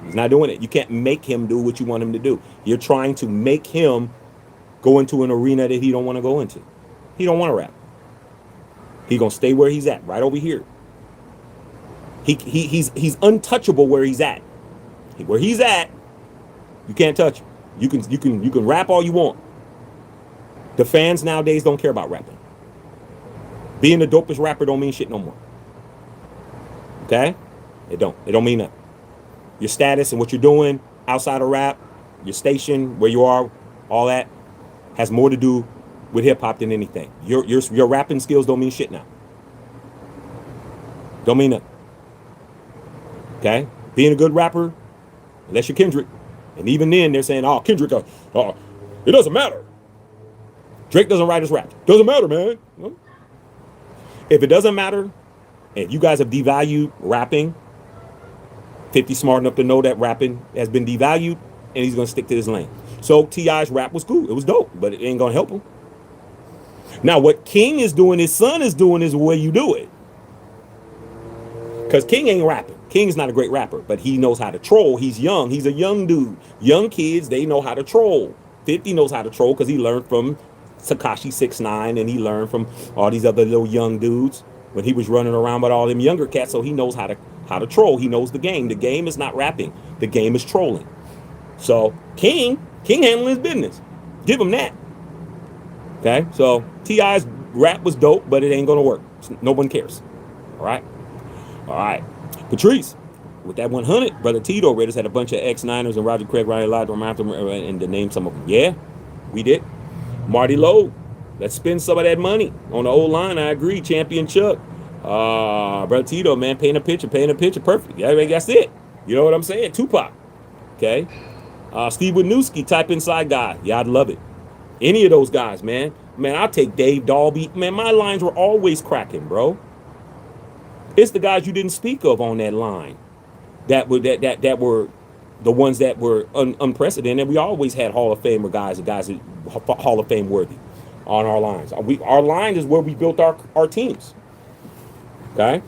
A: He's not doing it. You can't make him do what you want him to do. You're trying to make him go into an arena that he don't want to go into. He don't want to rap. He's going to stay where he's at, right over here. He's untouchable where he's at. Where he's at, you can't touch him. You can rap all you want. The fans nowadays don't care about rapping. Being the dopest rapper don't mean shit no more. Okay? It don't mean nothing. Your status and what you're doing outside of rap, your station, where you are, all that has more to do with hip hop than anything. Your rapping skills don't mean shit now. Don't mean nothing. Okay? Being a good rapper, unless you're Kendrick, and even then they're saying, "Oh, Kendrick, it doesn't matter. Drake doesn't write his rap. Doesn't matter, man." No. If it doesn't matter, and you guys have devalued rapping, 50 smart enough to know that rapping has been devalued, and he's gonna stick to his lane. So T.I.'s rap was cool. It was dope, but it ain't gonna help him. Now, what King is doing, his son is doing, is the way you do it. Because King ain't rapping. King's not a great rapper, but he knows how to troll. He's young. He's a young dude. Young kids, they know how to troll. 50 knows how to troll because he learned from Tekashi 6ix9ine, and he learned from all these other little young dudes when he was running around with all them younger cats. So he knows how to troll. He knows the game. The game is not rapping. The game is trolling. So King handling his business. Give him that. Okay, so T.I.'s rap was dope, but it ain't gonna work. No one cares. All right. Patrice, with that 100, Brother Tito Raiders had a bunch of ex-Niners and Roger Craig, Ryan Lodge, and to name some of them. Yeah, we did. Marty Lowe, let's spend some of that money on the old line. I agree. Champion Chuck. Brother Tito, man, paint a picture. Perfect. Yeah, that's it. You know what I'm saying? Tupac. Okay. Steve Winooski, type inside guy. Yeah, I'd love it. Any of those guys, man. Man, I'll take Dave Dalby. Man, my lines were always cracking, bro. It's the guys you didn't speak of on that line that were the ones that were unprecedented. We always had Hall of Famer guys that Hall of Fame worthy on our lines. Our line is where we built our teams. Okay?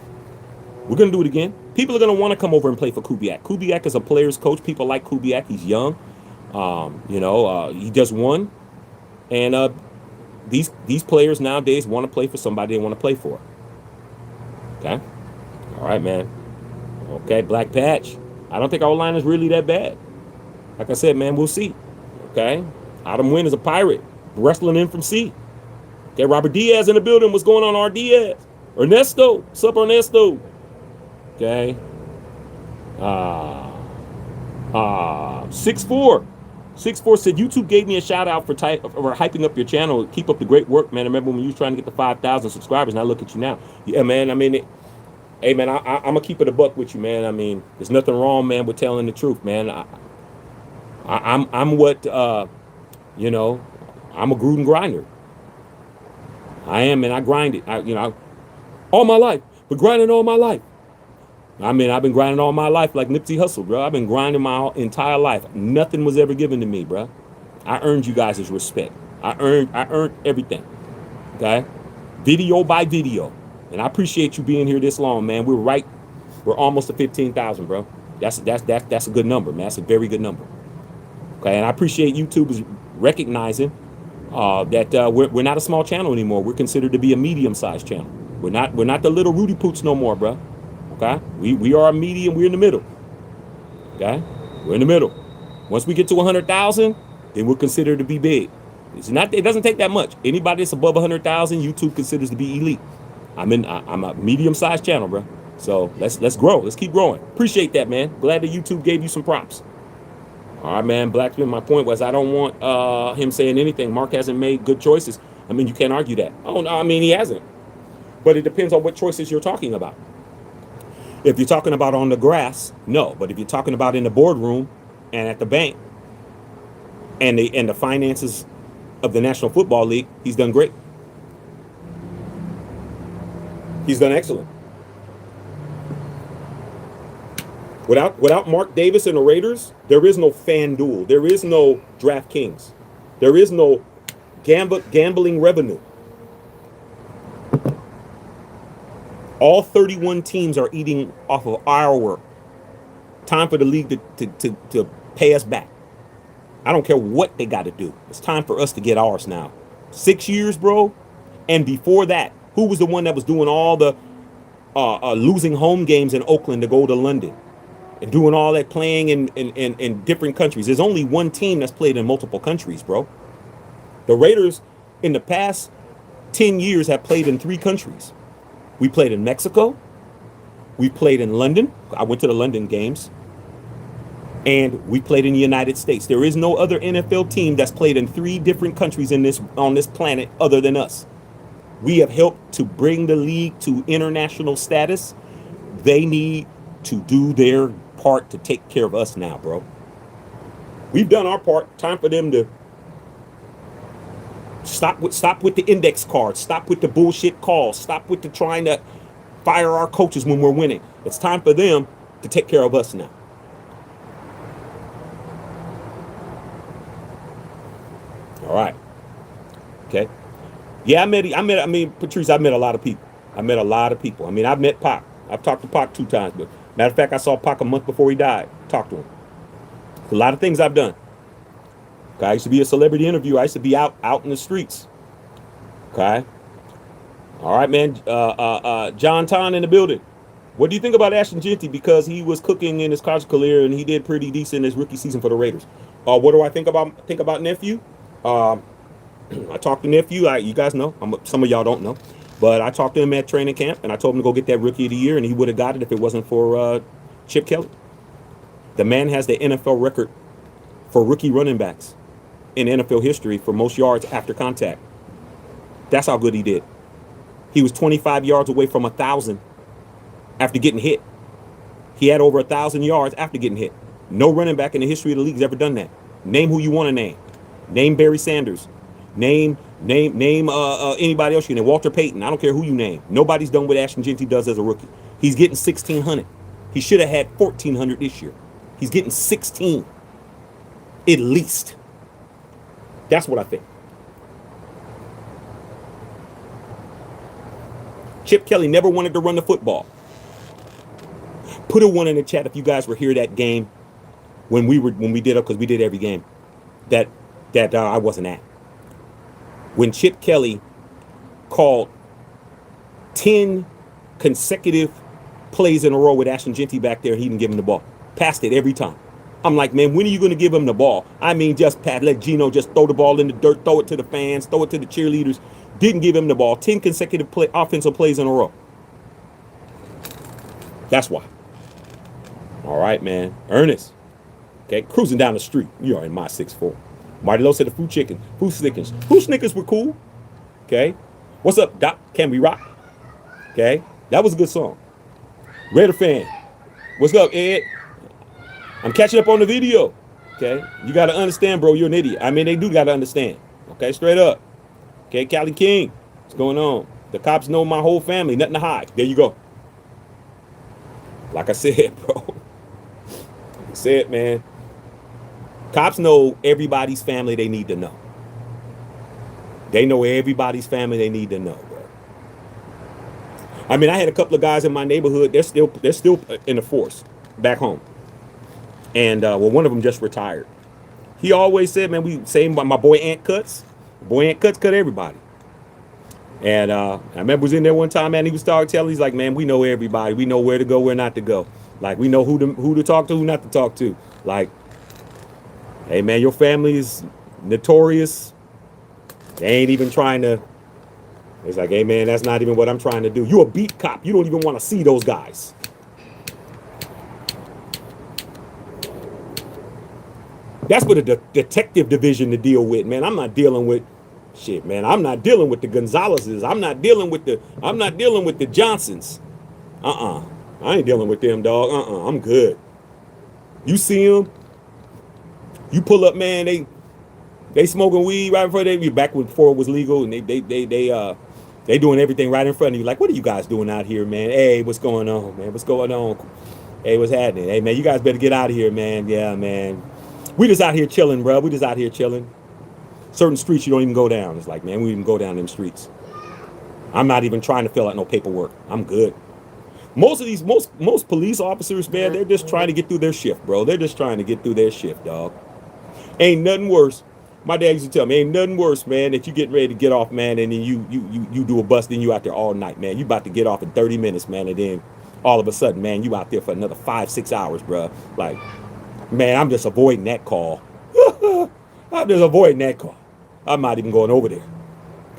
A: We're going to do it again. People are going to want to come over and play for Kubiak. Kubiak is a player's coach. People like Kubiak. He's young. He just won. And these players nowadays want to play for somebody they want to play for. Okay? All right, man. Okay, Black Patch. I don't think our line is really that bad. Like I said, man, we'll see. Okay? Adam Wynn is a pirate. Wrestling in from C. Okay, Robert Diaz in the building. What's going on, R. Diaz? Ernesto. What's up, Ernesto? Okay. 6'4". 6'4" said, YouTube gave me a shout out for hyping up your channel. Keep up the great work, man. I remember when you was trying to get the 5,000 subscribers, and I look at you now. Yeah, man. I mean, hey, man, I'm going to keep it a buck with you, man. I mean, there's nothing wrong, man, with telling the truth, man. I'm what, I'm a Gruden grinder. I am, and I grind it. All my life. Been grinding all my life. I mean, I've been grinding all my life like Nipsey Hussle, bro. I've been grinding my entire life. Nothing was ever given to me, bro. I earned you guys' respect. I earned everything. Okay? Video by video. And I appreciate you being here this long, man. We're almost to 15,000, bro. That's a good number, man. That's a very good number. Okay, and I appreciate YouTube is recognizing that we're not a small channel anymore. We're considered to be a medium-sized channel. We're not the little Rudy Poots no more, bro. Okay, we are a medium. We're in the middle. Okay, we're in the middle. Once we get to 100,000, then we're considered to be big. It doesn't take that much. Anybody that's above 100,000, YouTube considers to be elite. I'm a medium-sized channel, bro. So let's grow. Let's keep growing. Appreciate that, man. Glad that YouTube gave you some props. All right, man. Blacksmith, my point was I don't want him saying anything. Mark hasn't made good choices. I mean, you can't argue that. Oh, no, I mean, he hasn't. But it depends on what choices you're talking about. If you're talking about on the grass, no. But if you're talking about in the boardroom and at the bank and the finances of the National Football League, he's done great. He's done excellent. Without Mark Davis and the Raiders, there is no FanDuel. There is no DraftKings. There is no gambling revenue. All 31 teams are eating off of our work. Time for the league to pay us back. I don't care what they got to do. It's time for us to get ours now. 6 years, bro. And before that, who was the one that was doing all the losing home games in Oakland to go to London? And doing all that playing in different countries. There's only one team that's played in multiple countries, bro. The Raiders in the past 10 years have played in 3 countries. We played in Mexico. We played in London. I went to the London games. And we played in the United States. There is no other NFL team that's played in 3 different countries on this planet other than us. We have helped to bring the league to international status. They need to do their part to take care of us now, bro. We've done our part. Time for them to stop with the index cards. Stop with the bullshit calls. Stop with the trying to fire our coaches when we're winning. It's time for them to take care of us now. All right. Okay. Yeah, Patrice, I met a lot of people. I mean, I've met Pac. I've talked to Pac 2 times, but matter of fact, I saw Pac a month before he died. Talked to him. A lot of things I've done. Okay, I used to be a celebrity interviewer. I used to be out in the streets. Okay. All right, man. John Ton in the building. What do you think about Ashton Genty? Because he was cooking in his college career and he did pretty decent in his rookie season for the Raiders. What do I think about nephew? I talked to nephew. You guys know. Some of y'all don't know, but I talked to him at training camp and I told him to go get that rookie of the year, and he would have got it if it wasn't for Chip Kelly. The man has the NFL record for rookie running backs in NFL history for most yards after contact. That's how good he did. He was 25 yards away from 1,000 after getting hit. He had over 1,000 yards after getting hit. No running back in the history of the league has ever done that. Name who you want to name. Name Barry Sanders. Name anybody else you name. Walter Payton. I don't care who you name. Nobody's done what Ashton Genty does as a rookie. He's getting 1,600. He should have had 1,400 this year. He's getting 16. At least. That's what I think. Chip Kelly never wanted to run the football. Put a 1 in the chat if you guys were here that game when we did it, because we did every game that I wasn't at. When Chip Kelly called 10 consecutive plays in a row with Ashton Genty back there, he didn't give him the ball. Passed it every time. I'm like, man, when are you going to give him the ball? I mean, just let Gino just throw the ball in the dirt, throw it to the fans, throw it to the cheerleaders. Didn't give him the ball. 10 consecutive offensive plays in a row. That's why. All right, man. Ernest. Okay, cruising down the street. You are in my 6'4". Marty Lowe said the food Snickers. Food Snickers were cool. Okay. What's up, Doc? Can we rock? Okay. That was a good song. Raider fan. What's up, Ed? I'm catching up on the video. Okay. You got to understand, bro. You're an idiot. I mean, they do got to understand. Okay. Straight up. Okay. Callie King. What's going on? The cops know my whole family. Nothing to hide. There you go. Like I said, bro. Like I said, man. Cops know everybody's family they need to know. They know everybody's family they need to know, bro. I mean, I had a couple of guys in my neighborhood. They're still in the force back home. And one of them just retired. He always said, man, my boy Ant Cuts. Boy Ant Cuts cut everybody. And I remember was in there one time, man. He was telling, he's like, man, we know everybody. We know where to go, where not to go. Like, we know who to talk to, who not to talk to. Like, hey, man, your family is notorious. They ain't even trying to. It's like, hey, man, that's not even what I'm trying to do. You a beat cop. You don't even want to see those guys. That's what a detective division to deal with, man. I'm not dealing with shit, man. I'm not dealing with the Gonzaleses. I'm not dealing with the Johnsons. I ain't dealing with them, dog. I'm good. You see them. You pull up, man. They smoking weed right in front of you. Back before it was legal, and they doing everything right in front of you. Like, what are you guys doing out here, man? Hey, what's going on, man? What's going on? Hey, what's happening? Hey, man, you guys better get out of here, man. Yeah, man. We just out here chilling, bro. We just out here chilling. Certain streets you don't even go down. It's like, man, we even go down them streets. I'm not even trying to fill out no paperwork. I'm good. Most police officers, man, they're just trying to get through their shift, bro. They're just trying to get through their shift, dog. Ain't nothing worse. My dad used to tell me, ain't nothing worse, man, that you get ready to get off, man, and then you do a bust, then you out there all night, man. You about to get off in 30 minutes, man, and then all of a sudden, man, you out there for another 5-6 hours, bro. Like, man, I'm just avoiding that call. I'm just avoiding that call. I'm not even going over there.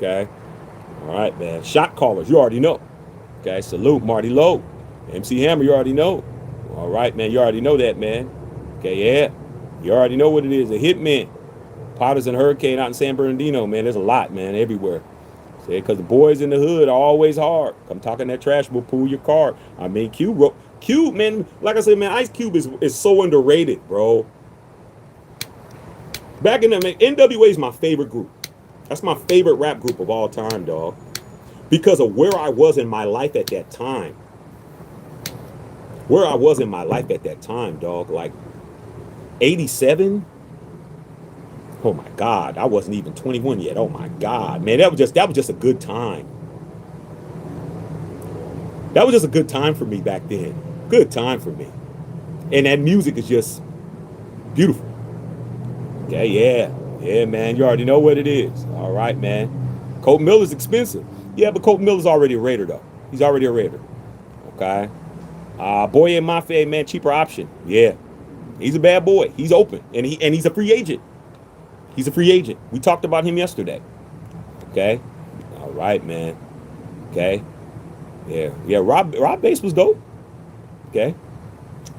A: Okay. All right, man. Shot callers, you already know. Okay. Salute Marty Lowe. MC Hammer, you already know. All right, man. You already know that, man. Okay, yeah. You already know what it is. A hitman. Potters and Hurricane out in San Bernardino, man. There's a lot, man, everywhere. See, because the boys in the hood are always hard. Come talking that trash, we'll pull your card. I mean, Cube, man, like I said, man, Ice Cube is so underrated, bro. Back in the, man, NWA is my favorite group. That's my favorite rap group of all time, dog. Because of where I was in my life at that time. Where I was in my life at that time, dog. Like, 87? Oh my God, I wasn't even 21 yet. Oh my God, man, that was just a good time. That was just a good time for me back then. Good time for me. And that music is just beautiful. Yeah, yeah. Yeah, man, you already know what it is. All right, man. Colt Miller's expensive. Yeah, but Colt Miller's already a Raider, though. He's already a Raider. Okay. Boy in Mafia, man, cheaper option. Yeah. He's a bad boy. He's open. And he's a free agent. He's a free agent. We talked about him yesterday. Okay. All right, man. Okay. Yeah. Yeah. Rob Bass was dope. Okay.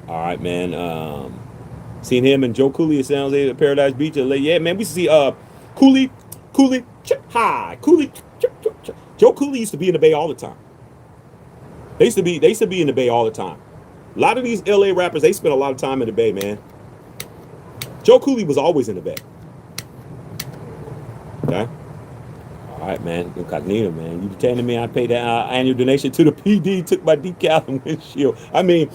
A: All right, man. Seen him and Joe Cooley at San Jose at Paradise Beach. Yeah, man. We see Cooley, hi, Cooley. Joe Cooley used to be in the Bay all the time. They used to be in the Bay all the time. A lot of these LA rappers, they spend a lot of time in the Bay, man. Joe Cooley was always in the Bay. Okay. All right, man. Incognito, man. You telling me I paid that annual donation to the PD, took my decal and windshield. I mean,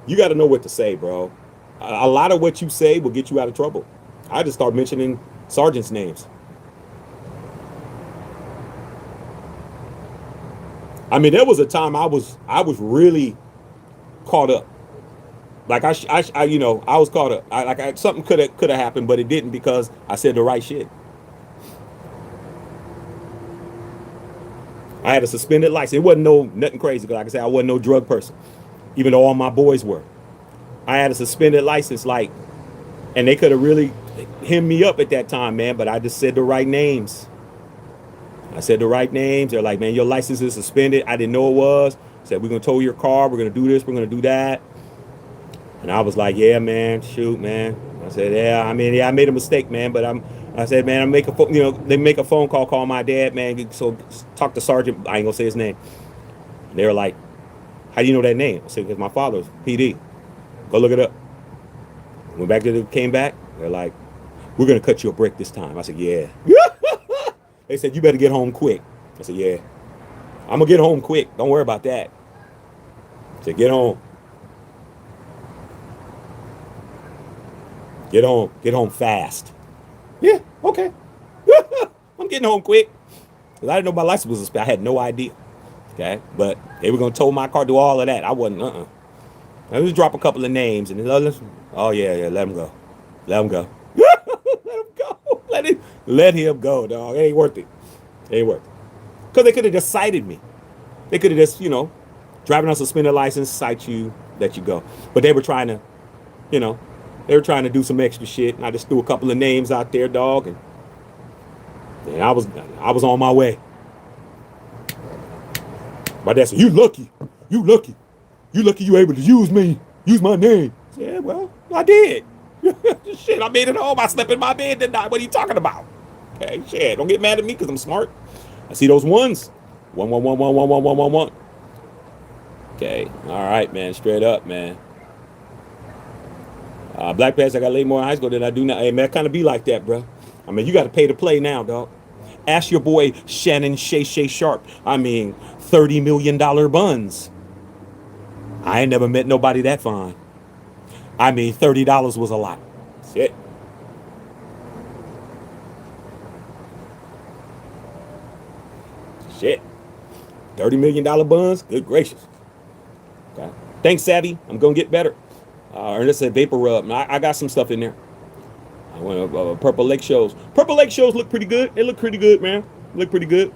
A: you got to know what to say, bro. A lot of what you say will get you out of trouble. I just start mentioning sergeants' names. I mean, there was a time I was really caught up. Like I was caught up. Something could have happened, but it didn't because I said the right shit. I had a suspended license. It wasn't nothing crazy. Like I said, I wasn't no drug person, even though all my boys were. I had a suspended license, and they could have really hemmed me up at that time, man. But I just said the right names. I said the right names. They're like, man, your license is suspended. I didn't know it was. I said, we're gonna tow your car. We're gonna do this. We're gonna do that. And I was like, yeah, man, shoot, man. I said, yeah, I mean, yeah, I made a mistake, man. But I said, man, they make a phone call, call my dad, man. So talk to Sergeant. I ain't gonna say his name. And they were like, how do you know that name? I said, because my father's PD. Go look it up. Came back. They're like, we're gonna cut you a break this time. I said, yeah. They said, you better get home quick. I said, yeah. I'm gonna get home quick. Don't worry about that. I said, get home. Get home fast. Yeah, okay. I'm getting home quick. Because I didn't know my license was suspended. I had no idea. Okay, but they were going to tow my car, do all of that. I wasn't, I just drop a couple of names and oh yeah, let him go. Let him go. Let him go. Let him go, dog. It ain't worth it. It ain't worth it. Because they could have just cited me. They could have just, driving on suspended license, cite you, let you go. But they were trying to, they were trying to do some extra shit, and I just threw a couple of names out there, dog, and I was on my way. My dad said, you lucky you were able to use my name. Yeah, well, I did. Shit, I made it home. I slept in my bed that night. What are you talking about? Okay, shit, don't get mad at me because I'm smart. I see those ones. 111111111. Okay, all right, man, straight up, man. Black Pants, I got laid more in high school than I do now. Hey, man, I kind of be like that, bro. I mean, you got to pay to play now, dog. Ask your boy Shannon Shay Sharp. I mean, $30 million buns. I ain't never met nobody that fine. I mean, $30 was a lot. Shit. Shit. $30 million buns? Good gracious. Okay. Thanks, Savvy. I'm going to get better. Ernest said Vapor Rub. I got some stuff in there. I went Purple Lake shows. Purple Lake shows look pretty good. They look pretty good, man. Look pretty good.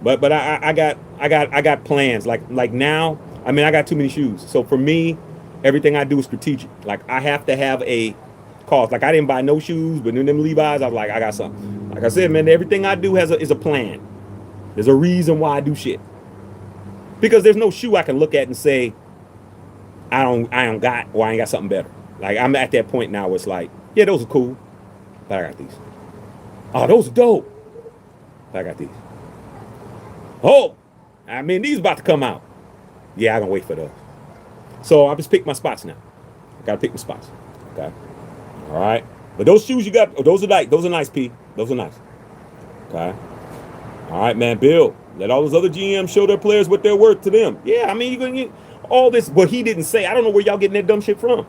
A: But I got plans. Like now, I mean, I got too many shoes. So for me, everything I do is strategic. Like I have to have a cause. Like I didn't buy no shoes, but in them Levi's, I was like, I got something. Like I said, man, everything I do is a plan. There's a reason why I do shit. Because there's no shoe I can look at and say, I don't got, or I ain't got something better. Like, I'm at that point now where it's like, yeah, those are cool, but I got these. Oh, those are dope. But I got these. Oh, I mean, these about to come out. Yeah, I can wait for those. So I just pick my spots now. I gotta pick my spots. Okay. All right. But those shoes you got, oh, those are nice, P. Those are nice. Okay. All right, man. Bill, let all those other GMs show their players what they're worth to them. Yeah, I mean, you're gonna get all this, but he didn't say. I don't know where y'all getting that dumb shit from.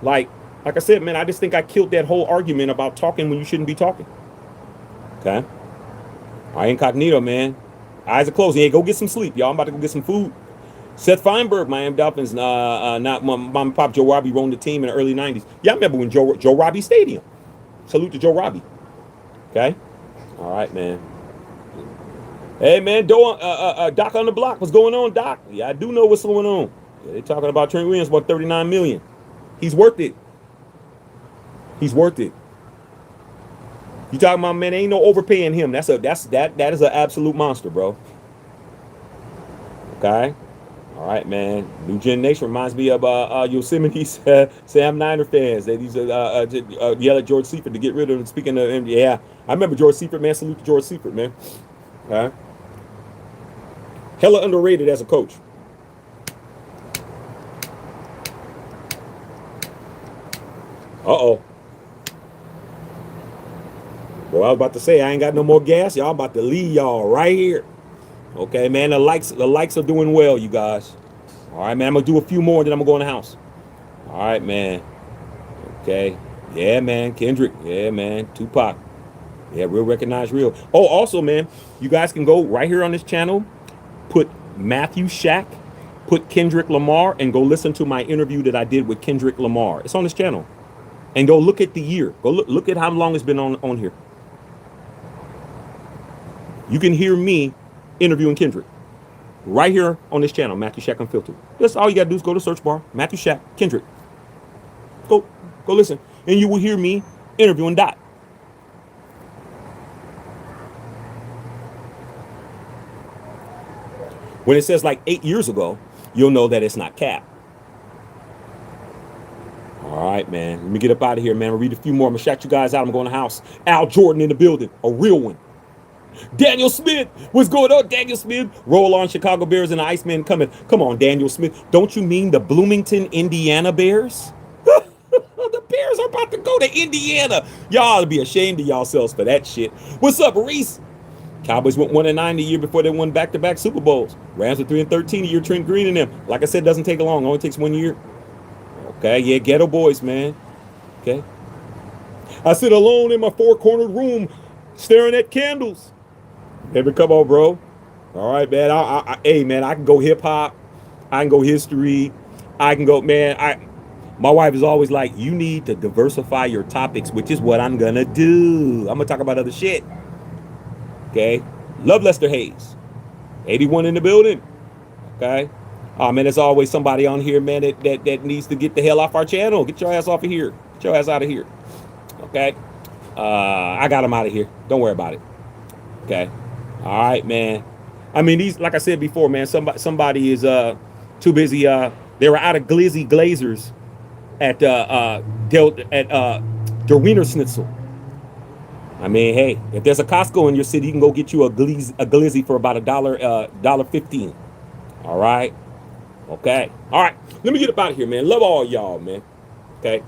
A: Like I said, man, I just think I killed that whole argument about talking when you shouldn't be talking. Okay. All right, incognito, man. Eyes are closed. Yeah, go get some sleep, y'all. I'm about to go get some food. Seth Feinberg, Miami Dolphins, not mom and pop Joe Robbie owned the team in the early 90s. Yeah, I remember when Joe Robbie Stadium. Salute to Joe Robbie. Okay? All right, man. Hey, man, Doc on the block. What's going on, Doc? Yeah, I do know what's going on. Yeah, they're talking about Trent Williams, about $39 million. He's worth it. He's worth it. You talking about, man, ain't no overpaying him. That is an absolute monster, bro. Okay? All right, man. New Gen Nation reminds me of Yosemite's Sam Niner fans. They used to yell at George Seifert to get rid of him. Speaking of him, yeah, I remember George Seifert, man. Salute to George Seifert, man. Okay. Hella underrated as a coach. Uh-oh. Well, I was about to say, I ain't got no more gas. Y'all about to leave y'all right here. Okay, man, the likes are doing well, you guys. All right, man, I'm going to do a few more, then I'm going to go in the house. All right, man. Okay. Yeah, man, Kendrick. Yeah, man, Tupac. Yeah, real recognize real. Oh, also, man, you guys can go right here on this channel, put Matthew Shack, put Kendrick Lamar, and go listen to my interview that I did with Kendrick Lamar. It's on this channel. And go look at the year. Go look at how long it's been on here. You can hear me interviewing Kendrick right here on this channel, Matthew Shack Unfiltered. That's all you gotta do is go to search bar, Matthew Shack, Kendrick. Go listen, and you will hear me interviewing Dot. When it says like 8 years ago, you'll know that it's not cap. All right, man. Let me get up out of here, man. I'll read a few more. I'm gonna shout you guys out. I'm going to the house. Al Jordan in the building, a real one. Daniel Smith, what's going on, Daniel Smith? Roll on, Chicago Bears and the Iceman coming. Come on, Daniel Smith. Don't you mean the Bloomington, Indiana Bears? The Bears are about to go to Indiana. Y'all ought to be ashamed of yourselves for that shit. What's up, Reese? Cowboys went 1-9 the year before they won back-to-back Super Bowls. Rams were 3-13 the year Trent Green and them. Like I said, it doesn't take long. It only takes 1 year. Okay, yeah, ghetto boys, man. Okay. I sit alone in my four-cornered room staring at candles. Baby, come on, bro. All right, man. Hey, man, I can go hip-hop. I can go history. I can go, man. My wife is always like, you need to diversify your topics, which is what I'm going to do. I'm going to talk about other shit. Okay. Love Lester Hayes. 81 in the building. Okay. Oh, man, there's always somebody on here, man, that needs to get the hell off our channel. Get your ass off of here. Get your ass out of here. Okay. I got him out of here. Don't worry about it. Okay. All right, man. I mean, these, like I said before, man, somebody is too busy. They were out of glizzy glazers at Der Wiener Schnitzel. I mean, hey, if there's a Costco in your city, you can go get you a glizzy for about $1.15. All right. Okay. All right. Let me get up out of here, man. Love all y'all, man. Okay.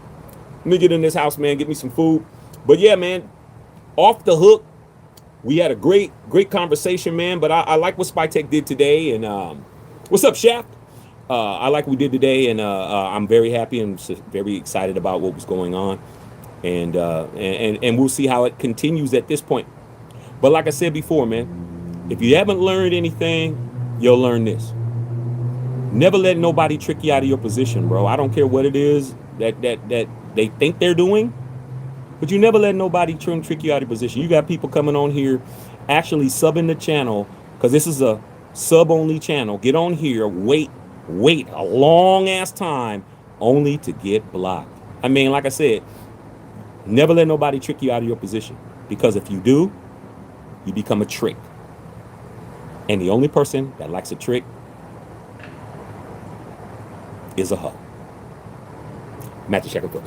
A: Let me get in this house, man. Get me some food. But yeah, man, off the hook. We had a great conversation, man. But I like what Spytek did today. And what's up, Shaft? I like what we did today, and I'm very happy and very excited about what was going on. And we'll see how it continues at this point. But like I said before, man, if you haven't learned anything, you'll learn this. Never let nobody trick you out of your position, bro. I don't care what it is that they think they're doing. But you never let nobody trick you out of your position. You got people coming on here actually subbing the channel because this is a sub-only channel. Get on here, wait a long-ass time only to get blocked. I mean, like I said, never let nobody trick you out of your position because if you do, you become a trick. And the only person that likes a trick is a hoe. Matthew Shackelford.